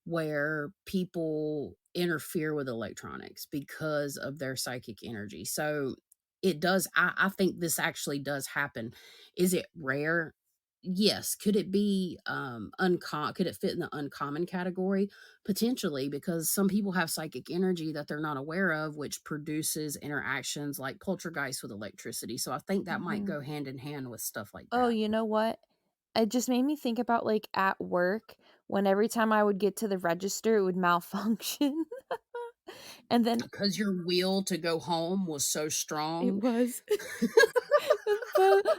where people interfere with electronics because of their psychic energy. So it does, I think this actually does happen. Is it rare? yes, could it be could it fit in the uncommon category? Potentially, because some people have psychic energy that they're not aware of, which produces interactions like poltergeist with electricity. So I think that might Mhm. go hand in hand with stuff like Oh, that. you know what? It just made me think about, like, at work, when every time I would get to the register, it would malfunction. And then Because your will to go home was so it strong. was.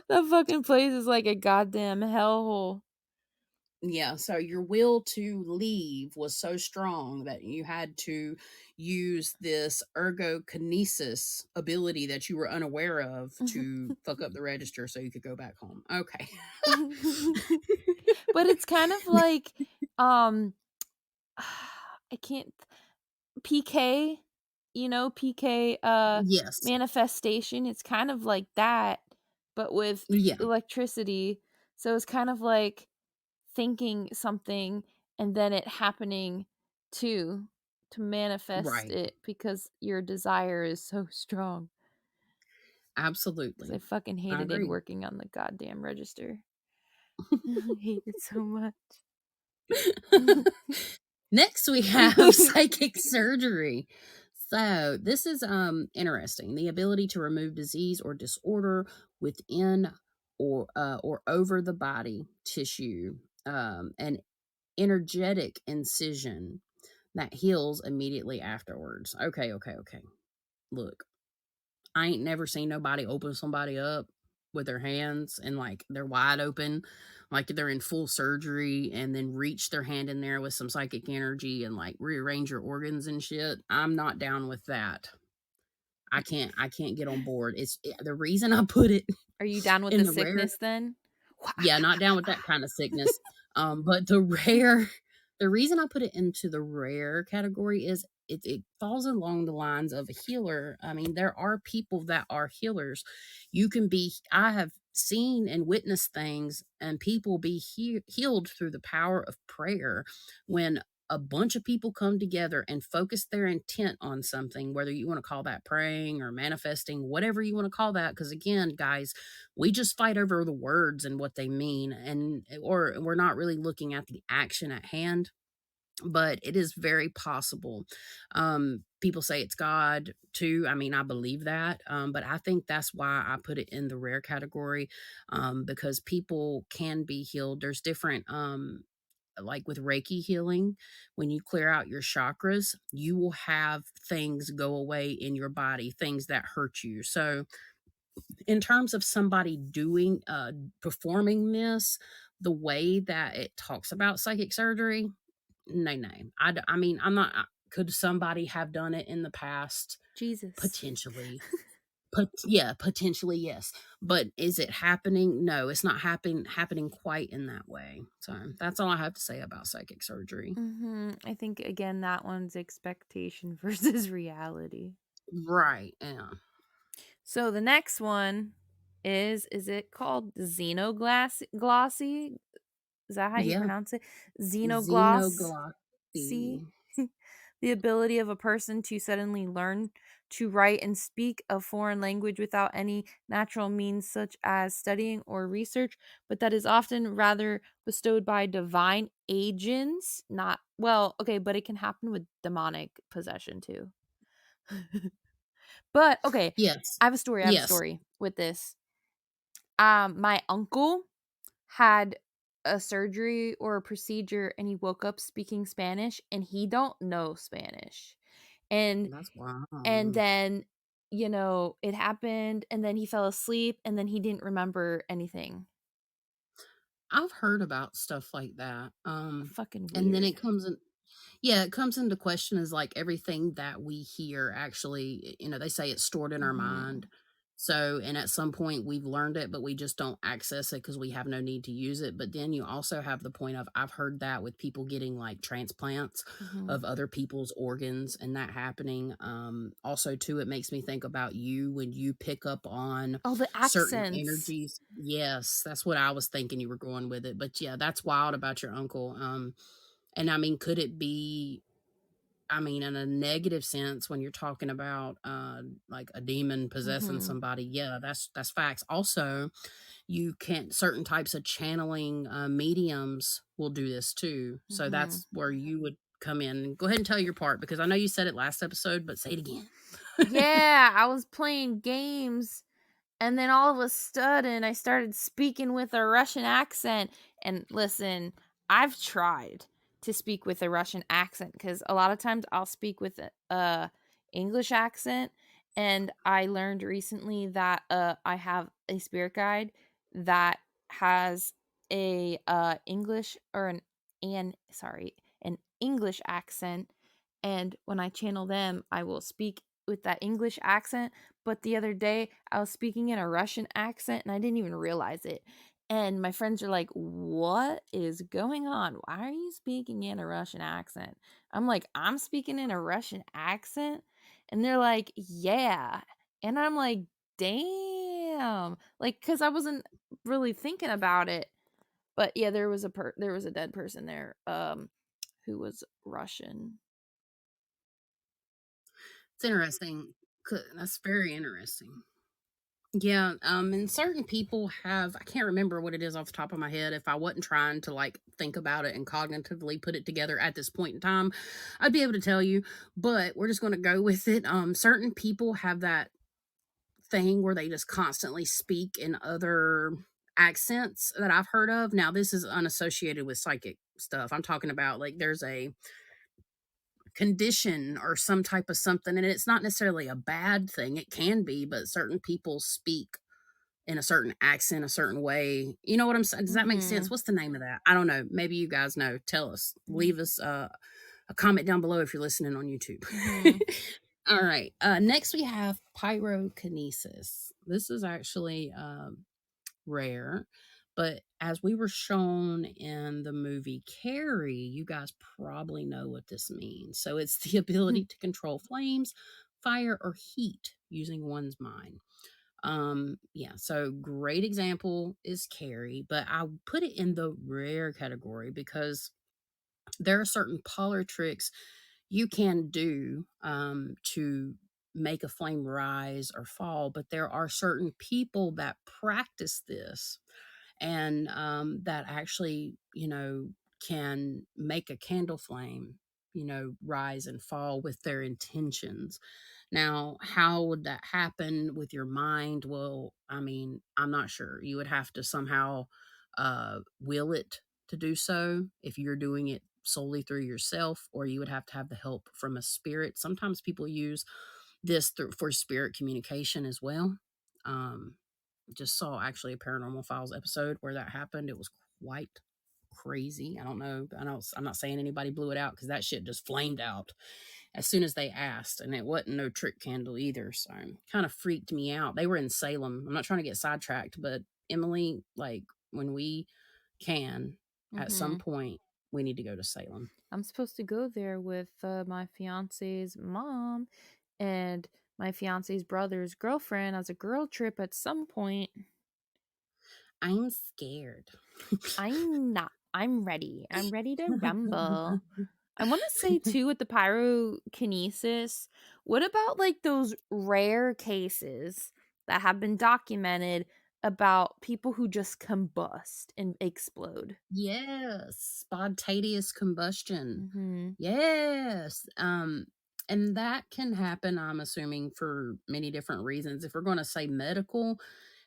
That fucking place is like a goddamn hellhole. Yeah, so your will to leave was so strong that you had to use this ergokinesis ability that you were unaware of to fuck up the register so you could go back home. Okay. But it's kind of like, um, I can't PK, PK, Yes. manifestation, it's kind of like that, but with Yeah, electricity. So it's kind of like thinking something and then it happening too, to manifest right. it because your desire is so strong. Because I Absolutely. fucking I hated it agree. working on the goddamn register. I hate it so much. Next, we have psychic surgery. So, this is interesting. The ability to remove disease or disorder within or over the body tissue, an energetic incision that heals immediately afterwards. Okay, okay, okay. Look, I ain't never seen nobody open somebody up with their hands and like they're wide open, like they're in full surgery, and then reach their hand in there with some psychic energy and like rearrange your organs and shit. I'm not down with that. I can't get on board. The reason I put it Are you down with in the the rare. sickness then? Yeah, not down with that kind of sickness. But the rare, the reason I put it into the rare category is it falls along the lines of a healer. I mean, there are people that are healers. I have seen and witnessed things and people be healed through the power of prayer when a bunch of people come together and focus their intent on something, whether you want to call that praying or manifesting, whatever you want to call that. Because again, guys, we just fight over the words and what they mean, and or we're not really looking at the action at hand. But it is very possible. People say it's God too. I mean, I believe that, but I think that's why I put it in the rare category, because people can be healed. There's different like with Reiki healing, when you clear out your chakras, you will have things go away in your body, things that hurt you. So in terms of somebody doing performing this, the way that it talks about psychic surgery, no. I mean, I'm not could somebody have done it in the past? Jesus. Potentially. Yeah, potentially yes. But is it happening? No, it's not happening quite in that way. So that's all I have to say about psychic surgery. I think again that one's expectation versus reality. Right. Yeah. So the next one is it called xenoglossy? Is that how you Yeah. pronounce it? Xenoglossy? Xenoglossy. The ability of a person to suddenly learn to write and speak a foreign language without any natural means, such as studying or research, but that is often rather bestowed by divine agents. Not, well, okay, but it can happen with demonic possession too. But okay, Yes. I have a story. I have a Yes. story with this. My uncle had a surgery or a procedure and he woke up speaking Spanish and he don't know Spanish. And That's wow. then it happened and then he fell asleep and then he didn't remember anything. I've heard about stuff like that. Fucking And then weird. it comes in, yeah, it comes into question is like everything that we hear actually, they say it's stored in our Mhm. mind. So, and at some point we've learned it, but we just don't access it because we have no need to use it. But then you also have the point of, I've heard that with people getting like transplants Mhm. of other people's organs and that happening. Also, too, it makes me think about you when you pick up on Oh, the certain accents. energies. Yes, that's what I was thinking you were going with it. But yeah, that's wild about your uncle. And I mean, could it be? I mean, in a negative sense, when you're talking about like a demon possessing somebody, yeah, that's facts. Also, you can certain types of channeling mediums will do this too. So that's where you would come in. Go ahead and tell your part, because I know you said it last episode, but say it again. Yeah, I was playing games, and then all of a sudden I started speaking with a Russian accent. And listen, I've tried to speak with a Russian accent because a lot of times I'll speak with a English accent. And I learned recently that I have a spirit guide that has a English or an English accent. And when I channel them, I will speak with that English accent. But the other day, I was speaking in a Russian accent and I didn't even realize it. And my friends are like, "What is going on? Why are you speaking in a Russian accent?" I'm like, "I'm speaking in a Russian accent?" And they're like, "Yeah." And I'm like, "Damn." Like, cuz I wasn't really thinking about it. But yeah, there was a dead person there who was Russian. It's interesting. That's very interesting. Yeah, and certain people have, I can't remember what it is off the top of my head. If I wasn't trying to like think about it and cognitively put it together at this point in time, I'd be able to tell you, but we're just going to go with it. Certain people have that thing where they just constantly speak in other accents that I've heard of. Now, this is unassociated with psychic stuff. I'm talking about like there's a condition or some type of something, and it's not necessarily a bad thing. It can be, but certain people speak in a certain accent, a certain way. You know what I'm saying? Does that make sense? What's the name of that? I don't know. Maybe you guys know. Tell us. Leave us a comment down below if you're listening on YouTube. All right. Next we have pyrokinesis. This is actually rare, but as we were shown in the movie Carrie, you guys probably know what this means. So it's the ability to control flames, fire, or heat using one's mind. Yeah, so great example is Carrie, but I put it in the rare category because there are certain parlor tricks you can do to make a flame rise or fall, but there are certain people that practice this and that actually, can make a candle flame, rise and fall with their intentions. Now, how would that happen with your mind? Well, I mean, I'm not sure. You would have to somehow will it to do so if you're doing it solely through yourself, or you would have to have the help from a spirit. Sometimes people use this for spirit communication as well. Um, just saw actually a Paranormal Files episode where that happened. It was quite crazy. I don't know. I'm not saying anybody blew it out because that shit just flamed out as soon as they asked, and it wasn't no trick candle either. So kind of freaked me out. They were in Salem. I'm not trying to get sidetracked, but Emily, like when we can, at some point, we need to go to Salem. I'm supposed to go there with my fiance's mom and my fiance's brother's girlfriend as a girl trip at some point. I'm scared. I'm not. I'm ready. I'm ready to rumble. I want to say too with the pyrokinesis, what about like those rare cases that have been documented about people who just combust and explode? Yes, spontaneous combustion. Yes. And that can happen, I'm assuming, for many different reasons. If we're going to say medical,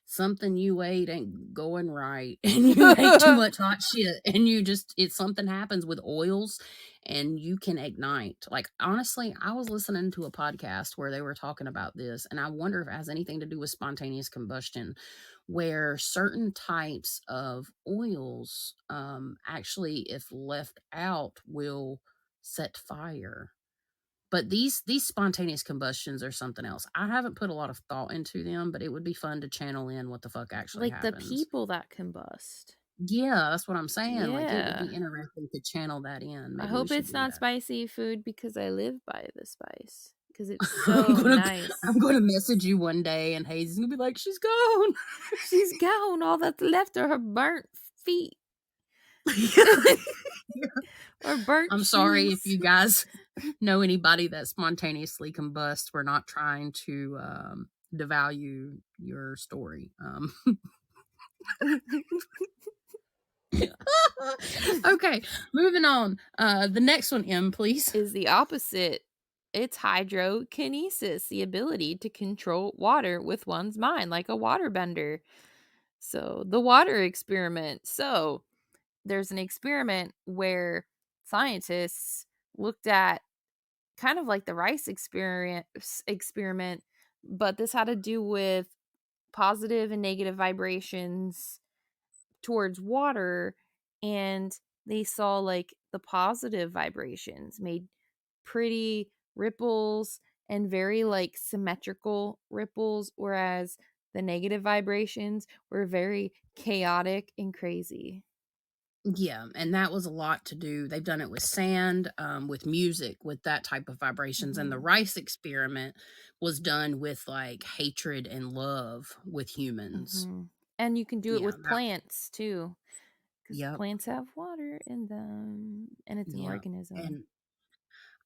something you ate ain't going right, and you ate too much hot shit, and something happens with oils, and you can ignite. Like, honestly, I was listening to a podcast where they were talking about this, and I wonder if it has anything to do with spontaneous combustion, where certain types of oils actually, if left out, will set fire. But these spontaneous combustions are something else. I haven't put a lot of thought into them, but it would be fun to channel in what the fuck actually Like happens. the people that combust. Yeah, that's what I'm saying. Like, it would Yeah. be interesting to channel that in. I Maybe hope we should it's do not that. spicy food because I live by the spice. Because it's so nice. I'm gonna message you one day, and Hazel's gonna be like, "She's gone. She's gone. All that's left are her burnt feet. Or burnt I'm sorry if shoes. you guys know anybody that spontaneously combusts. We're not trying to devalue your story. Okay, moving on. The next one, M, please. Is the opposite. It's hydrokinesis, the ability to control water with one's mind, like a waterbender. So, the water experiment. So, there's an experiment where scientists looked at kind of like the rice experiment, but this had to do with positive and negative vibrations towards water, and they saw like the positive vibrations made pretty ripples and very like symmetrical ripples, whereas the negative vibrations were very chaotic and crazy. Yeah, and that was a lot to do. They've done it with sand, with music, with that type of vibrations. And the Mhm. rice experiment was done with like hatred and love with humans. Mhm. And you can do it Yeah, with that, plants too, because yep, plants have water in them, and it's an yeah. organism. And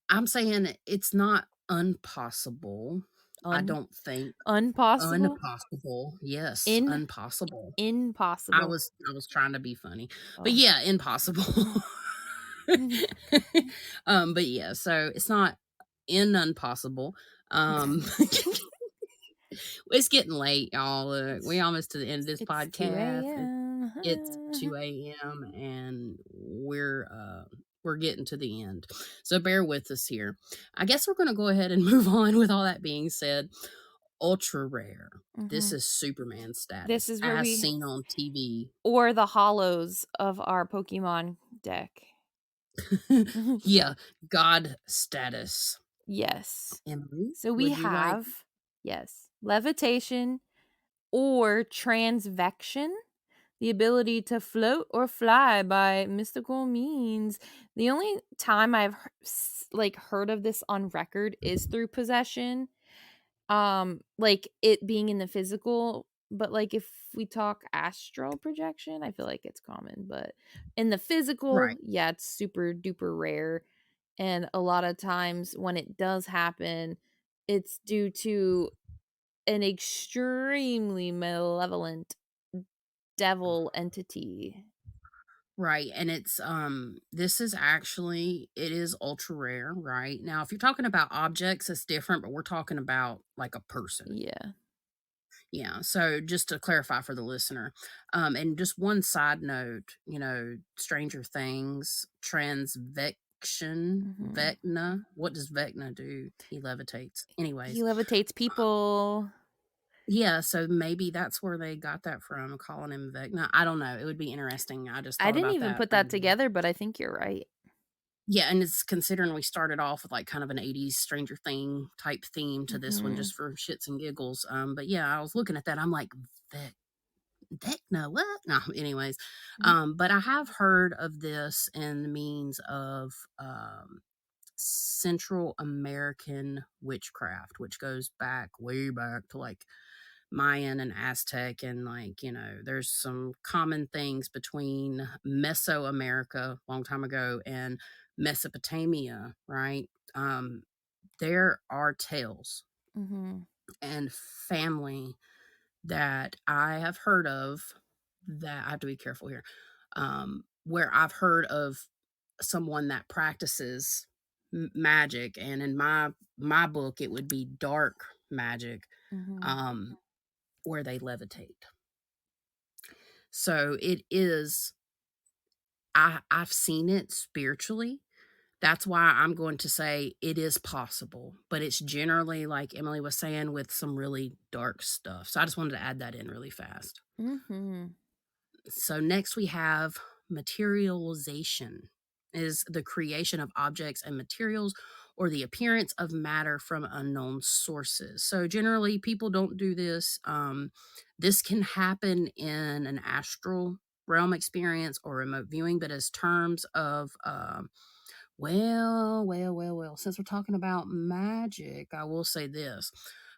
I'm saying it's not impossible. I Un don't think Unpossible? unpossible. Yes, In impossible. Impossible. I was trying to be funny. But Oh. yeah, impossible. But yeah, so it's not impossible. Um it's getting late, y'all. We almost to the end of this It's 2 podcast. It's a.m. 2 a.m. and we're getting to the end. So bear with us here. I guess we're gonna go ahead and move on with all that being said. Ultra rare. This Mhm. is Superman This status is where as we seen on TV. or the hollows of our Pokemon deck. Yeah, God status. Yes. Emily, So we would you like? have, yes, levitation or transvection, the ability to float or fly by mystical means. The only time I've like heard of this on record is through possession, like it being in the physical, but like if we talk astral projection, I feel like it's common, but in the physical, Right. yeah, it's super duper rare. And a lot of times when it does happen, it's due to an extremely malevolent devil entity. Right. And it's this is actually it is ultra rare, right? Now, if you're talking about objects, it's different, but we're talking about like a person. Yeah. Yeah. So just to clarify for the listener, and just one side note, Stranger Things, transvection, Hmm. Vecna. What does Vecna do? He levitates. He Anyways, levitates people. yeah, so maybe that's where they got that from, calling him Vecna. I don't know. It would be interesting. I just I thought didn't about even that put that randomly. together, but I think you're right. Yeah, and it's considering we started off with like kind of an 80s Stranger Thing type theme to this one Hmm. just for shits and giggles. But yeah, I was looking at that. I'm like, Vecna, what? No, anyways. But I have heard of this in the means of Central American witchcraft, which goes back way back to like Mayan and Aztec, and like, there's some common things between Mesoamerica, long time ago, and Mesopotamia, right? There are tales Hmm. and family that I have heard of that I have to be careful here. Where I've heard of someone that practices magic, and in my book it would be dark magic, Hmm. um, where they levitate. So it is I've seen it spiritually. That's why I'm going to say it is possible, but it's generally like Emily was saying with some really dark stuff. So I just wanted to add that in really fast. Hmm. So next we have materialization is the creation of objects and materials or the appearance of matter from unknown sources. So generally people don't do this. This can happen in an astral realm experience or remote viewing, but as terms of well, since we're talking about magic, I will say this.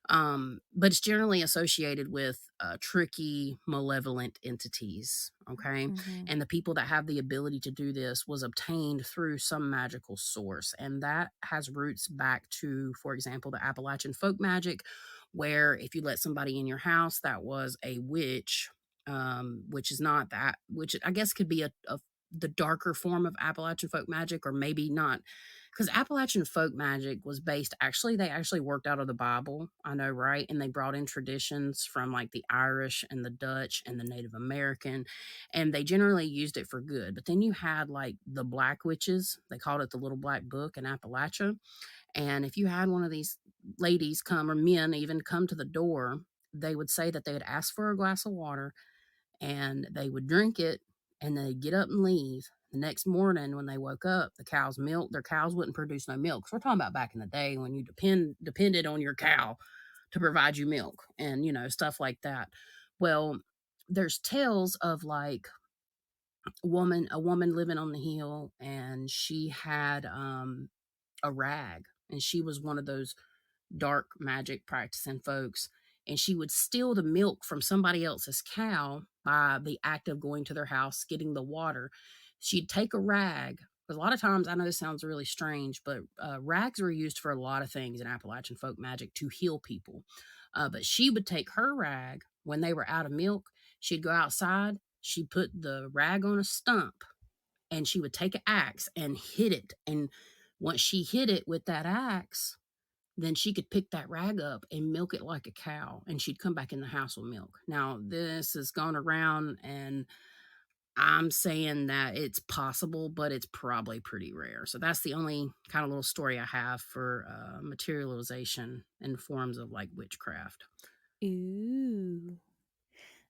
But it's generally associated with tricky, malevolent entities. Okay. Mm-hmm. And the people that have the ability to do this was obtained through some magical source. And that has roots back to, for example, the Appalachian folk magic, where if you let somebody in your house that was a witch, which is not that, which I guess could be the darker form of Appalachian folk magic, or maybe not, because Appalachian folk magic was based, actually, they actually worked out of the Bible, I know, right? And they brought in traditions from like the Irish and the Dutch and the Native American, and they generally used it for good. But then you had like the black witches, they called it the Little Black Book in Appalachia. And if you had one of these ladies come, or men even come to the door, they would say that they would ask for a glass of water and they would drink it and they'd get up and leave. The next morning when they woke up, their cows wouldn't produce no milk. So we're talking about back in the day when you depended on your cow to provide you milk and, stuff like that. Well, there's tales of like a woman living on the hill, and she had a rag, and she was one of those dark magic practicing folks, and she would steal the milk from somebody else's cow by the act of going to their house, getting the water. She'd take a rag, because a lot of times, I know this sounds really strange, but rags were used for a lot of things in Appalachian folk magic to heal people. But she would take her rag when they were out of milk. She'd go outside, she'd put the rag on a stump, and she would take an axe and hit it. And once she hit it with that axe, then she could pick that rag up and milk it like a cow, and she'd come back in the house with milk. Now, this has gone around, and I'm saying that it's possible, but it's probably pretty rare. So that's the only kind of little story I have for materialization in forms of like witchcraft. Ooh.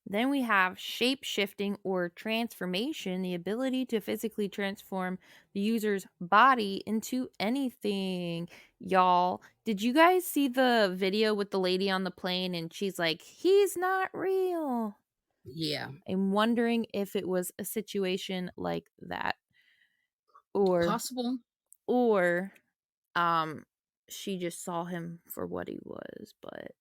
Then we have shape shifting or transformation, the ability to physically transform the user's body into anything. Y'all, did you guys see the video with the lady on the plane and she's like, he's not real? Yeah, I'm wondering if it was a situation like that, or possible. or um she just saw him for what he was, but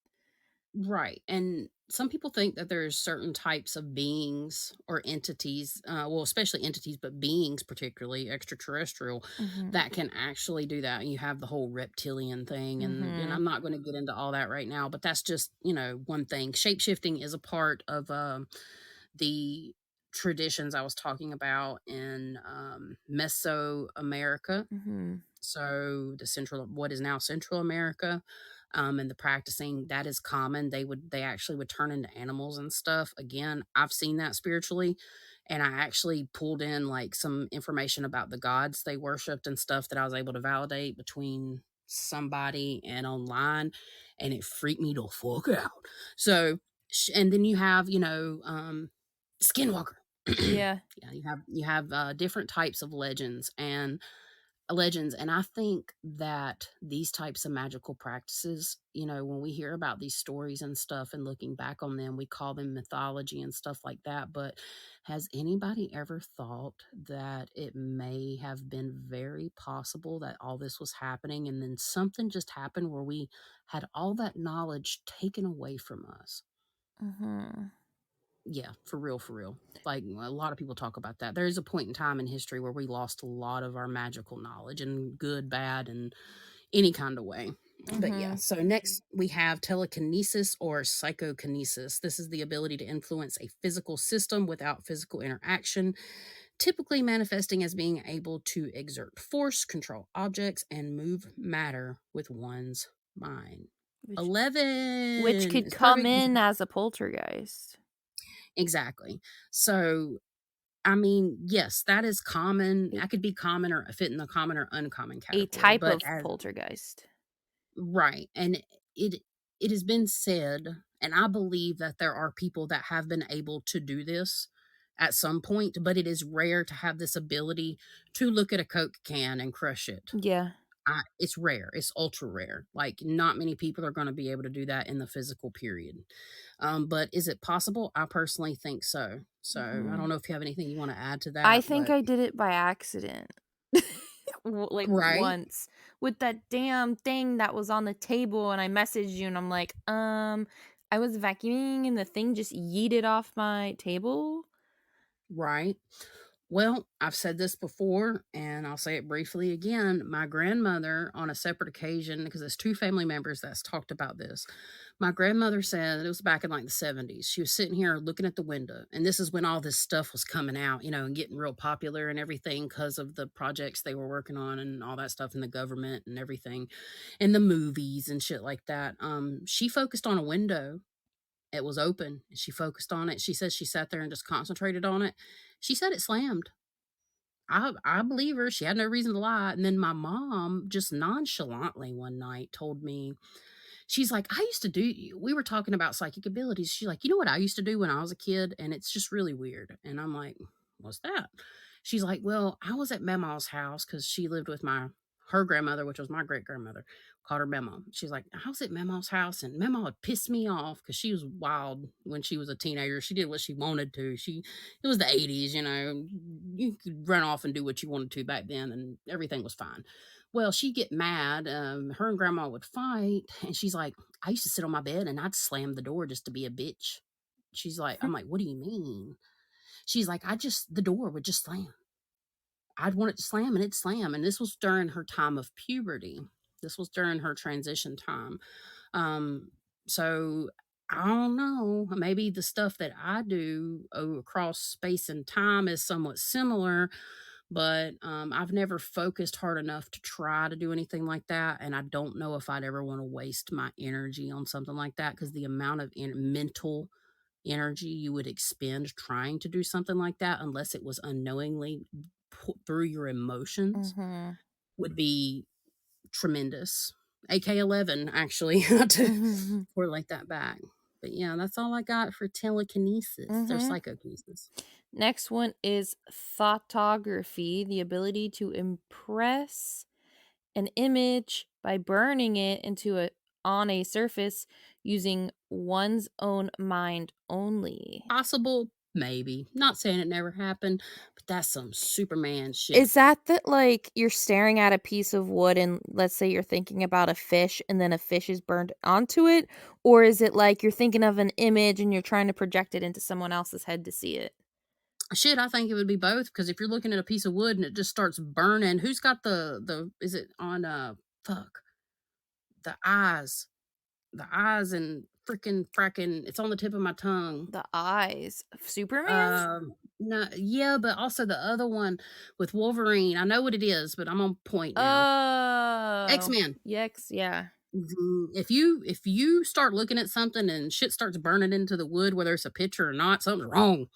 Right. And some people think that there's certain types of beings or entities, well, especially entities, but beings, particularly extraterrestrial, mhm. that can actually do that. You have the whole reptilian thing. And Mhm. I'm not going to get into all that right now, but that's just, one thing. Shape shifting is a part of the traditions I was talking about in Mesoamerica, Mhm. so what is now Central America, and the practicing that is common. They actually would turn into animals and stuff. Again, I've seen that spiritually, and I actually pulled in like some information about the gods they worshipped and stuff that I was able to validate between somebody and online, and it freaked me the fuck out. So, and then you have Skinwalker. Yeah. Yeah, you have different types of legends, and I think that these types of magical practices, when we hear about these stories and stuff and looking back on them, we call them mythology and stuff like that. But has anybody ever thought that it may have been very possible that all this was happening and then something just happened where we had all that knowledge taken away from us? Mhm. Yeah, for real, for real. Like a lot of people talk about that. There is a point in time in history where we lost a lot of our magical knowledge, and good, bad, and any kind of way. But yeah, Mhm. so next we have telekinesis or psychokinesis. This is the ability to influence a physical system without physical interaction, typically manifesting as being able to exert force, control objects, and move matter with one's mind. Which 11 could is come perfect. in as a poltergeist. Exactly. So, I mean, yes, that is common. A, That could be common or fit in the common or uncommon a category. type But of as poltergeist. right, and it has been said, and I believe that there are people that have been able to do this at some point, but it is rare to have this ability to look at a Coke can and crush it. Yeah. It's rare. It's ultra rare. Like not many people are going to be able to do that in the physical period. But is it possible? I personally think so. So I Mhm. don't know if you have anything you want to add to I that, think but I did it by accident. Like right, once. with that damn thing that was on the table, and I messaged you and I'm like, I was vacuuming and the thing just yeeted off my table. Right. Well, I've said this before and I'll say it briefly again. My grandmother, on a separate occasion, because there's two family members that's talked about this. My grandmother said it was back in like the 70s. She was sitting here looking at the window, and this is when all this stuff was coming out, and getting real popular and everything because of the projects they were working on and all that stuff in the government and everything, and the movies and shit like that. She focused on a window. It was open, and she focused on it. She says she sat there and just concentrated on it. She said it slammed. I believe her. She had no reason to lie. And then my mom just nonchalantly one night told me, she's like, I used to do, we were talking about psychic abilities. She's like, you know what I used to do when I was a kid? And it's just really weird. And I'm like, what's that? She's like, well, I was at Mama's house because she lived with her grandmother, which was my great grandmother, called her Mama. She's like, I was at Mama's house and Mama would piss me off because she was wild when she was a teenager. She did what she wanted to. It was the 80s, you could run off and do what you wanted to back then and everything was fine. Well, she'd get mad. Her and grandma would fight. And she's like, I used to sit on my bed and I'd slam the door just to be a bitch. She's like, I'm like, what do you mean? She's like, the door would just slam. I'd want it to slam and it'd slam. And this was during her time of puberty. This was during her transition time. So I don't know. Maybe the stuff that I do across space and time is somewhat similar, but I've never focused hard enough to try to do anything like that. And I don't know if I'd ever want to waste my energy on something like that because the amount of mental energy you would expend trying to do something like that, unless it was unknowingly put through your emotions, Mm-hmm. would be tremendous. AK-11, actually, to correlate that back. But yeah, that's all I got for telekinesis or psychokinesis. Next one is photography, the ability to impress an image by burning it on a surface using one's own mind only. Possible, maybe. Not saying it never happened, but that's some Superman shit. Is that like you're staring at a piece of wood and let's say you're thinking about a fish and then a fish is burned onto it? Or is it like you're thinking of an image and you're trying to project it into someone else's head to see it? Shit, I think it would be both, because if you're looking at a piece of wood and it just starts burning, who's got is it on fuck the eyes, and freaking fracking, it's on the tip of my tongue. The eyes of Superman? No, yeah, but also the other one with Wolverine. I know what it is, but I'm on point now. Oh, X-Men. yeah. If you start looking at something and shit starts burning into the wood, whether it's a picture or not, something's wrong.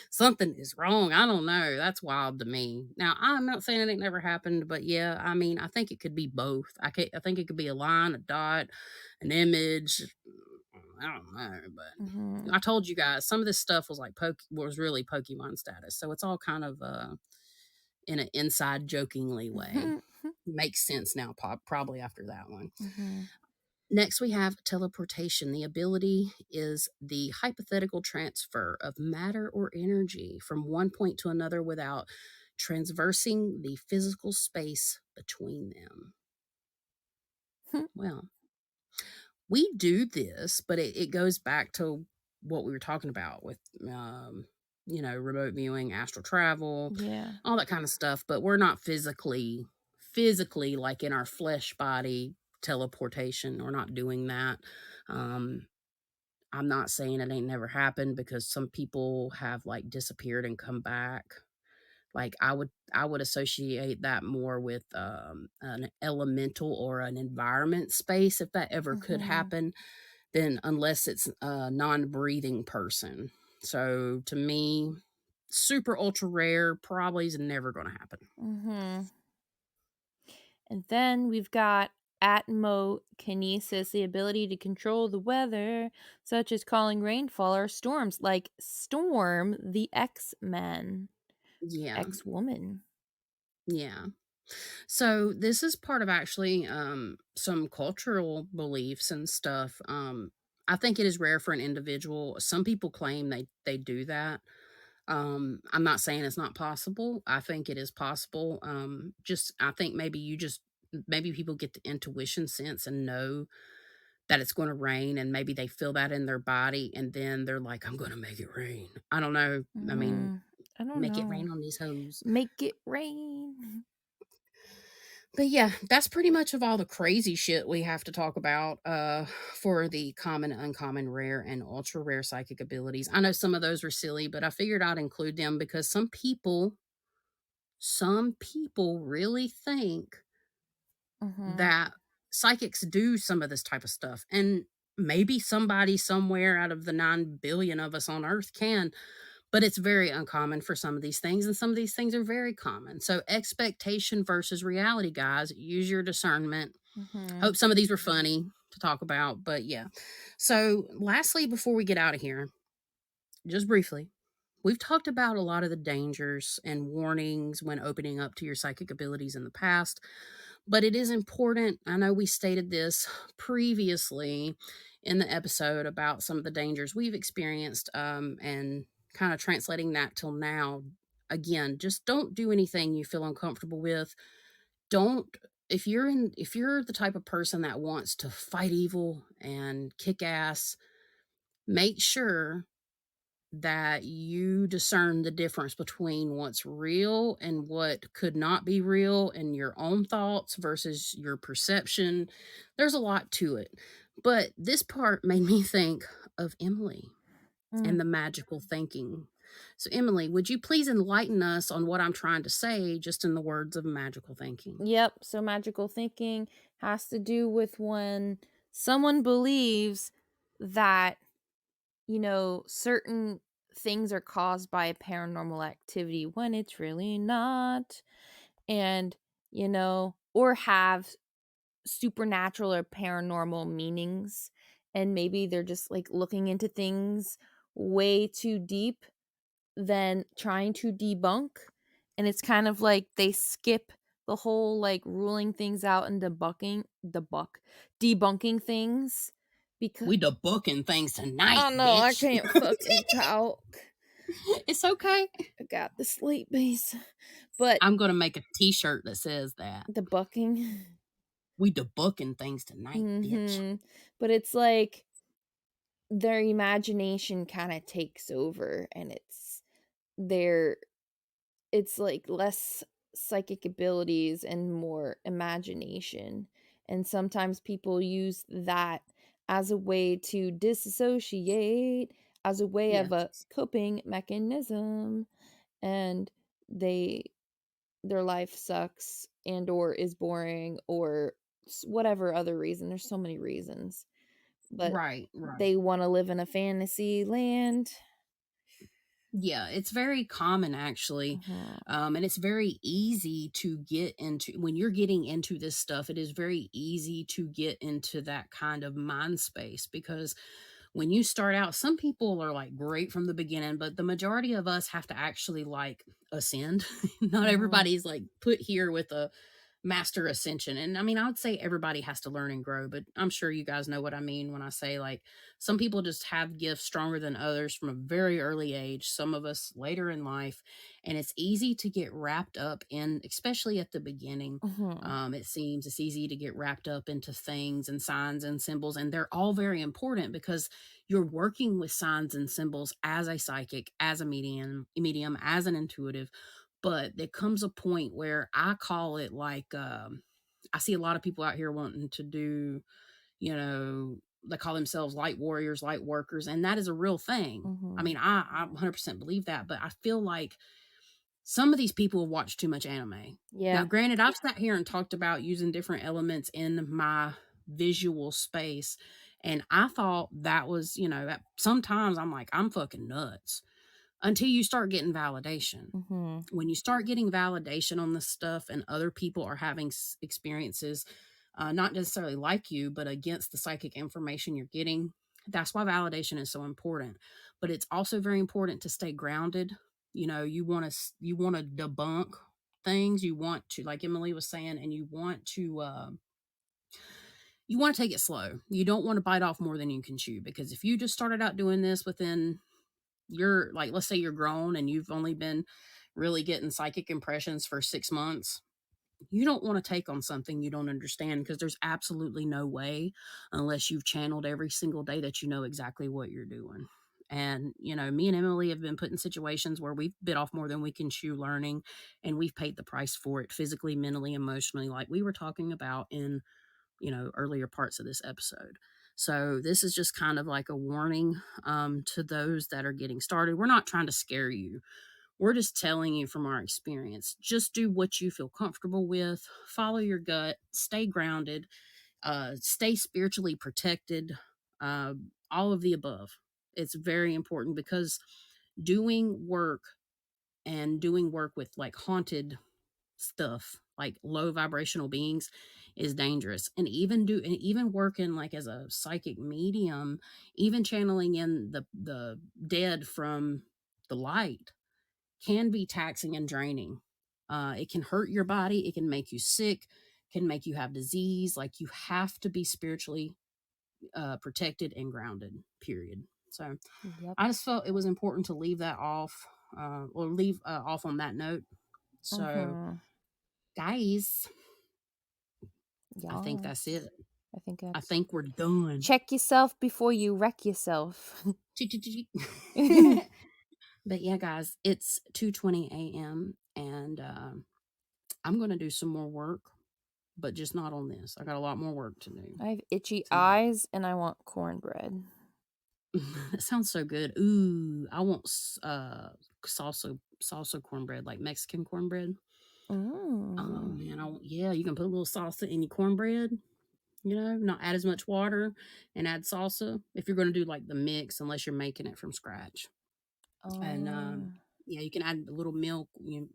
Something is wrong. I don't know. That's wild to me. Now, I'm not saying it never happened, but yeah, I mean, I think it could be both. I think it could be a line, a dot, an image. I don't know, but I told you guys some of this stuff was like was really Pokemon status, so it's all kind of in an inside jokingly way. Makes sense now, probably after that one. Next, we have teleportation. The ability is the hypothetical transfer of matter or energy from one point to another without transversing the physical space between them. Well, we do this, but it goes back to what we were talking about with, remote viewing, astral travel, all that kind of stuff. But we're not physically like in our flesh body teleportation. We're not doing that. I'm not saying it ain't never happened, because some people have like disappeared and come back. Like I would associate that more with an elemental or an environment space, if that ever could happen, then unless it's a non-breathing person. So to me, super ultra rare, probably is never going to happen. And then we've got atmokinesis, the ability to control the weather, such as calling rainfall or storms, like Storm, the X-Men. Yeah. X-Woman. Yeah. So this is part of actually some cultural beliefs and stuff. I think it is rare for an individual. Some people claim they do that. I'm not saying it's not possible. I think it is possible. I think maybe people get the intuition sense and know that it's going to rain, and maybe they feel that in their body, and then they're like, I'm going to make it rain. I don't know. I mean, I don't make it know. rain on these hoes. Make it rain. But yeah, that's pretty much of all the crazy shit we have to talk about for the common, uncommon, rare, and ultra rare psychic abilities. I know some of those were silly, but I figured I'd include them because some people really think Mm-hmm. that psychics do some of this type of stuff. And maybe somebody somewhere out of the 9 billion of us on earth can, but it's very uncommon for some of these things. And some of these things are very common. So, expectation versus reality, guys, use your discernment. Mm-hmm. Hope some of these were funny to talk about, but yeah. So, lastly, before we get out of here, just briefly, we've talked about a lot of the dangers and warnings when opening up to your psychic abilities in the past, but it is important. I know we stated this previously in the episode about some of the dangers we've experienced, and kind of translating that till now. Again, just don't do anything you feel uncomfortable with. Don't if you're the type of person that wants to fight evil and kick ass, make sure that you discern the difference between what's real and what could not be real and your own thoughts versus your perception. There's a lot to it. But this part made me think of Emily and the magical thinking. So, Emily, would you please enlighten us on what I'm trying to say just in the words of magical thinking? Yep. So magical thinking has to do with when someone believes that, certain things are caused by a paranormal activity when it's really not. And, or have supernatural or paranormal meanings. And maybe they're just like looking into things way too deep than trying to debunk. And it's kind of like they skip the whole like ruling things out and debunking things because We debunking things tonight, oh no, I bitch. can't fucking talk. It's okay. I got the sleep base. But I'm going to make a t-shirt that says that. the bucking. We debunking things tonight, bitch. But it's like their imagination kind of takes over, and their it's like less psychic abilities and more imagination. And sometimes people use that as a way to disassociate, as a way of a Yes. coping mechanism, and they their life sucks and or is boring or whatever other reason. There's so many reasons, but Right, right. they want to live in a fantasy land. Yeah, it's very common actually. Mhm. And it's very easy to get into when you're getting into this stuff. It is very easy to get into that kind of mind space because when you start out, some people are like great from the beginning, but the majority of us have to actually like ascend. Not Mhm. everybody's like put here with a master ascension. And I mean, I would say everybody has to learn and grow, but I'm sure you guys know what I mean when I say like some people just have gifts stronger than others from a very early age, some of us later in life. And it's easy to get wrapped up in, especially at the beginning. Mhm. It seems it's easy to get wrapped up into things and signs and symbols, and they're all very important because you're working with signs and symbols as a psychic, as a medium, as an intuitive. But there comes a point where I call it like I see a lot of people out here wanting to do, they call themselves light warriors, light workers, and that is a real thing. I Mhm. mean, I 100% believe that, but I feel like some of these people have watched too much anime. Now, Yeah. granted, I've sat here and talked about using different elements in my visual space, and I thought that was, sometimes I'm like, I'm fucking nuts until you start getting validation. Mhm. When you start getting validation on this stuff and other people are having experiences, not necessarily like you, but against the psychic information you're getting, that's why validation is so important. But it's also very important to stay grounded. You want to debunk things. You want to, like Emily was saying, and you want to take it slow. You don't want to bite off more than you can chew, because if you just started out doing this within you're like, let's say you're grown and you've only been really getting psychic impressions for 6 months, you don't want to take on something you don't understand, because there's absolutely no way, unless you've channeled every single day, that you know exactly what you're doing. And, me and Emily have been put in situations where we've bit off more than we can chew learning, and we've paid the price for it physically, mentally, emotionally, like we were talking about in, earlier parts of this episode. So this is just kind of like a warning to those that are getting started. We're not trying to scare you. We're just telling you from our experience. Just do what you feel comfortable with. Follow your gut. Stay grounded. Stay spiritually protected. All of the above. It's very important, because doing work with like haunted stuff, like low vibrational beings, is dangerous. And even working like as a psychic medium, even channeling in the dead from the light, can be taxing and draining. It can hurt your body. It can make you sick, can make you have disease. Like, you have to be spiritually protected and grounded, period. So Yep. I just felt it was important to leave that off, or leave off on that note. So, guys, Yeah. I think that's it. I I think we're done. check yourself before you wreck yourself. But yeah, guys, it's 2:20 a.m. and I'm going to do some more work, but just not on this. I got a lot more work to do. I have itchy tonight. eyes and I want cornbread. That sounds so good. Ooh, I want salsa cornbread, like Mexican cornbread. Oh man, yeah, you can put a little salsa in your cornbread. Not add as much water, and add salsa if you're going to do like the mix, unless you're making it from scratch. And yeah, you can add a little milk,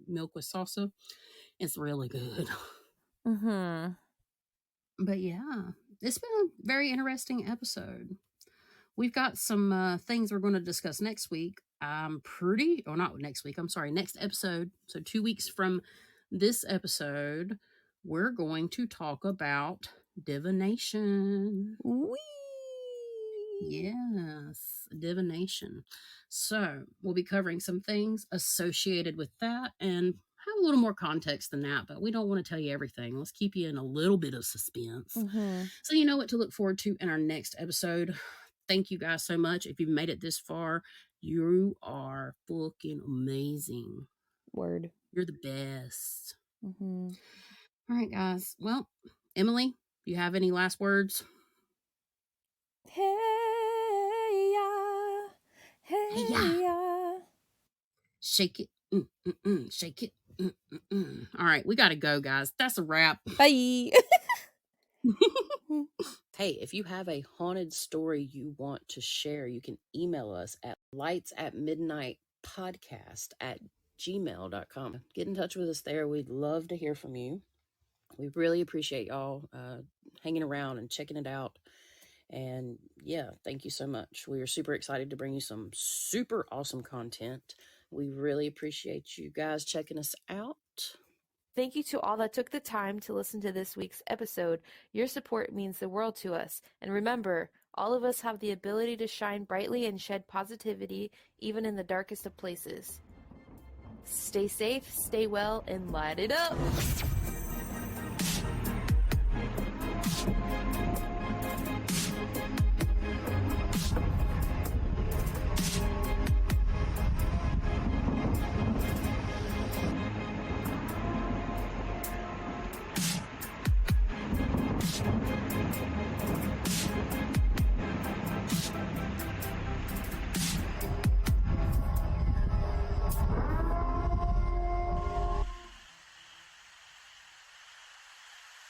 milk with salsa. It's really good. But yeah, it's been a very interesting episode. We've got some things we're going to discuss next week. Next episode. So 2 weeks from this episode, we're going to talk about divination. Whee! Yes, divination. So we'll be covering some things associated with that, and have a little more context than that, but we don't want to tell you everything. Let's keep you in a little bit of suspense. So you know what to look forward to in our next episode. Thank you guys so much. If you've made it this far, you are fucking amazing. Word. You're the best. All right, guys. Well, Emily, do you have any last words? Hey ya, hey ya. Shake it, shake it. All right, we gotta go, guys. That's a wrap. Bye. Hey, if you have a haunted story you want to share, you can email us at lightsatmidnightpodcast@gmail.com. Get in touch with us there. We'd love to hear from you. We really appreciate y'all hanging around and checking it out. And yeah, thank you so much. We are super excited to bring you some super awesome content. We really appreciate you guys checking us out. Thank you to all that took the time to listen to this week's episode. Your support means the world to us. And remember, all of us have the ability to shine brightly and shed positivity, even in the darkest of places. Stay safe, stay well, and light it up!